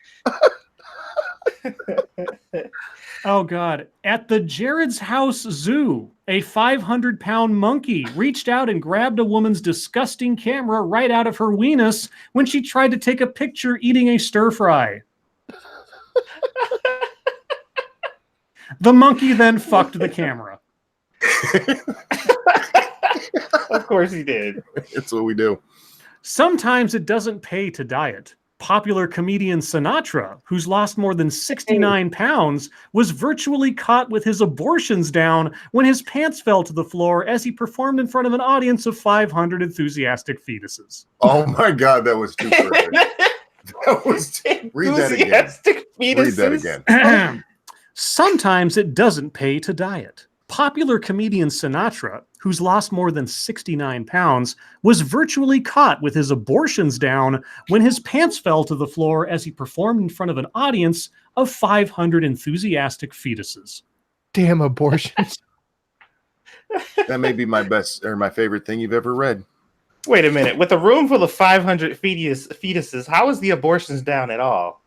B: Oh, God. At the Jared's House Zoo, a 500-pound monkey reached out and grabbed a woman's disgusting camera right out of her weenus when she tried to take a picture eating a stir fry. The monkey then fucked the camera.
C: Of course he did.
A: That's what we do.
B: Sometimes it doesn't pay to diet. Popular comedian Sinatra, who's lost more than 69 pounds, was virtually caught with his abortions down when his pants fell to the floor as he performed in front of an audience of 500 enthusiastic fetuses.
A: Oh my God, that was too perfect. That was. Read that again.
C: Enthusiastic
A: Read
C: fetuses.
A: that again.
B: Sometimes it doesn't pay to diet. Popular comedian Sinatra, who's lost more than 69 pounds, was virtually caught with his abortions down when his pants fell to the floor as he performed in front of an audience of 500 enthusiastic fetuses.
E: Damn abortions.
A: That may be my best or my favorite thing you've ever read.
C: Wait a minute. With a room full of 500 fetuses, how is the abortions down at all?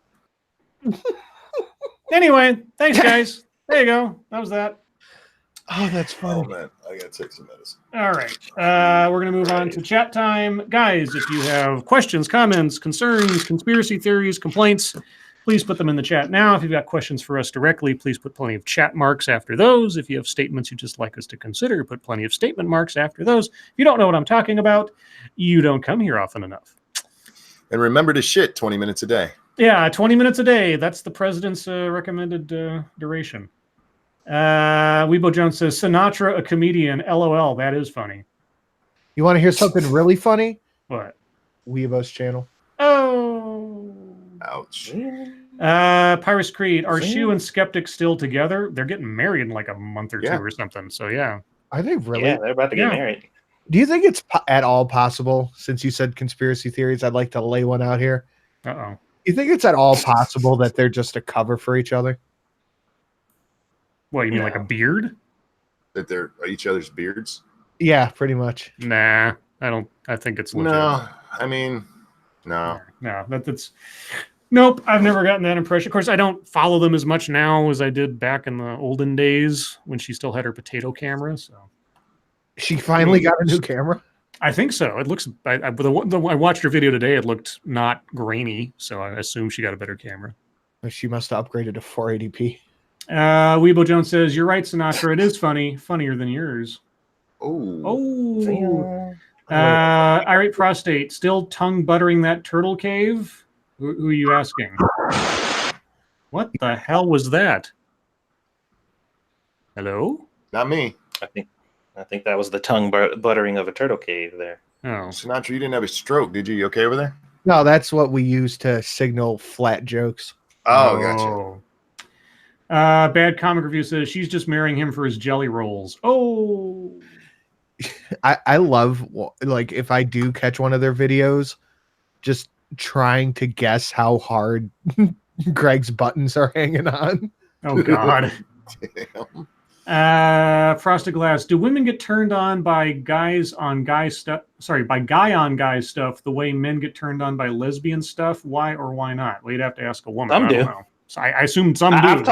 B: Anyway, thanks, guys. There you go. That was that.
E: Oh, that's funny.
A: Oh man, I gotta take some medicine.
B: All right. We're going to move on to chat time. Guys, if you have questions, comments, concerns, conspiracy theories, complaints, please put them in the chat now. If you've got questions for us directly, please put plenty of chat marks after those. If you have statements you'd just like us to consider, put plenty of statement marks after those. If you don't know what I'm talking about, you don't come here often enough.
A: And remember to shit 20 minutes a day.
B: Yeah, 20 minutes a day. That's the president's recommended duration. Weebo Jones says, Sinatra, a comedian. LOL. That is funny.
E: You want to hear something really funny?
B: What?
E: Weebo's channel.
B: Oh.
A: Ouch.
B: Pyrus Creed. Are Shu and Skeptic still together? They're getting married in like a month or two or something. So, yeah.
E: Are they really?
C: Yeah, they're about to get married.
E: Do you think it's at all possible, since you said conspiracy theories, I'd like to lay one out here.
B: Uh-oh.
E: You think it's at all possible that they're just a cover for each other?
B: What, you mean like a beard?
A: That they're each other's beards?
E: Yeah, pretty much.
B: Nah, I don't. I think it's legit.
A: No, I mean, no.
B: No, that's. Nope, I've never gotten that impression. Of course, I don't follow them as much now as I did back in the olden days when she still had her potato camera. So
E: She finally got a new camera?
B: I think so. It looks. I watched her video today. It looked not grainy, so I assume she got a better camera.
E: She must have upgraded to 480p.
B: Weebo Jones says, "You're right, Sinatra. It is funny, funnier than yours."
A: Oh,
B: Irate Prostate, still tongue buttering that turtle cave? Who are you asking? What the hell was that? Hello?
A: not me.
C: I think that was the tongue buttering of a turtle cave there.
B: Oh.
A: Sinatra, you didn't have a stroke, did you? You okay over there?
E: No, that's what we use to signal flat jokes.
A: Oh, gotcha.
B: Bad Comic Review says she's just marrying him for his jelly rolls. Oh.
E: I love, like, if I do catch one of their videos, just trying to guess how hard Greg's buttons are hanging on.
B: Oh, God.
A: Damn.
B: Frosted Glass. Do women get turned on by guys on guy stuff? Sorry, by guy on guy stuff the way men get turned on by lesbian stuff? Why or why not? Well, you'd have to ask a woman.
C: Some
B: I don't
C: do.
B: know. So I assume some do.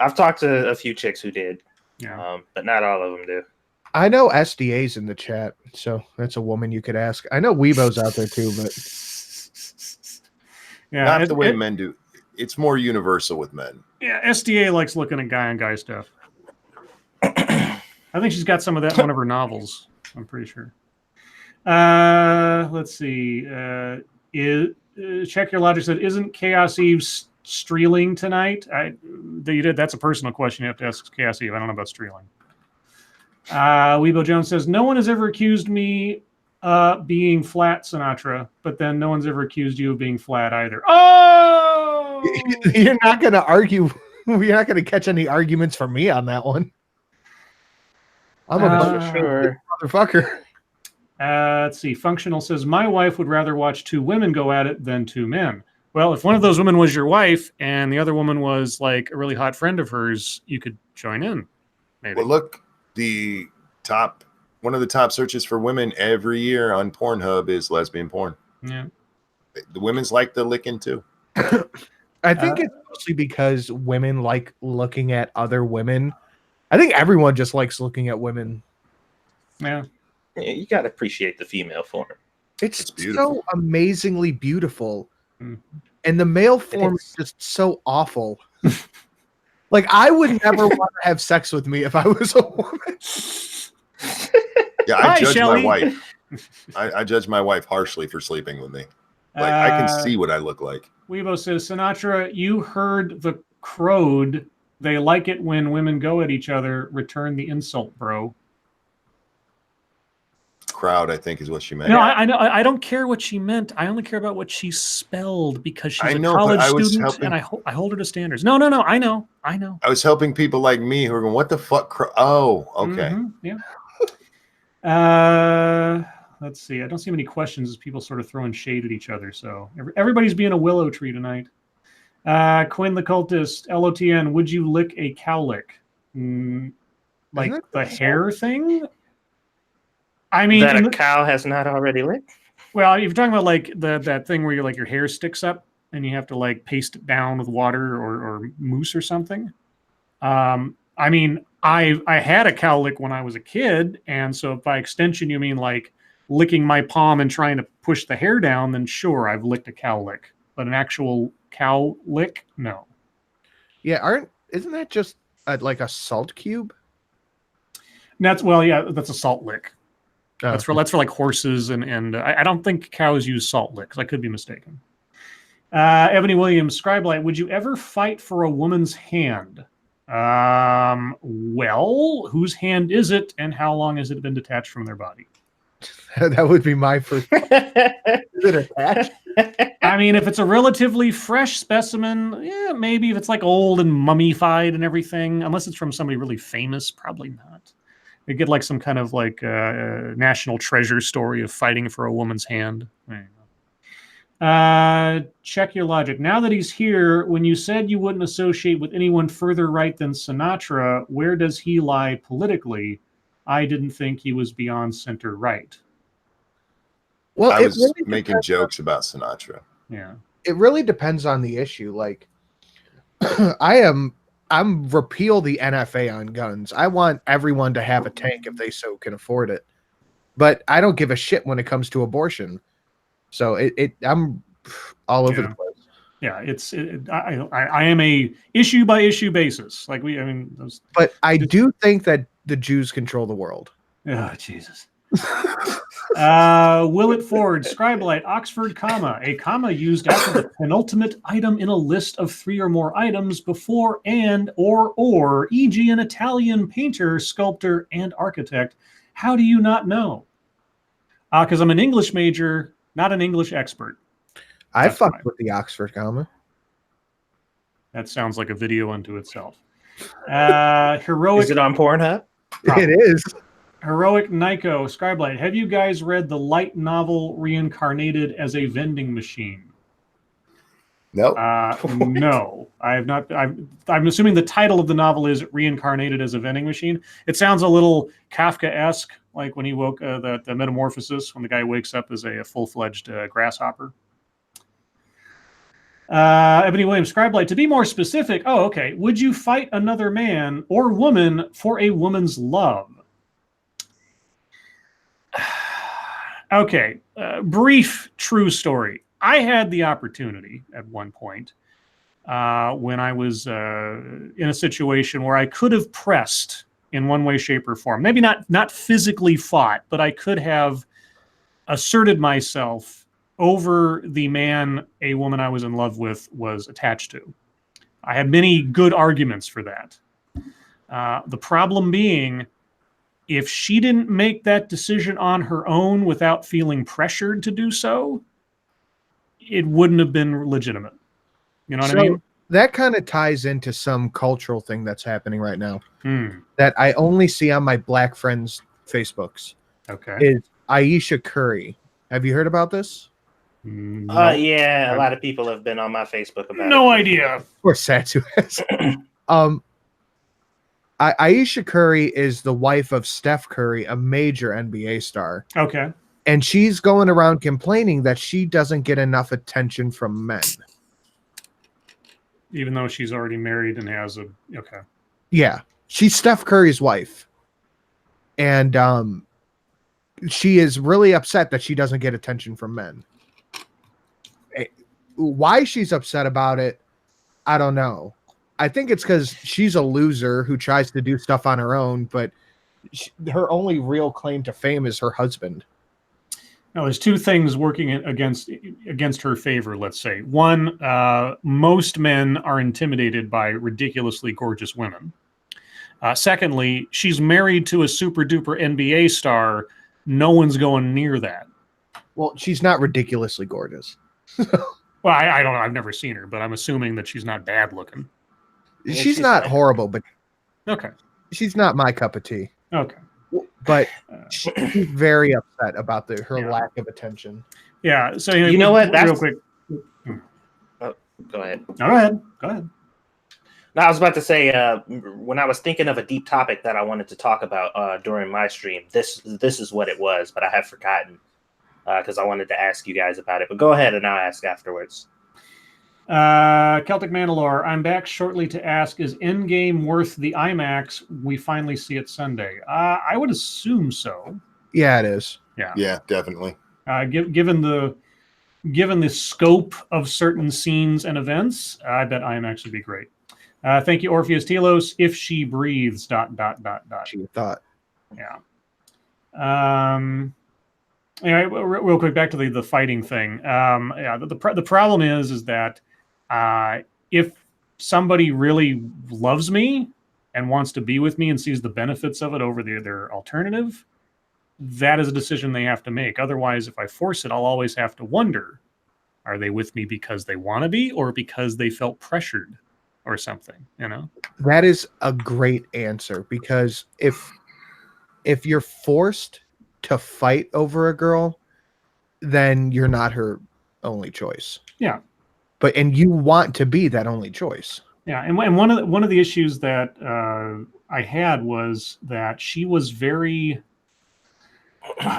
C: I've talked to a few chicks who did,
B: Yeah.
C: but not all of them do.
E: I know SDA's in the chat, so that's a woman you could ask. I know Weebo's out there too, but
B: Yeah.
A: Not the way men do. It's more universal with men.
B: Yeah, SDA likes looking at guy on guy stuff. I think she's got some of that in one of her novels. I'm pretty sure. Let's see. Check Your Logic said, "Isn't Chaos Eve streeling tonight?" That's a personal question. You have to ask Chaos Eve. I don't know about streeling. Weebo Jones says, "No one has ever accused me being flat, Sinatra, but then no one's ever accused you of being flat either." Oh,
E: you're not going to argue. You're not going to catch any arguments from me on that one. I'm a motherfucker.
B: Let's see. Functional says, "My wife would rather watch two women go at it than two men." Well, if one of those women was your wife and the other woman was like a really hot friend of hers, you could join in. Maybe.
A: Well, look, one of the top searches for women every year on Pornhub is lesbian porn.
B: Yeah.
A: The women's like the licking too.
E: I think it's mostly because women like looking at other women. I think everyone just likes looking at women.
B: Yeah.
C: You got to appreciate the female form.
E: It's
A: beautiful.
E: so amazingly beautiful. And the male form is just so awful. Like, I would never want to have sex with me if I was a woman.
A: Yeah, I judge my wife. I judge my wife harshly for sleeping with me. Like, I can see what I look like.
B: Weebo says, "Sinatra, you heard the crowd. They like it when women go at each other. Return the insult, bro."
A: Crowd, I think, is what she meant.
B: No, I know. I don't care what she meant. I only care about what she spelled because she's a college student, and I hold her to standards. No. I know.
A: I was helping people like me who are going, "What the fuck?" Oh, okay.
B: Mm-hmm, yeah. Let's see. I don't see many questions as people sort of throwing shade at each other. So everybody's being a willow tree tonight. Quinn the Cultist, LOTN, would you lick a cowlick? Like the hair thing? I mean,
C: that a cow has not already licked?
B: Well, if you're talking about like that thing where your hair sticks up and you have to like paste it down with water or mousse or something. I mean, I had a cowlick when I was a kid, and so by extension you mean like licking my palm and trying to push the hair down, then sure, I've licked a cowlick. But an actual cow lick, no.
E: Yeah, isn't that just like a salt cube?
B: That's a salt lick. Oh. That's for like horses and I don't think cows use salt licks. I could be mistaken. Ebony Williams, Scribe Light, would you ever fight for a woman's hand? Well, whose hand is it, and how long has it been detached from their body?
E: That would be my first. Is it attached?
B: I mean, if it's a relatively fresh specimen, yeah, maybe. If it's like old and mummified and everything, unless it's from somebody really famous, probably not. They get like some kind of like national treasure story of fighting for a woman's hand. There you go. Check Your Logic. Now that he's here, when you said you wouldn't associate with anyone further right than Sinatra, where does he lie politically? I didn't think he was beyond center right.
E: Well,
A: I was making jokes about Sinatra.
B: Yeah.
E: It really depends on the issue. Like, I'm repeal the NFA on guns. I want everyone to have a tank if they so can afford it. but I don't give a shit when it comes to abortion. So I'm all over the place.
B: Yeah, I am a issue by issue basis. Like
E: But I do think that the Jews control the world.
B: Oh, Jesus. Willett Ford, Scribe, Oxford, comma. A comma used after the penultimate item in a list of 3 or more items before and or, e.g. an Italian painter, sculptor, and architect. How do you not know? Because I'm an English major, not an English expert.
E: I fucked with the Oxford comma.
B: That sounds like a video unto itself. Heroic.
C: Is it on Pornhub?
E: It is.
B: Heroic Nico, Scribe, have you guys read the light novel Reincarnated as a Vending Machine?
A: Nope.
B: No, I have not. I'm assuming the title of the novel is Reincarnated as a Vending Machine. It sounds a little Kafka-esque, like when he woke the metamorphosis, when the guy wakes up as a full-fledged grasshopper. Ebony Williams, Scribe, to be more specific, okay. Would you fight another man or woman for a woman's love? Okay, brief true story. I had the opportunity at one point when I was in a situation where I could have pressed in one way, shape, or form. Maybe not physically fought, but I could have asserted myself over the man a woman I was in love with was attached to. I had many good arguments for that. The problem being, if she didn't make that decision on her own without feeling pressured to do so, it wouldn't have been legitimate. You know what I mean?
E: That kind of ties into some cultural thing that's happening right now that I only see on my black friends' Facebooks.
B: Okay.
E: Is Aisha Curry. Have you heard about this?
B: No.
C: Yeah, a lot of people have been on my Facebook about it.
B: No idea.
E: Or Satsu has. Aisha Curry is the wife of Steph Curry, a major NBA star.
B: Okay.
E: And she's going around complaining that she doesn't get enough attention from men.
B: Even though she's already married and has a... Okay.
E: Yeah. She's Steph Curry's wife. And she is really upset that she doesn't get attention from men. Why she's upset about it, I don't know. I think it's because she's a loser who tries to do stuff on her own, but her only real claim to fame is her husband.
B: Now, there's two things working against her favor, let's say. One, most men are intimidated by ridiculously gorgeous women. Secondly, she's married to a super-duper NBA star. No one's going near that.
E: Well, she's not ridiculously gorgeous.
B: Well, I don't know. I've never seen her, but I'm assuming that she's not bad looking.
E: She's not horrible, but
B: okay.
E: She's not my cup of tea.
B: Okay.
E: But she's very upset about her lack of attention.
B: Yeah. So anyway,
C: you know what?
B: Real quick.
C: Oh, go ahead.
B: Go ahead. Go ahead.
C: No, I was about to say when I was thinking of a deep topic that I wanted to talk about during my stream, this is what it was, but I have forgotten. Because I wanted to ask you guys about it. But go ahead and I'll ask afterwards.
B: Celtic Mandalore, I'm back shortly to ask, is Endgame worth the IMAX we finally see it Sunday? I would assume so.
E: Yeah, it is.
A: Yeah, definitely.
B: Given the scope of certain scenes and events, I bet IMAX would be great. Thank you, Orpheus Telos. If she breathes, ...
E: She thought.
B: Yeah. Anyway, real quick, back to the fighting thing. The problem is that if somebody really loves me and wants to be with me and sees the benefits of it over their alternative, that is a decision they have to make. Otherwise, if I force it, I'll always have to wonder, are they with me because they want to be or because they felt pressured or something, you know?
E: That is a great answer, because if you're forced to fight over a girl, then you're not her only choice.
B: Yeah.
E: And you want to be that only choice.
B: Yeah, and one of the issues that I had was that she was very.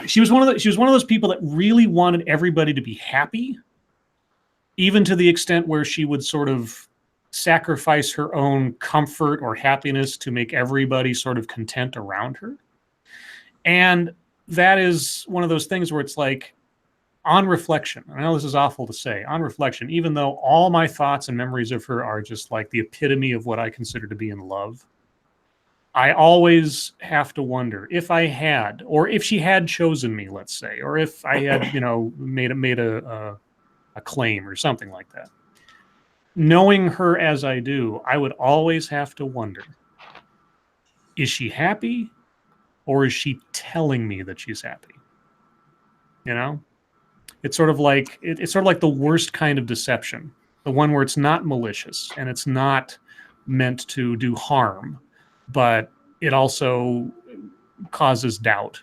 B: She was one of those people that really wanted everybody to be happy, even to the extent where she would sort of sacrifice her own comfort or happiness to make everybody sort of content around her. And that is one of those things where it's like, on reflection, I know this is awful to say, on reflection, even though all my thoughts and memories of her are just like the epitome of what I consider to be in love, I always have to wonder if I had, or if she had chosen me, let's say, or if I had, made a claim or something like that. Knowing her as I do, I would always have to wonder, is she happy, or is she telling me that she's happy? You know? It's sort of like the worst kind of deception, the one where it's not malicious and it's not meant to do harm, but it also causes doubt.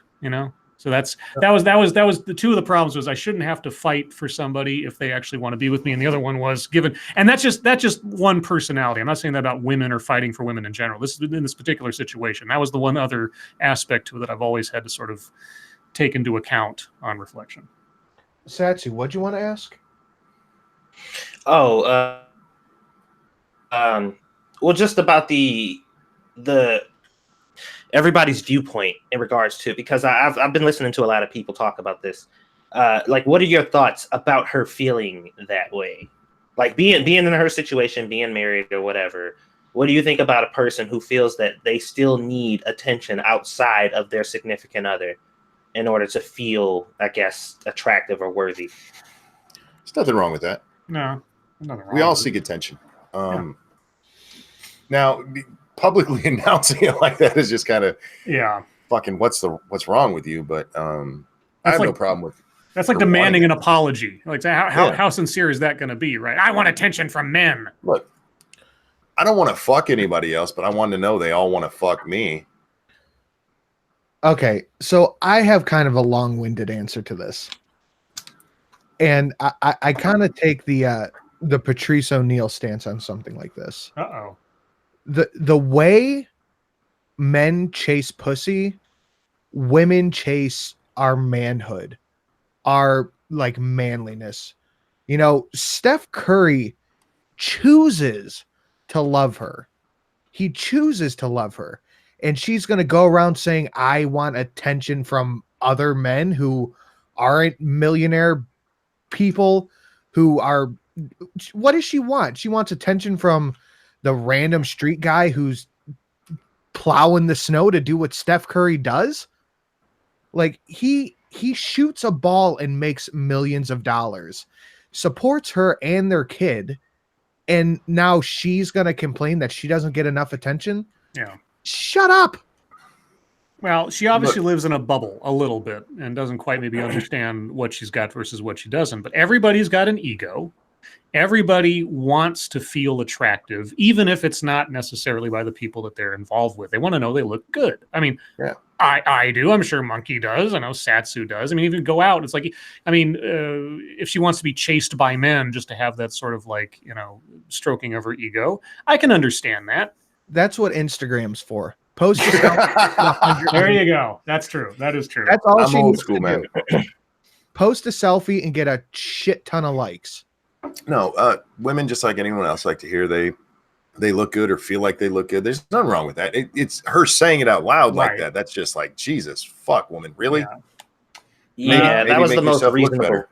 B: So that was the two of the problems. Was I shouldn't have to fight for somebody if they actually want to be with me, and the other one was given, and that's just one personality. I'm not saying that about women or fighting for women in general. This is in this particular situation. That was the one other aspect to it that I've always had to sort of take into account on reflection.
E: Satsu, what'd you want to ask?
C: Oh, well, just about the everybody's viewpoint in regards to, because I've been listening to a lot of people talk about this. Like, what are your thoughts about her feeling that way? Like being in her situation, being married or whatever. What do you think about a person who feels that they still need attention outside of their significant other in order to feel, I guess, attractive or worthy?
A: There's nothing wrong with that.
B: No, nothing wrong.
A: We all
B: with
A: seek attention. Now, publicly announcing it like that is just kind of fucking what's wrong with you? But I have no problem with.
B: That's like demanding an apology. Like how sincere is that going to be? Right? I want attention from men.
A: Look, I don't want to fuck anybody else, but I want to know they all want to fuck me.
E: Okay, so I have kind of a long-winded answer to this, and I kind of take the Patrice O'Neal stance on something like this.
B: Uh-oh.
E: The way men chase pussy, women chase our manhood, our like manliness. Steph Curry chooses to love her. He chooses to love her. And she's going to go around saying, I want attention from other men who aren't millionaire people who are. What does she want? She wants attention from the random street guy who's plowing the snow to do what Steph Curry does. Like he shoots a ball and makes millions of dollars, supports her and their kid. And now she's going to complain that she doesn't get enough attention.
B: Yeah.
E: Shut up.
B: Well, she obviously lives in a bubble a little bit and doesn't quite maybe understand what she's got versus what she doesn't. But everybody's got an ego. Everybody wants to feel attractive, even if it's not necessarily by the people that they're involved with. They want to know they look good. I mean, I do. I'm sure Monkey does. I know Satsu does. I mean, even go out. It's like, if she wants to be chased by men just to have that sort of like, stroking of her ego, I can understand that.
E: That's what Instagram's for. Post yourself.
B: There you go. That's true. That is true.
E: That's all
A: I'm
E: she
A: old
E: needs
A: school,
E: to
A: man.
E: do. Post a selfie and get a shit ton of likes.
A: No, women, just like anyone else, like to hear they look good or feel like they look good. There's nothing wrong with that. It's her saying it out loud like that. That's just like, Jesus, fuck, woman, really?
C: Yeah, that was the most reasonable.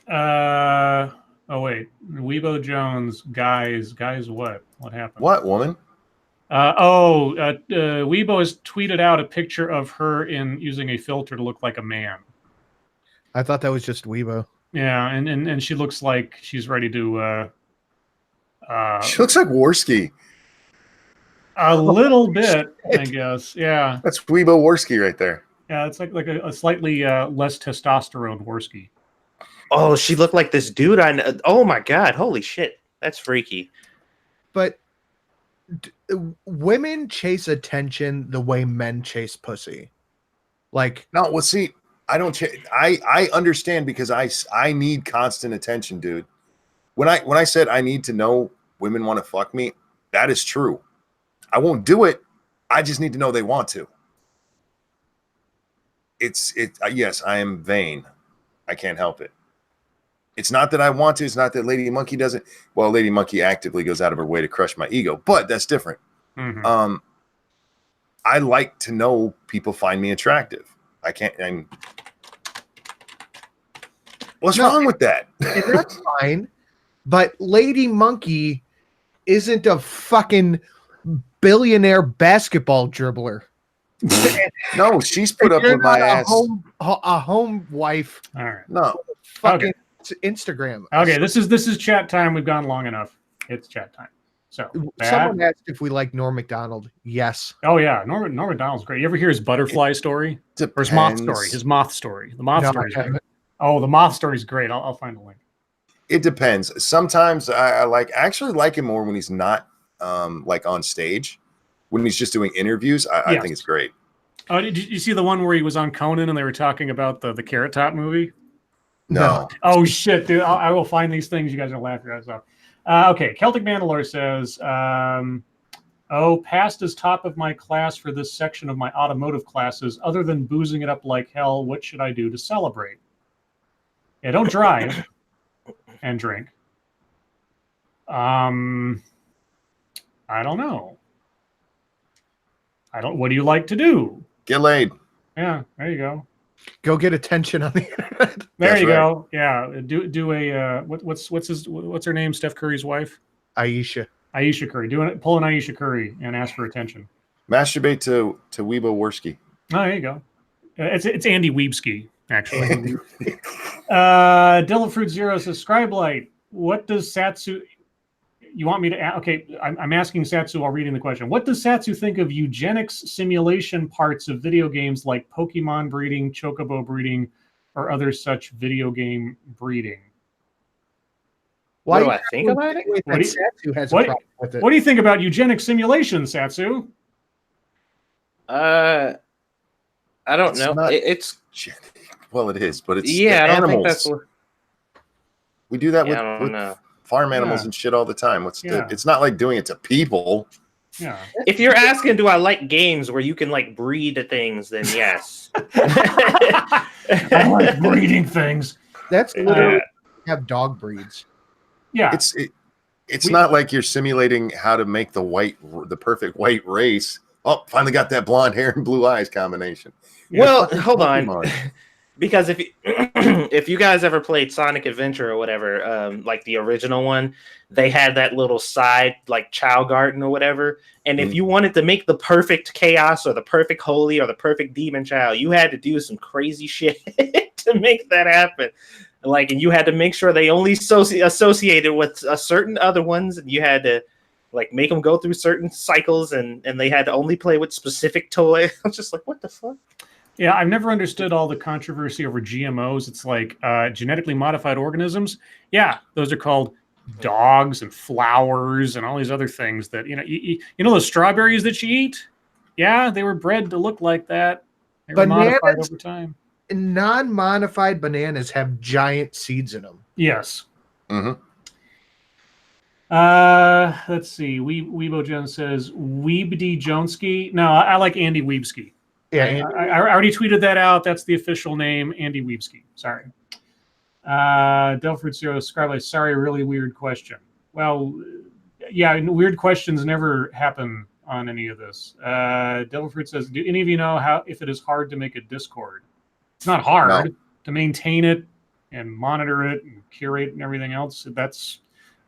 B: Oh wait, Weibo Jones, guys, what happened?
A: What, woman?
B: Weibo has tweeted out a picture of her using a filter to look like a man.
E: I thought that was just Weibo.
B: Yeah, and she looks like she's ready to.
A: She looks like Worski.
B: A little bit, I guess. Yeah,
A: that's Weibo Worski right there.
B: Yeah, it's like a slightly less testosterone Worski.
C: Oh, she looked like this dude. Oh my god! Holy shit, that's freaky.
E: But women chase attention the way men chase pussy. Like,
A: no, well, see, I don't. I understand because I need constant attention, dude. When I said I need to know women want to fuck me, that is true. I won't do it. I just need to know they want to. Yes, I am vain. I can't help it. It's not that I want to. It's not that Lady Monkey doesn't. Well, Lady Monkey actively goes out of her way to crush my ego, but that's different. Mm-hmm. I like to know people find me attractive. I can't. What's wrong with that?
E: And that's fine. But Lady Monkey isn't a fucking billionaire basketball dribbler.
A: No, she's put up
E: You're
A: with my
E: not
A: ass.
E: a home wife.
B: All right.
A: No,
E: Fucking Instagram.
B: Okay, this is chat time. We've gone long enough. It's chat time. So
E: Someone asked if we like Norm Macdonald. Yes.
B: Oh yeah, Norman Donald's great. You ever hear his butterfly story or his moth story? His moth story. The moth story. Oh, the moth story is great. I'll find a link.
A: It depends. Sometimes I actually like him more when he's not like on stage. When he's just doing interviews, I think it's great.
B: Oh, did you see the one where he was on Conan and they were talking about the Carrot Top movie?
A: No.
B: Oh shit, dude! I will find these things. You guys are laughing your guys off. Okay, Celtic Mandalore says, passed as top of my class for this section of my automotive classes. Other than boozing it up like hell, what should I do to celebrate? Yeah, don't drive and drink. I don't know. What do you like to do?
A: Get laid.
B: Yeah, there you go.
E: Go get attention on the internet.
B: There you go. Yeah, do a what's her name? Steph Curry's wife,
E: Aisha
B: Curry. Pull an Aisha Curry and ask for attention.
A: Masturbate to Weibo Worski.
B: Oh, there you go. It's Andy Weebski actually. Dylan Fruit Zero says, Scribe Light, what does Satsu? You want me to? Okay, I'm asking Satsu while reading the question. What does Satsu think of eugenics simulation parts of video games like Pokemon breeding, Chocobo breeding, or other such video game breeding?
C: What do I think about it?
E: Satsu has a problem with it.
B: What do you think about eugenic simulation, Satsu?
C: I don't know. It's
A: well, it is, but it's
C: I don't
A: animals.
C: think that's what...
A: We do that with farm animals and shit all the time. It's not like doing it to people.
B: Yeah.
C: If you're asking, do I like games where you can like breed things, then yes.
B: I like breeding things.
E: That's literally have dog breeds.
B: Yeah.
A: It's not like you're simulating how to make the perfect white race. Oh, finally got that blonde hair and blue eyes combination.
C: Well, hold on. Because if you guys ever played Sonic Adventure or whatever, like the original one, they had that little side like Chow Garden or whatever. And if you wanted to make the perfect Chaos or the perfect Holy or the perfect Demon Chow, you had to do some crazy shit to make that happen. Like, and you had to make sure they only associated with certain other ones, and you had to like make them go through certain cycles, and they had to only play with specific toy. I'm just like, what the fuck?
B: Yeah, I've never understood all the controversy over GMOs. It's like genetically modified organisms. Yeah, those are called dogs and flowers and all these other things that, you know those strawberries that you eat? Yeah, they were bred to look like that. They were modified over time.
E: Non-modified bananas have giant seeds in them.
B: Yes.
A: Mm-hmm.
B: Let's see. Weebo Jones says Weebdy Joneski. No, I like Andy Weebski.
E: Yeah,
B: I already tweeted that out. That's the official name, Andy Weebski. Sorry. Delfruit Zero Scribe, sorry, really weird question. Well, yeah, weird questions never happen on any of this. Delfruit says, do any of you know if it is hard to make a Discord? It's not hard to maintain it and monitor it and curate and everything else. That's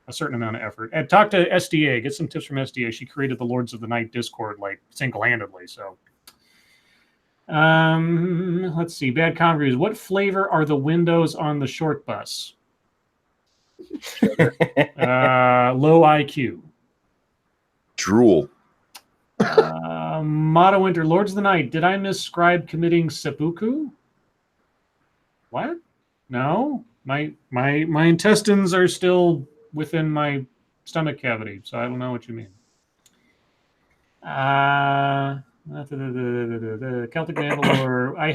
B: a certain amount of effort. And talk to SDA. Get some tips from SDA. She created the Lords of the Night Discord like single-handedly. So. Let's see. Bad con reviews. What flavor are the windows on the short bus? Low IQ.
A: Drool.
B: Motto Winter. Lords of the Night. Did I miss Scribe committing seppuku? What? No. My intestines are still within my stomach cavity, so I don't know what you mean. Celtic Mandalore. I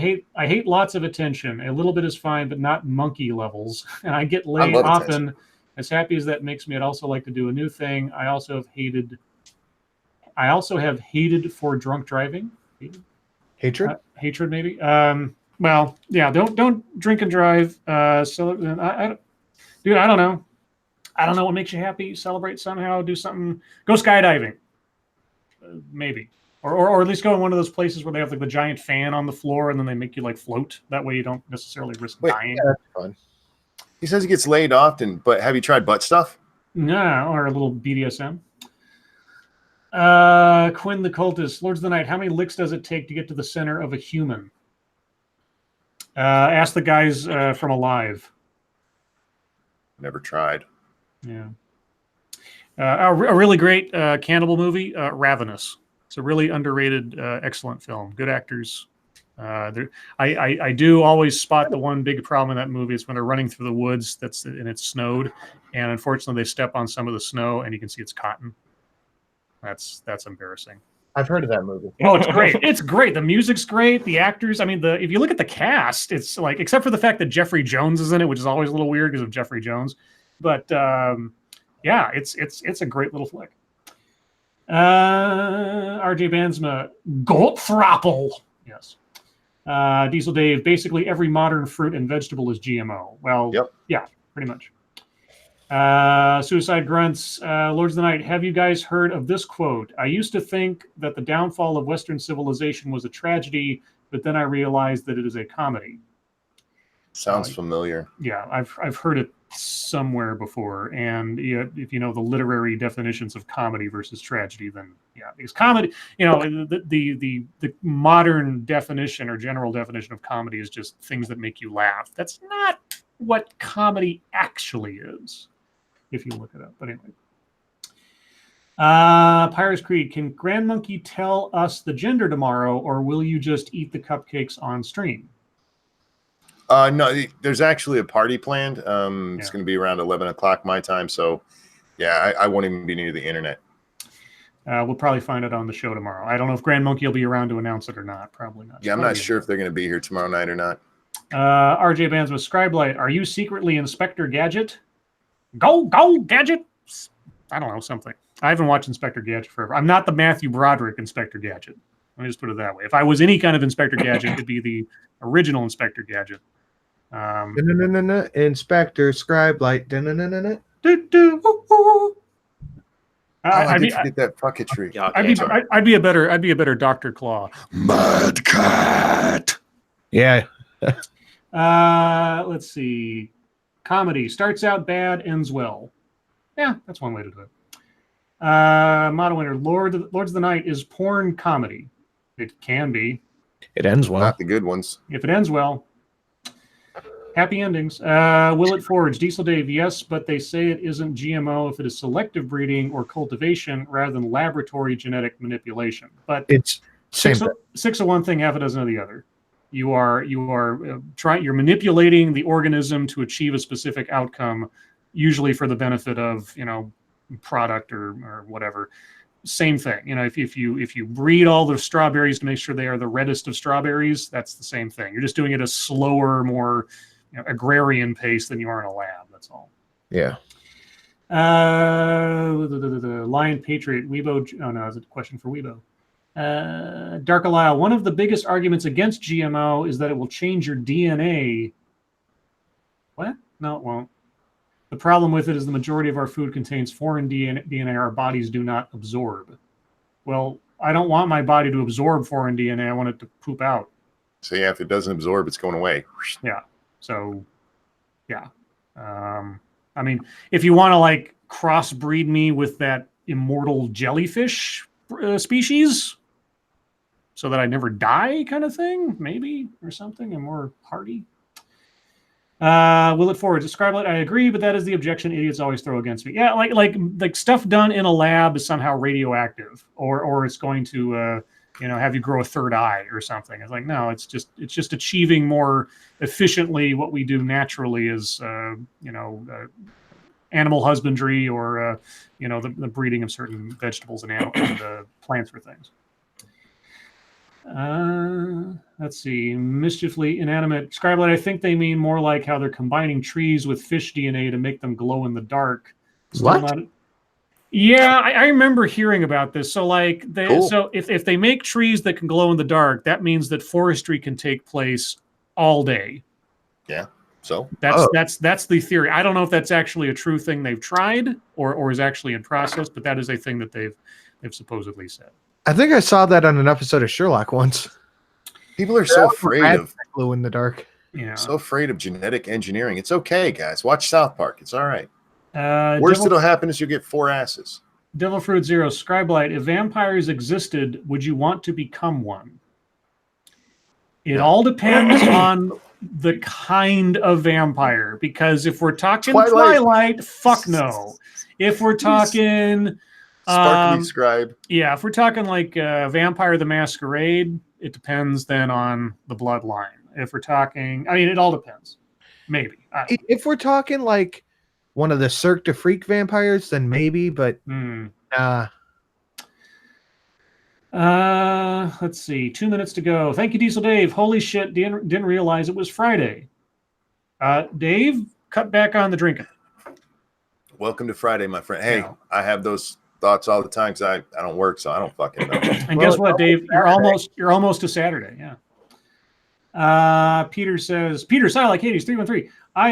B: hate lots of attention. A little bit is fine, but not monkey levels. And I get laid often. Attention. As happy as that makes me, I'd also like to do a new thing. I also have hated for drunk driving.
E: Hatred,
B: maybe. Well, yeah. Don't drink and drive. Dude, I don't know. I don't know what makes you happy. Celebrate somehow. Do something. Go skydiving. Maybe. Or at least go in one of those places where they have like the giant fan on the floor and then they make you like float. That way you don't necessarily risk dying.
A: Yeah, that's fun. He says he gets laid often, but have you tried butt stuff?
B: No, or a little BDSM. Quinn the Cultist, Lords of the Night. How many licks does it take to get to the center of a human? Ask the guys from Alive.
A: Never tried.
B: Yeah. A really great cannibal movie, Ravenous. It's a really underrated, excellent film. Good actors. I do always spot the one big problem in that movie is when they're running through the woods and it's snowed, and unfortunately they step on some of the snow and you can see it's cotton. That's embarrassing.
E: I've heard of that movie.
B: Oh, it's great. It's great. The music's great. The actors. I mean, if you look at the cast, it's like, except for the fact that Jeffrey Jones is in it, which is always a little weird because of Jeffrey Jones. But yeah, it's a great little flick. RJ Bansma, Goldthrapple. Yes. Diesel Dave, basically every modern fruit and vegetable is GMO. Well,
A: Yep.
B: Yeah, pretty much. Suicide Grunts, Lords of the Night, have you guys heard of this quote? I used to think that the downfall of Western civilization was a tragedy, but then I realized that it is a comedy.
A: Sounds familiar.
B: Yeah, I've heard it somewhere before, and if you know the literary definitions of comedy versus tragedy, then yeah, because comedy, the modern definition or general definition of comedy is just things that make you laugh. That's not what comedy actually is, if you look it up. But anyway, Pirates Creed, can Grand Monkey tell us the gender tomorrow, or will you just eat the cupcakes on stream?
A: No, there's actually a party planned. It's going to be around 11 o'clock my time. So, yeah, I won't even be near the internet.
B: We'll probably find it on the show tomorrow. I don't know if Grand Monkey will be around to announce it or not. Probably not.
A: Yeah, I'm not sure if they're going to be here tomorrow night or not.
B: RJ Bands with Scribe Light, are you secretly Inspector Gadget? Go, Gadget! I don't know, something. I haven't watched Inspector Gadget forever. I'm not the Matthew Broderick Inspector Gadget. Let me just put it that way. If I was any kind of Inspector Gadget, it'd be the original Inspector Gadget.
E: Inspector Scribe Light.
B: I'd
A: get that pucketry.
B: I'd be a better Dr. Claw.
A: Mad Cat.
E: Yeah.
B: Let's see. Comedy starts out bad, ends well. Yeah, that's one way to do it. Motto winner, Lords of the Night is porn comedy. It can be.
E: It ends well.
A: Not the good ones.
B: If it ends well. Happy endings. Will it forage? Diesel Dave, yes, but they say it isn't GMO if it is selective breeding or cultivation rather than laboratory genetic manipulation. But
E: it's
B: six of one thing, half a dozen of the other. You're manipulating the organism to achieve a specific outcome, usually for the benefit of product or whatever. Same thing. If you breed all the strawberries to make sure they are the reddest of strawberries, that's the same thing. You're just doing it a slower, more agrarian pace than you are in a lab. That's all.
E: Yeah.
B: The Lion Patriot, Weibo. Oh no, it's a question for Weibo. Dark Alile, one of the biggest arguments against GMO is that it will change your DNA. What? No, it won't. The problem with it is the majority of our food contains foreign DNA our bodies do not absorb. Well, I don't want my body to absorb foreign DNA. I want it to poop out.
A: So yeah, if it doesn't absorb, it's going away.
B: Yeah. So, yeah. I mean, if you want to crossbreed me with that immortal jellyfish species so that I never die kind of thing, maybe, or something, and more hardy. Will it forward? Describe it. I agree, but that is the objection idiots always throw against me. Yeah, like stuff done in a lab is somehow radioactive, or it's going to have you grow a third eye or something. It's like, no, it's just achieving more efficiently what we do naturally is animal husbandry or the breeding of certain vegetables and plants for things. Let's see. Mischiefully inanimate. Scribelet, I think they mean more like how they're combining trees with fish DNA to make them glow in the dark.
E: What?
B: Yeah, I remember hearing about this. So
A: Cool.
B: So if they make trees that can glow in the dark, that means that forestry can take place all day.
A: Yeah. So
B: that's the theory. I don't know if that's actually a true thing they've tried or is actually in process, but that is a thing that they've supposedly said.
E: I think I saw that on an episode of Sherlock once.
A: People are so afraid of
E: Glow in the dark.
B: Yeah.
A: so afraid of genetic engineering. It's okay, guys. Watch South Park. It's all right.
B: Devil,
A: Worst that'll happen is you get 4 asses.
B: Devil Fruit Zero, Scribe Light. If vampires existed, would you want to become one? It all depends on the kind of vampire. Because if we're talking Twilight, fuck no. If we're talking
A: Sparkly Scribe.
B: Yeah, if we're talking like Vampire the Masquerade, it depends then on the bloodline. If we're talking, I mean, it all depends. Maybe.
E: If we're talking like one of the Cirque du Freak vampires, then maybe, but
B: let's see. 2 minutes to go. Thank you, Diesel Dave. Holy shit, didn't realize it was Friday. Dave, cut back on the drinking.
A: Welcome to Friday, my friend. Hey,
B: Yeah.
A: I have those thoughts all the time because I don't work, so I don't fucking know.
B: And guess what, Dave? You're almost to Saturday. Yeah. Peter says, Peter Silak Hades 313. I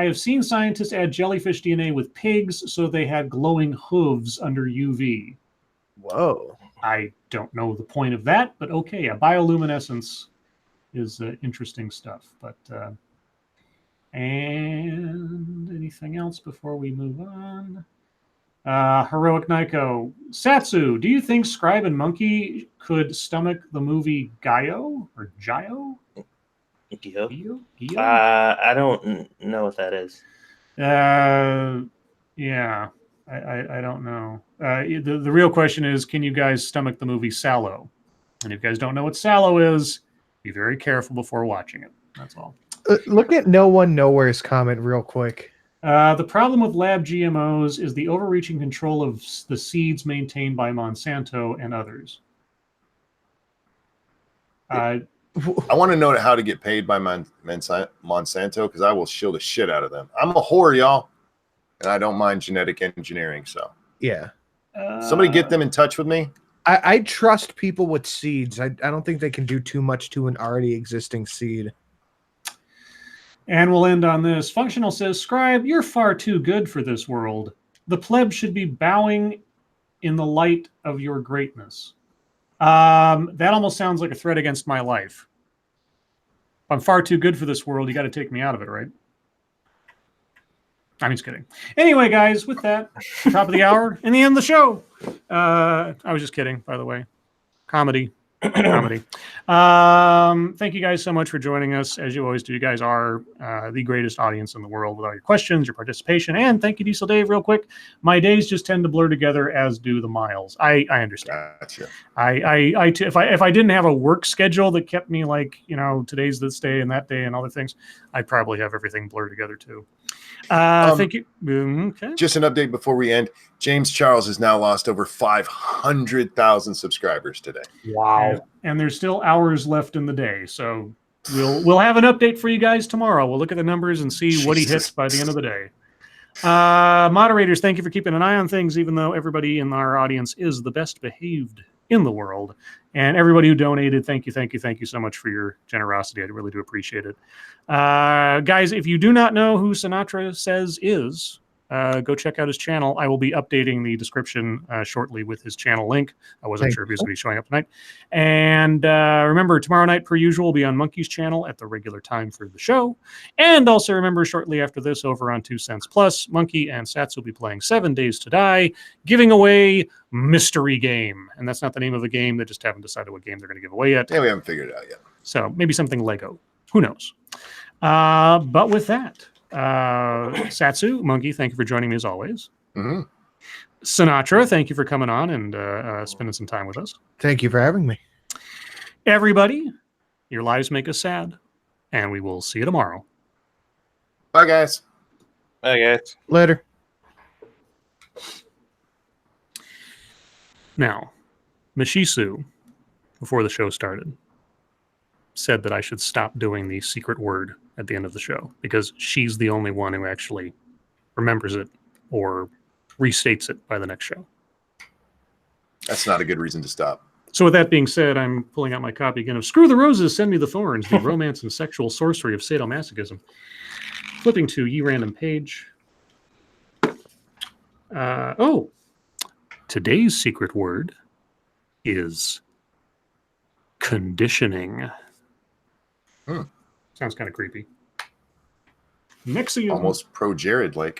B: have seen scientists add jellyfish DNA with pigs so they had glowing hooves under UV.
E: whoa.
B: I don't know the point of that, but okay, a bioluminescence is interesting stuff. But and anything else before we move on? Heroic Nyko. Satsu, do you think Scribe and Monkey could stomach the movie Gaio or Gio?
C: Gio?
B: Gio?
C: I don't know what that is.
B: Yeah, I don't know. The real question is, can you guys stomach the movie Sallow? And if you guys don't know what Sallow is, be very careful before watching it. That's all.
E: Look at No One Nowhere's comment real quick.
B: The problem with lab GMOs is the overreaching control of the seeds maintained by Monsanto and others.
A: I want to know how to get paid by Monsanto because I will shield the shit out of them. I'm a whore, y'all, and I don't mind genetic engineering. So
E: Yeah.
A: somebody get them in touch with me.
E: I trust people with seeds. I don't think they can do too much to an already existing seed.
B: And we'll end on this. Functional says, Scribe, you're far too good for this world. The pleb should be bowing in the light of your greatness. That almost sounds like a threat against my life. If I'm far too good for this world, you got to take me out of it, right? I'm just kidding. Anyway, guys, with that, top of the hour and the end of the show. I was just kidding, by the way. Comedy. Comedy. Thank you guys so much for joining us. As you always do, you guys are the greatest audience in the world with all your questions, your participation, and thank you, Diesel Dave, real quick. My days just tend to blur together, as do the miles. I understand.
A: Gotcha.
B: If I didn't have a work schedule that kept me like, today's this day and that day and other things, I'd probably have everything blurred together too. Thank you. Okay.
A: Just an update before we end. James Charles has now lost over 500,000 subscribers today.
B: Wow. And there's still hours left in the day. So we'll have an update for you guys tomorrow. We'll look at the numbers and see what he hits by the end of the day. Moderators, thank you for keeping an eye on things, even though everybody in our audience is the best behaved in the world. And everybody who donated, thank you so much for your generosity. I really do appreciate it. Guys, if you do not know who Sinatra says is, go check out his channel. I will be updating the description shortly with his channel link. I wasn't sure if he was going to be showing up tonight. And remember, tomorrow night, per usual, will be on Monkey's channel at the regular time for the show. And also remember, shortly after this, over on 2 Cents Plus, Monkey and Sats will be playing 7 Days to Die, giving away Mystery Game. And that's not the name of the game. They just haven't decided what game they're going to give away yet.
A: Yeah, we haven't figured it out yet.
B: So maybe something Lego. Who knows? But with that, Satsu, Monkey, thank you for joining me as always.
A: Mm-hmm.
B: Sinatra, thank you for coming on and spending some time with us.
E: Thank you for having me.
B: Everybody, your lives make us sad, and we will see you tomorrow.
A: Bye, guys.
C: Bye, guys.
E: Later.
B: Now, Mishisu, before the show started, said that I should stop doing the secret word at the end of the show because she's the only one who actually remembers it or restates it by the next show.
A: That's not a good reason to stop.
B: So with that being said, I'm pulling out my copy again of Screw the Roses, Send Me the Thorns, the romance and sexual sorcery of sadomasochism. Flipping to Ye Random Page. Today's secret word is conditioning.
A: Hmm.
B: Sounds kind of creepy. Nexium.
A: Almost pro Jared like.